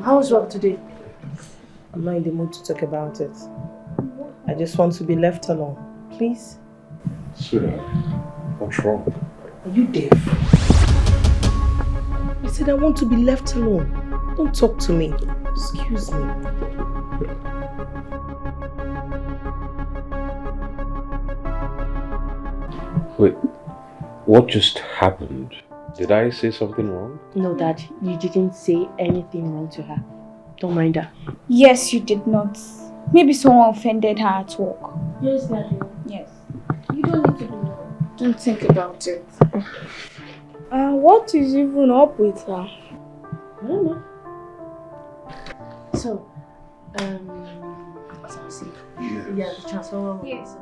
How was work today? I'm not in the mood to talk about it. I just want to be left alone. Please? Sweetheart, what's wrong? Are you deaf? I said I want to be left alone. Don't talk to me. Excuse me. Wait, what just happened? Did I say something wrong? No, Dad, you didn't say anything wrong to her. Don't mind her. Yes, you did not. Maybe someone offended her at work. Yes, Daddy. Yes. You don't need to do that. Don't think about it. What is even up with her? I don't know. So, yeah, the transformer. Yes.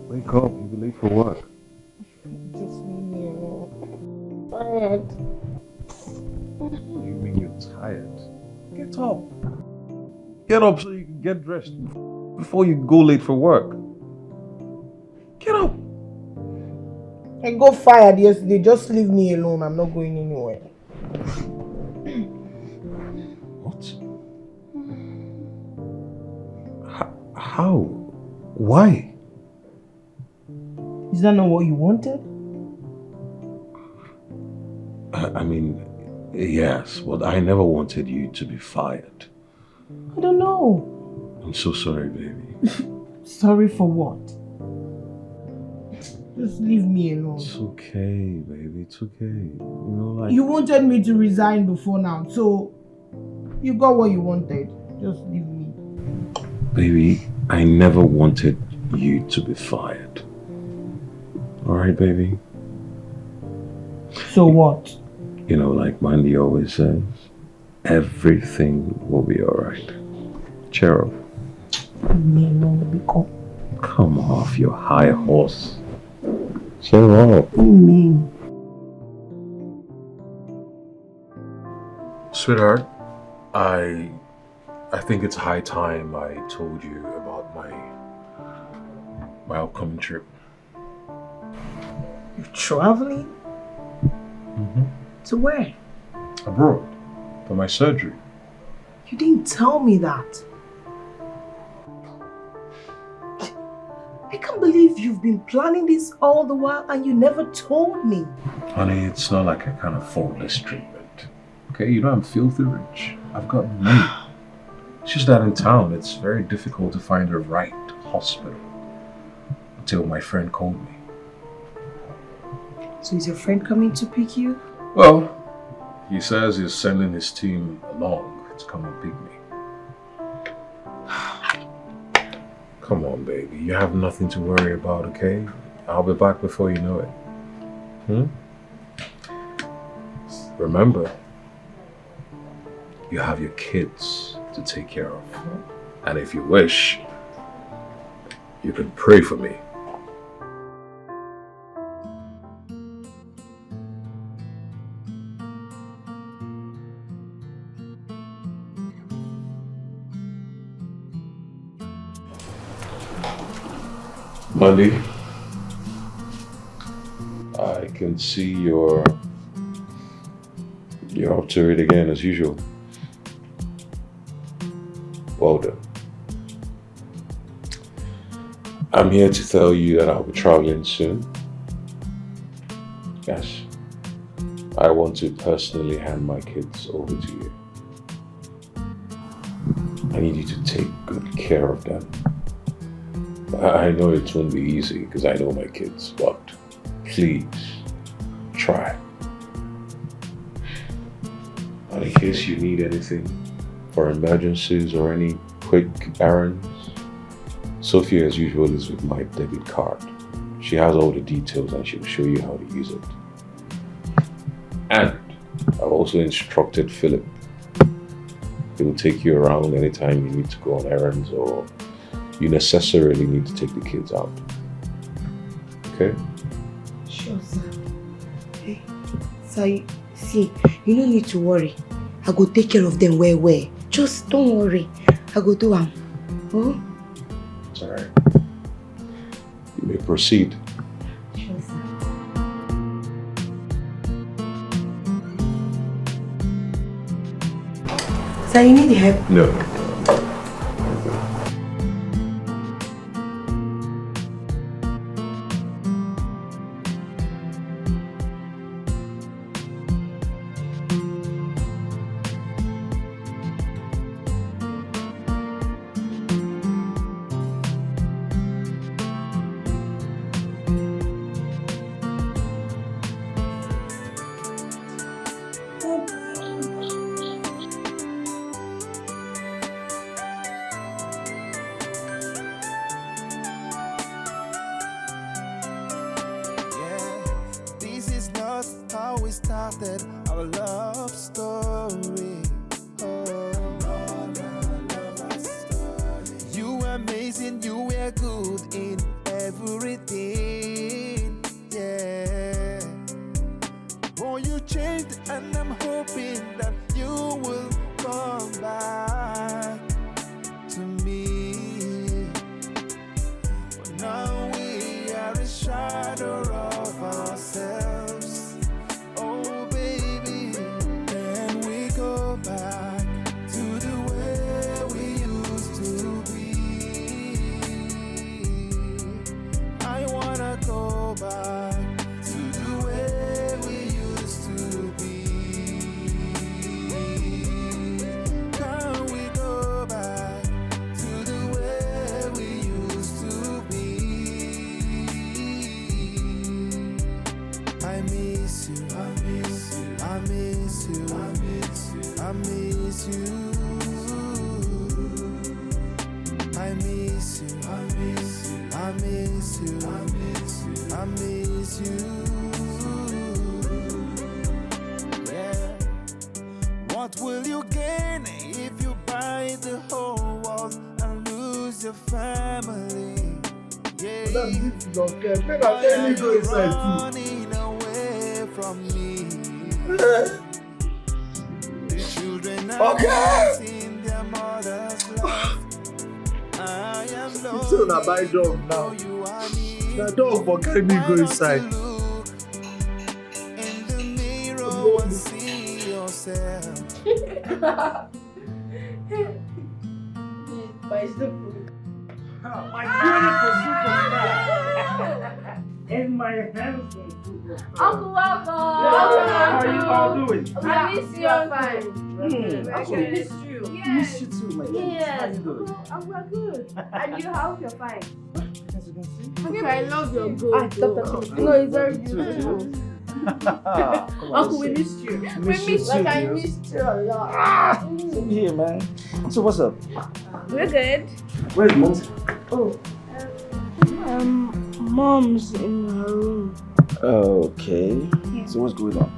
Wake up, you'll be late for work. Just leave me alone. Tired. You mean you're tired? Get up. Get up so you can get dressed before you go late for work. Get up. I got fired yesterday. Just leave me alone. I'm not going anywhere. What? How? Why? Is that not what you wanted? I mean, yes, but I never wanted you to be fired. I don't know. I'm so sorry, baby. Sorry for what? Just leave me alone. It's okay, baby. It's okay. You know, like... You wanted me to resign before now, so you got what you wanted. Just leave me. Baby, I never wanted you to be fired. Alright, baby? So what? You know, like Mandy always says, everything will be alright. Cheer up. Come off your high horse. Cheer up. Sweetheart, I think it's high time I told you about my upcoming trip. You're traveling? To where? Abroad, for my surgery. You didn't tell me that. I can't believe you've been planning this all the while and you never told me. Honey, it's not like I can't afford this treatment. Okay, you know I'm filthy rich. I've got money. It's just that in town, it's very difficult to find the right hospital. Until my friend called me. So is your friend coming to pick you? Well, he says he's sending his team along to come and pick me. Come on, baby. You have nothing to worry about, okay? I'll be back before you know it. Remember, you have your kids to take care of. And if you wish, you can pray for me. Mandy, I can see you're up to it again as usual. Well done. I'm here to tell you that I'll be traveling soon. Yes, I want to personally hand my kids over to you. I need you to take good care of them. I know it won't be easy because I know my kids, but please try. And in case you need anything for emergencies or any quick errands, Sophia as usual is with my debit card. She has all the details and she'll show you how to use it. And I've also instructed Philip. He will take you around anytime you need to go on errands or you necessarily need to take the kids out. Okay? Sure, sir. Hey, sir, see, you don't need to worry. I go take care of them well. Just don't worry. I go do them. Oh? It's all right. You may proceed. Sure, sir. Sir, you need help? No. Our love story. You were amazing, you were good in everything. Yeah. Boy, you changed, and I'm hoping that you will come back to me. But now we are a shadow of ourselves. Back to the way we used to be. I wanna go back to the way we used to be. Can we go back to the way we used to be? I miss you, I miss you, I miss you, I miss you. I miss you. I miss you. I miss you. I miss you. I miss you. I miss you. Yeah. What will you gain if you buy the whole world and lose your family? Yeah. Why are you running away from me? Okay. So na buy dog now. Na dog for carry me go inside. In the mirror and see yourself. My beautiful superstar. And my handsome superstar. Uncle, welcome. How are you all doing? I miss you. I'm fine. I miss you. Yes. Miss you too, my dear. Yes. How you doing? We're good. And you, how you're fine? As you can see. Okay, I love your gold. No, it's very beautiful. Uncle, we missed you. We missed you too, I dear. missed you a lot. Same here, man. So what's up? We're good. Where's Mom's? Oh. Mom's in her room. Okay. So what's going on?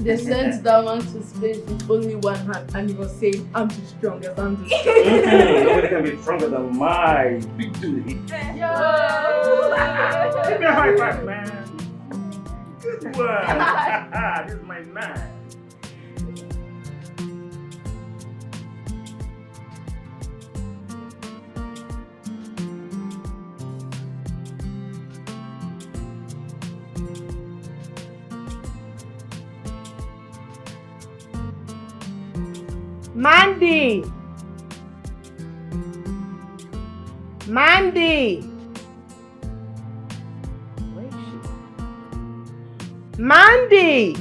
They sent that man to space with only one hand and he was saying, I'm the strongest, I'm the strongest. Nobody can be stronger than my big duty. Give me a high five, man. Good one. This is my man. Mandy! Mandy! Where is she? Mandy!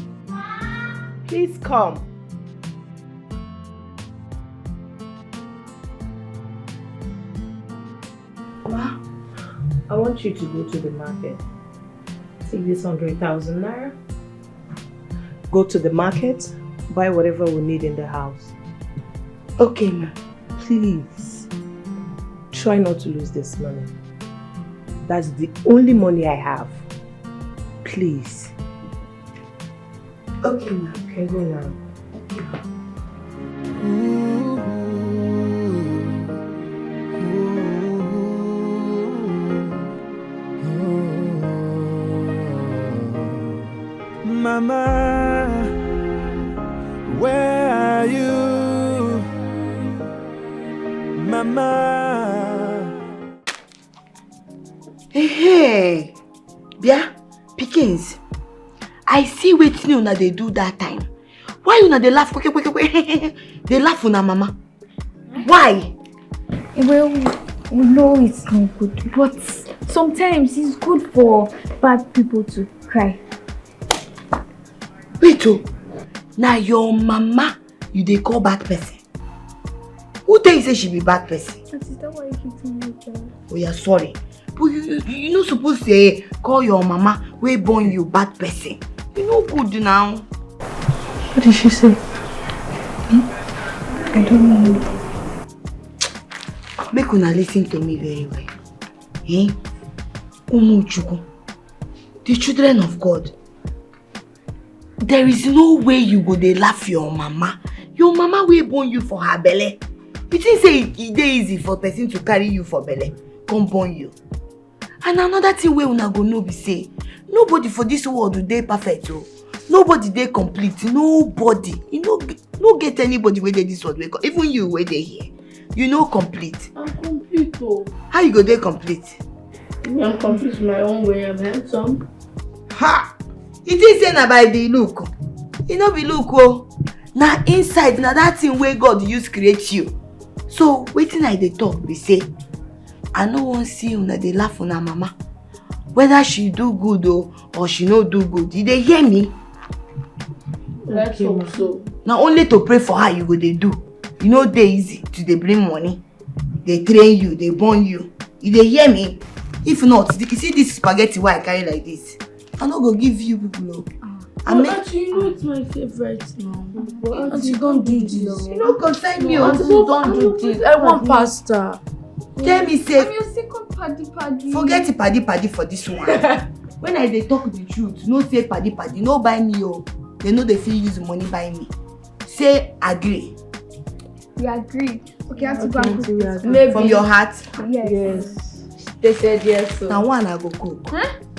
Please come. Ma, I want you to go to the market. Take this 100,000 naira. Go to the market, buy whatever we need in the house. Okay, ma. Please. Try not to lose this money. That's the only money I have. Please. Okay, ma. You can go now. Mama, Where are you, Mama? Hey, Bia, Pickens, I see wetin una dey do that time. Why una dey laugh? They laugh una mama. Why? Well, we know it's not good, but sometimes it's good for bad people to cry. Wait, oh, now your mama you dey call bad person. Who tell you say she be bad person? Is that why you keep telling me that? Oh, yeah, sorry. But you not supposed to call your mama wey born you bad person. You no good now. What did she say? I don't know. Make una listen to me very well. Uchegbu, the children of God. There is no way you go dey laugh your mama. Your mama wey born you for her belly. You think say it dey easy for person to carry you for belly, come born you? And another thing wey una go know be say, nobody for this world dey perfect oh. Nobody dey complete. Nobody. You no get anybody wey dey this world wey even you wey dey here. You no complete. I'm complete oh. How you go dey complete? I'm complete my own way. I'm handsome. Ha! You think say na by the look? E no be look oh. Na inside na that thing wey God use create you. So wetin I dey talk be say, I no wan see una dey laugh una mama. Whether she do good or she no do good. You dey hear me? Let's hope so. Na only to pray for her you go dey do. You know dey easy to dey bring money. They train you, they born you. You dey hear me? If not, you see this spaghetti wey I carry like this. I no go give you people. Auntie, you know it's my favorite now. Auntie, don't do this. You know, concern me. Auntie, don't do this. I want pasta. Tell me, say. I'm your second paddy. Forget the paddy for this one. When I dey talk the truth, no say paddy. No buy me oh. They know they feel use money buy me. Say agree. We agree. Okay, I have to go and cook this. Maybe. From your heart? Yes. They said yes. So. Now one I go cook.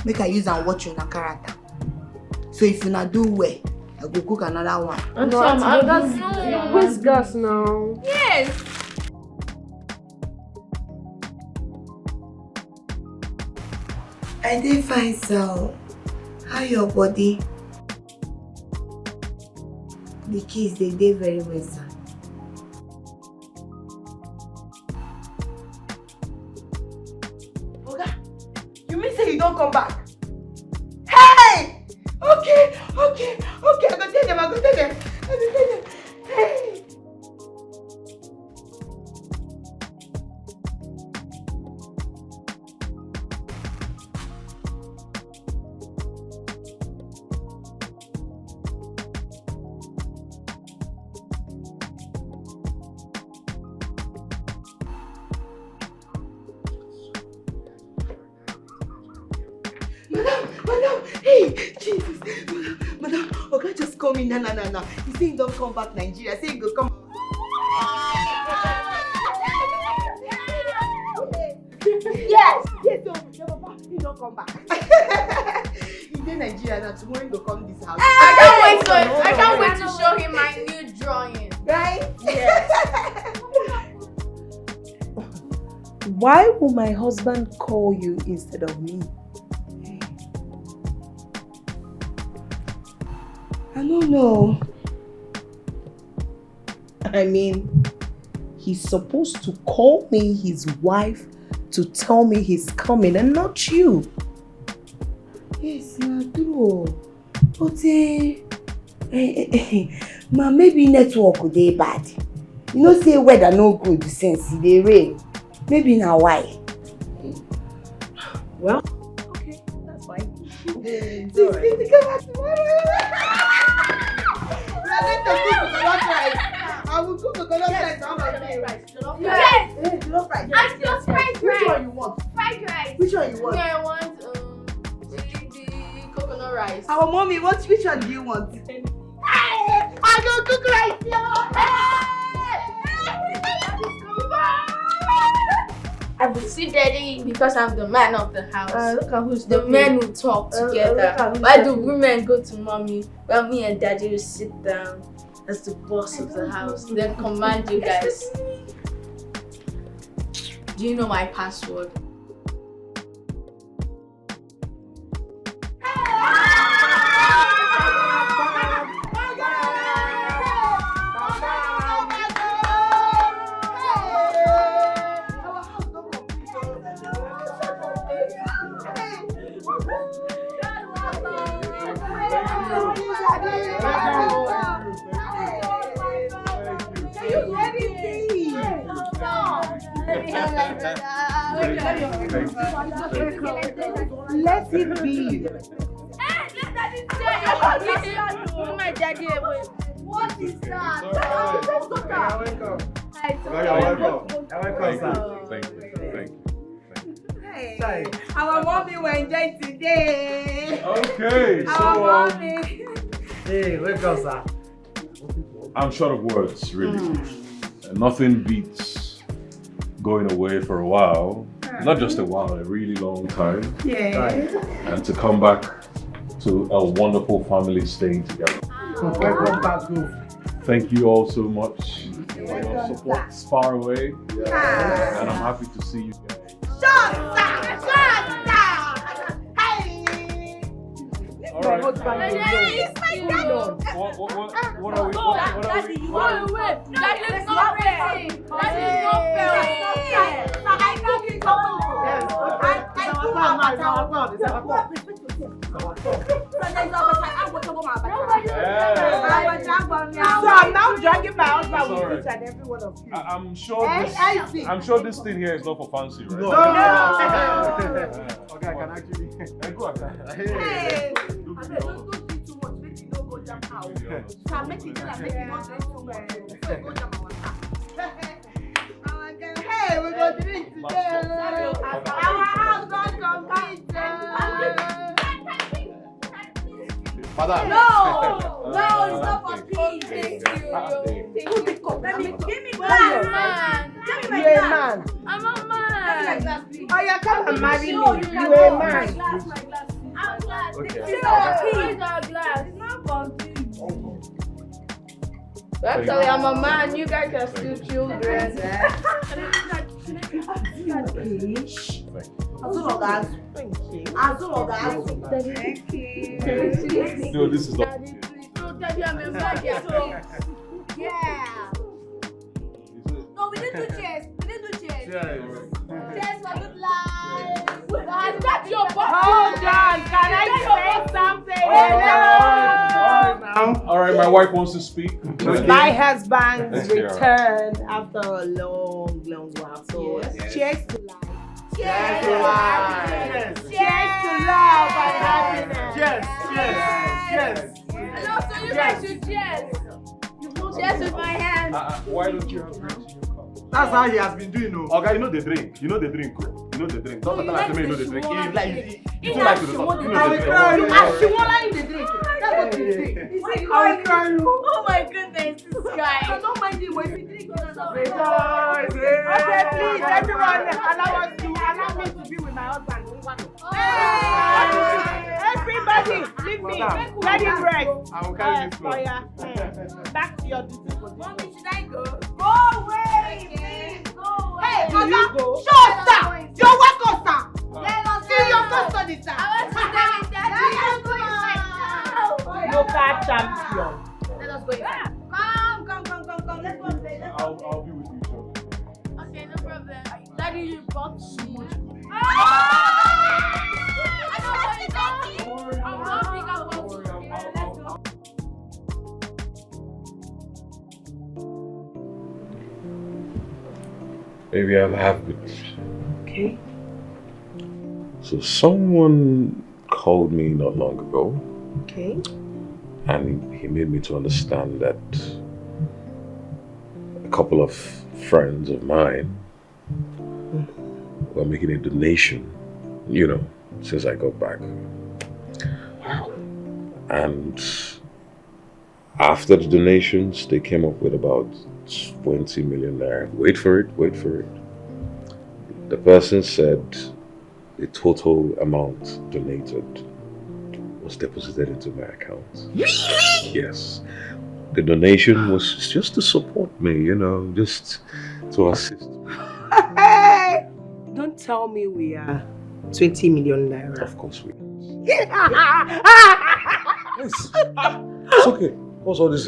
Make I use and watch your character. So if you not do well, I go cook another one. No, that's waste gas now. Yes. I dey fine, so how your body? The kids they dey very well, sir. Oga, you mean say you don't come back? Hey! Okay. I go tell them. Hey! Madam, hey, Jesus, madam, Oga just call me, no. He say he don't come back Nigeria, say he go come. Yes, your papa, he don't come back. He in Nigeria now, tomorrow he go come this house. I can't wait to show him my new drawing. Right? Yes. Why will my husband call you instead of me? I don't know. I mean, he's supposed to call me his wife to tell me he's coming and not you. Yes, na true. But ma, maybe network dey bad. You know say weather no good since e dey rain. Maybe na why. Well, okay, that's fine. It's all right. To come back tomorrow. I will cook coconut rice. Yes. Jollof rice. And just fried rice. Which one you want? Fried rice. Which one you want? I want the coconut rice. Our mommy, which one do you want? I don't cook rice, yo. I will see daddy because I'm the man of the house. Look at who's the men will talk together. Why do women go to mommy when me and daddy will sit down as the boss of the house, then command you guys. Do you know my password? Let it be. My daddy away. What is that? Hey, our mommy will enjoy today. Okay, Our mommy. Hey, welcome, sir. I'm short of words, really. And nothing beats going away for a while. Not just a while, a really long time. Yeah. And to come back to a wonderful family staying together. Welcome back, Goof. Thank you all so much for your support. It's far away. Yeah. And I'm happy to see you guys. All right. What are we? So I'm now dragging my husband with each and every one of you. I'm sure this thing here is not for fancy, right? No. Okay, I can actually. Go ahead. Hey. Hey, we're going to drink today. Our house got completed. Father. No, it's not for peace. Thank you. Give me glass, man. You're a man. I'm a man. Oh, you come and marry me. You're a man. My glass. Our glass. Okay. It's not for peace. Our glass. It's not for peace. Actually, I'm a man. You guys are still children. Thank you. No, this is not. Yeah. No, we didn't do cheers. Cheers for good life. That's your body. Hold on. Can I say something? All right, my wife wants to speak. My husband Let's hear her. returned after a long while. So cheers to life. Cheers to life. Cheers to love and happiness. Cheers. Hello, so you guys should cheers. Cheers with my hand. Why don't you have drinks in your cup? That's how he has been doing. Okay, you know the drink. Don't tell us you know the drink. You don't like to talk. You know the drink. She won't like the drink. That's what you say. Oh my goodness, this guy. I don't mind it when we drink. Okay, Okay, please, everyone, allow me to be with my husband. Everybody, leave me. Let him rest. I will carry this clothes. Back to your duty position. Mommy, should I go? Go away, please. Go away. Hey, Oga, Shut up. You're welcome, sir. Let us See your custody, sir. I want to stay with daddy. Local champion. Let us go inside. Come. Let's go play. I'll be with you shortly. Okay, no problem. Daddy, you bought so much. I don't want it, daddy. I'm not big about it. Let's go. Maybe I'll have it. Okay. So someone called me not long ago. Okay. And he made me to understand that a couple of friends of mine were making a donation, since I got back. Wow. And after the donations, they came up with about 20 million naira. Wait for it. The person said the total amount donated was deposited into my account. Really? Yes. The donation was just to support me, you know, just to assist. Don't tell me we are 20 million naira. Of course we are. Yes. It's okay. What's all this?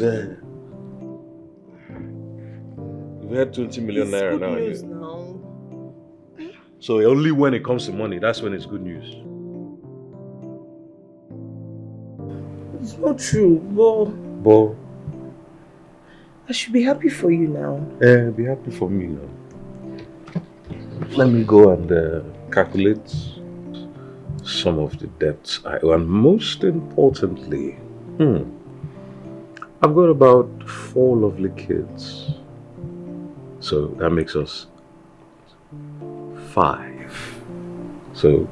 We've had 20 million naira good now. News now. So only when it comes to money, that's when it's good news. It's not true, But I should be happy for you now. be happy for me now. Let me go and calculate some of the debts I owe, and most importantly, I've got about 4 lovely kids. So that makes us 5. So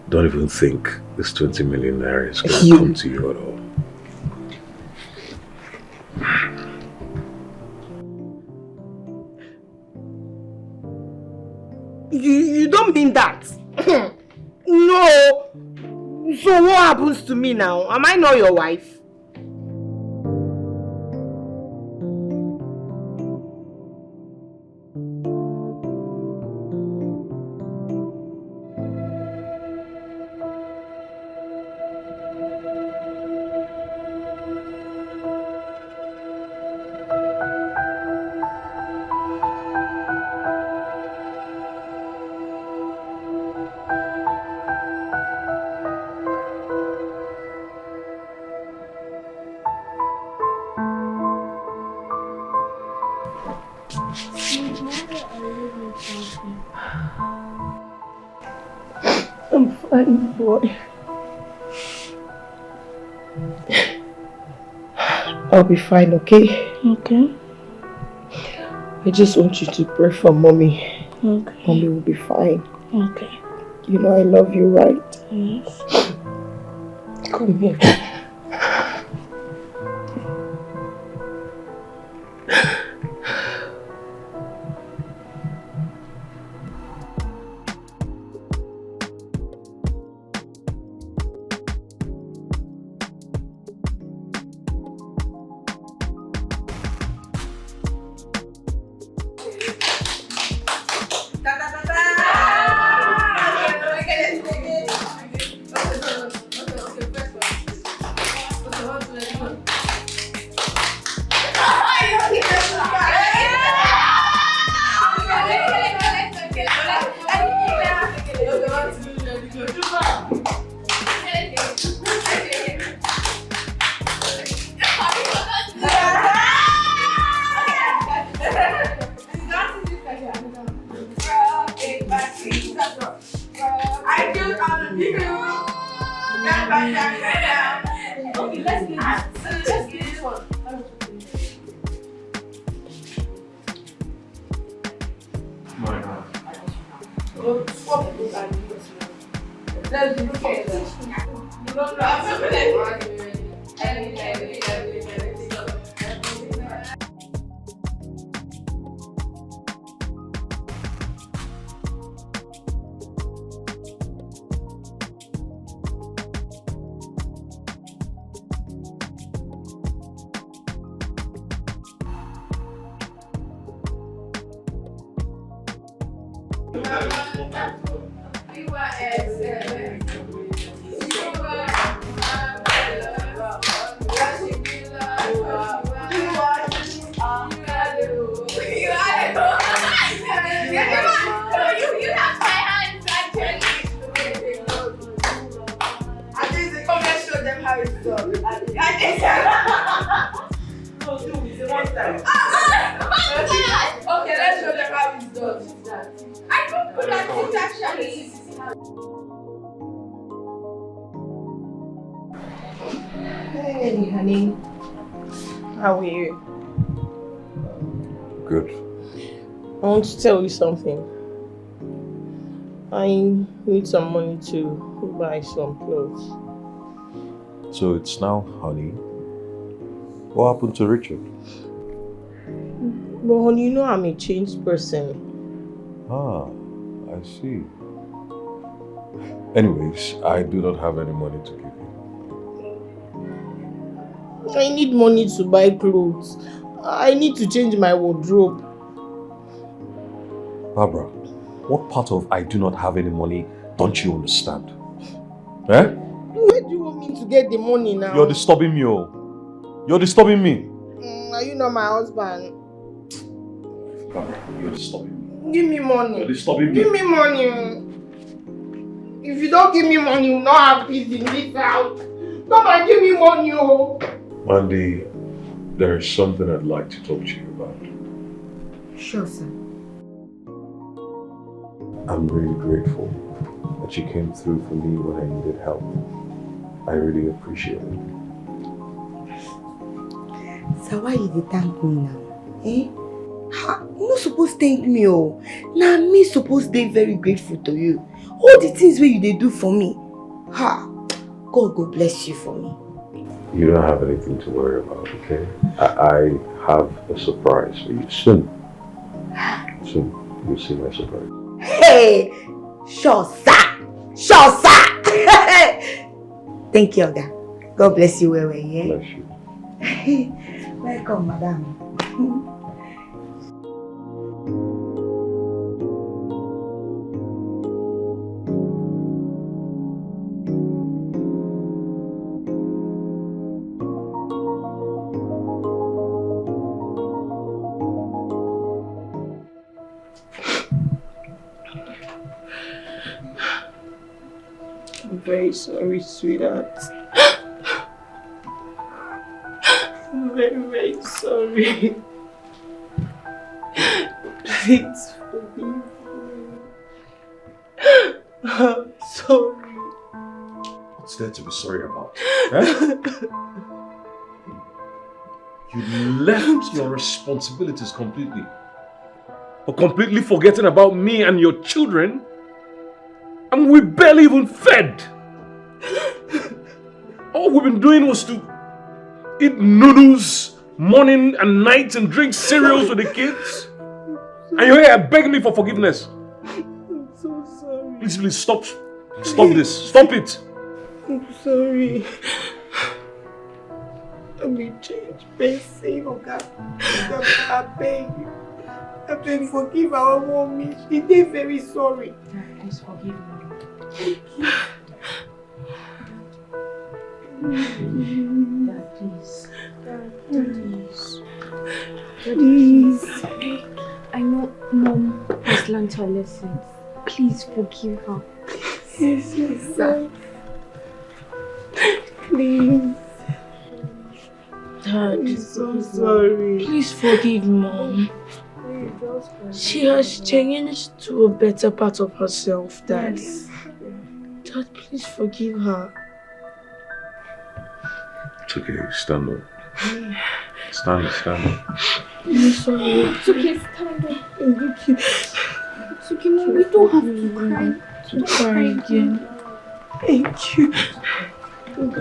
don't even think this 20 million naira is going to come to you at all. You don't mean that? No. So what happens to me now? Am I not your wife? I'm fine, boy. I'll be fine, okay? Okay. I just want you to pray for mommy. Okay. Mommy will be fine. Okay. You know I love you, right? Yes. Come here. Hey, honey. How are you? Good. I want to tell you something. I need some money to buy some clothes. So it's now honey. What happened to Richard? But honey, you know I'm a changed person. Ah, I see. Anyways, I do not have any money to give you. I need money to buy clothes. I need to change my wardrobe. Barbara, what part of I do not have any money don't you understand? Eh? Where do you want me to get the money now? You're disturbing me, oh. You're disturbing me. Are you not my husband? Barbara, you're disturbing me. Give me money. You're disturbing me. Give me money. If you don't give me money, you'll not have peace in this house. Come and give me money, oh. Mandy, there is something I'd like to talk to you about. Sure, sir. I'm really grateful that you came through for me when I needed help. I really appreciate it. So why you dey thank me now? Eh? You no suppose thank me, oh. Now me suppose dey very grateful to you. All the things wey you dey do for me. God go bless you for me. You don't have anything to worry about, okay? I have a surprise for you soon. Soon, you'll see my surprise. Hey! Sure, sir! Sure, sir! Thank you, Oga. God bless you, well, yeah? Bless you. Welcome, madam. I'm very sorry, sweetheart. I'm very, very sorry. Please forgive me. I'm sorry. What's there to be sorry about? Eh? You left your responsibilities completely. Or completely forgetting about me and your children. And we barely even fed. All we've been doing was to eat noodles morning and night and drink cereals with the kids. And you're here begging me for forgiveness. I'm so sorry. Please, stop. Stop this. Stop it. I'm sorry. I will change person, Oga. I beg you. I beg, forgive our mommy. She is very sorry. Please forgive me. Dad, please. Please. I know Mom has learned her lessons. Please forgive her. Yes, sir. Please. Dad, I'm so sorry. Please forgive Mom. She has changed to a better part of herself, Dad. Yes. Dad, please forgive her. It's okay. Stand up. Stand up. I'm sorry. It's okay, stand up. It's okay, Mom. We don't have to cry. Don't cry again. Thank you. Thank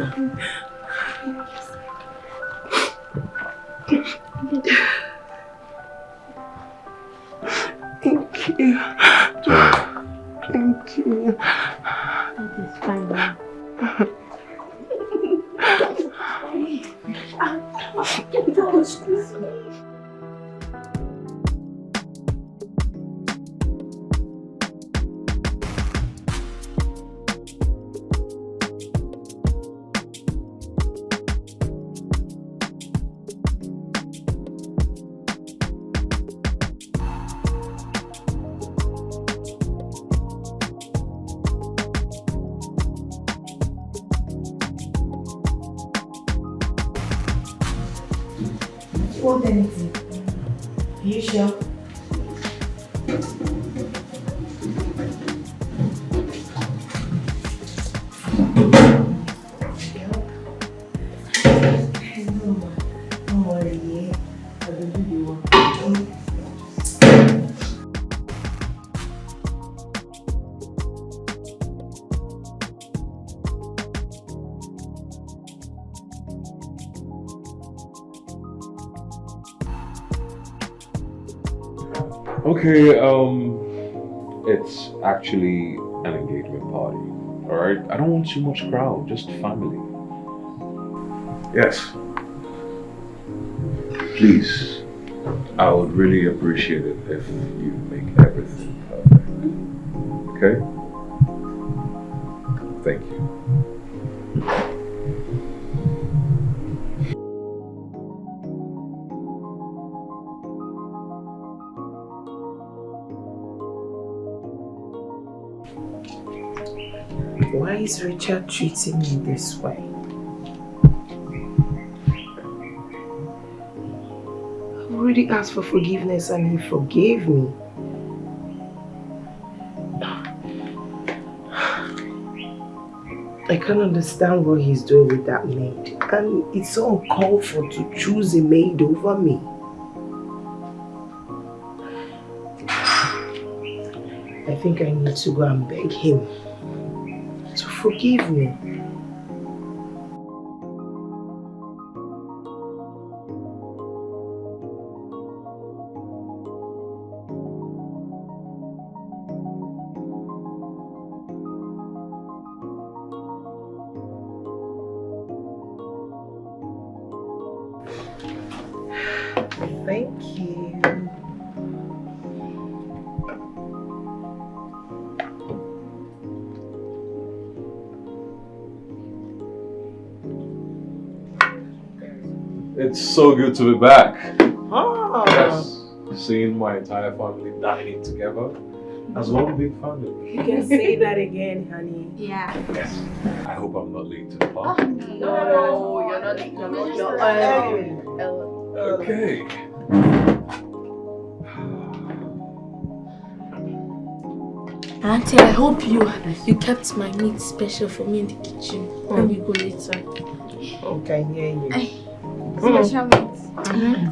you. Thank you. That is fine now. Want anything? Are you sure? Don't worry, yeah. I will do the work. Okay, it's actually an engagement party, alright? I don't want too much crowd, just family. Yes, please, I would really appreciate it if you make everything perfect. Okay? Thank you. Why is Richard treating me this way? I've already asked for forgiveness and he forgave me. I can't understand what he's doing with that maid. And it's so uncalled for to choose a maid over me. I think I need to go and beg him to forgive me. Thank you. It's so good to be back. Oh. Yes, seeing my entire family dining together as one big family. You can say that again, honey. Yeah. Yes. I hope I'm not late to the party. No, you're not late. You're Okay. Auntie, I hope you kept my meat special for me in the kitchen when we go later. Okay, yeah, yeah. Special meat.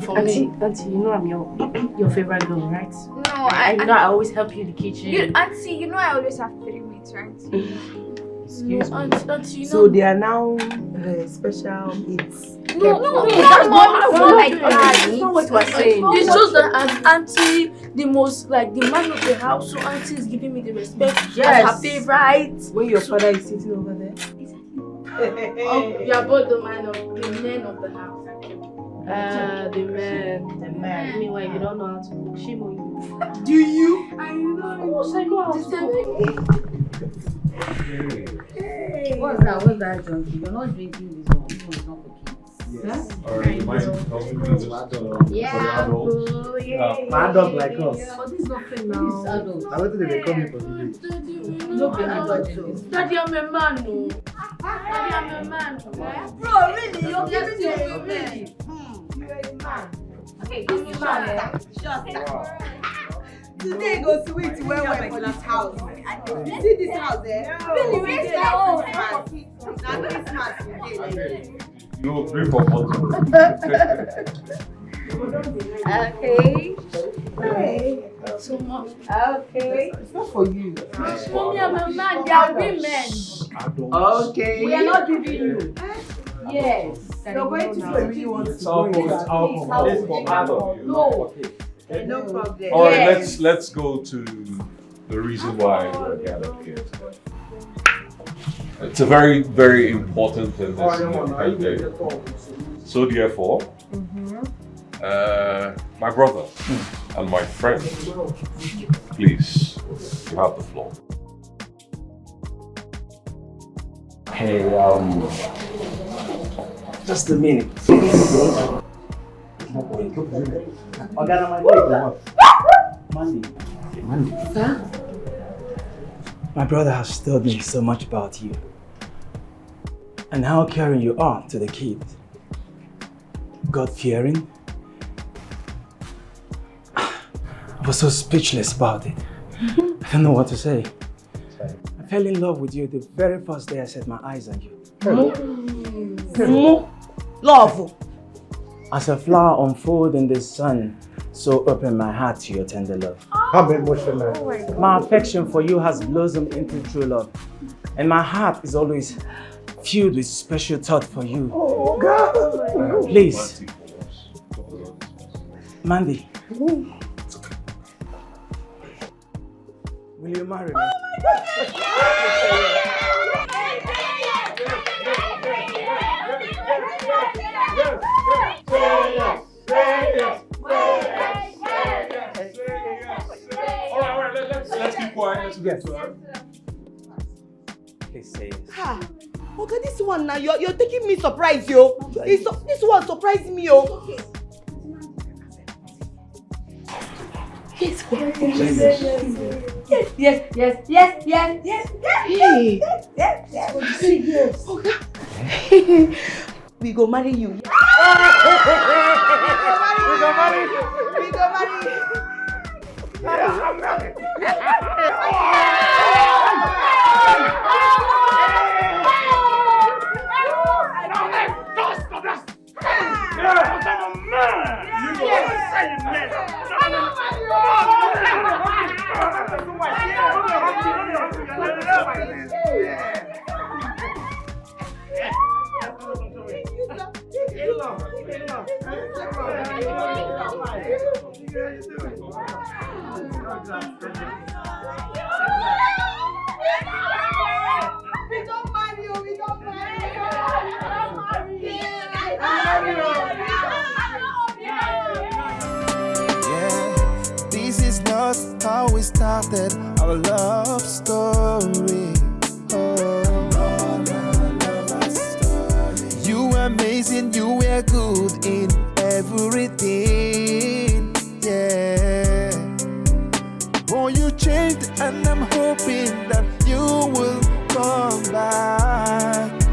For me. Auntie, you know I'm your favorite girl, right? No, I know I always help you in the kitchen. Auntie, you know I always have 3 meats, right? Excuse me. Auntie, you know. So they are now special meats. No, that's not like that. That's not what we're saying. It's just that as auntie, the most like the man of the house, so auntie is giving me the respect as her favorite. When your father is sitting over there. You are both the men of the house. The men. Meanwhile, you don't know how to cook. Shame on you. Do you? Of course, I know how to cook. What's that, Junkie? You're not drinking this one. This one's not for kids. Yes. Alright, you mind helping me just for the adults? My dog like us. But this is not fair now. This adult. I wanted to come here for village. Daddy, I'm a man, no. Daddy, I'm a man. Bro, really? You're giving me a man. You are a man. Okay, give me man. Shut up. Today go sweet well for this house. You see this house there? Really, where's that old house? Now Christmas today. You agree for what? Okay. Hey. So much. Okay. It's not for you. Mommy, I'm a man. They are women. Okay. We are not giving you. Yes. You're going to do a really want to It's alcohol. It's for adults. No. No problem. All right, let's go to the reason why we're gathered here today. It's a very, very important thing this day. So therefore, my brother and my friend, please, you have the floor. Hey, just a minute. Mandy. Sir? My brother has told me so much about you and how caring you are to the kids. God-fearing. I was so speechless about it. I don't know what to say. I fell in love with you the very first day I set my eyes on you. Love. As a flower unfolds in the sun, so open my heart to your tender love. I'm emotional. My affection for you has blossomed into true love, and my heart is always filled with special thought for you. Oh, God. Please, Mandy, will you marry me? Yes. Please say yes. Ha! Okay, this one now, you're taking me surprise, yo. This one surprised me, yo. Yes, yes. Okay. We go marry you. We go marry you. This is not how we started our love story. You were amazing, you were good,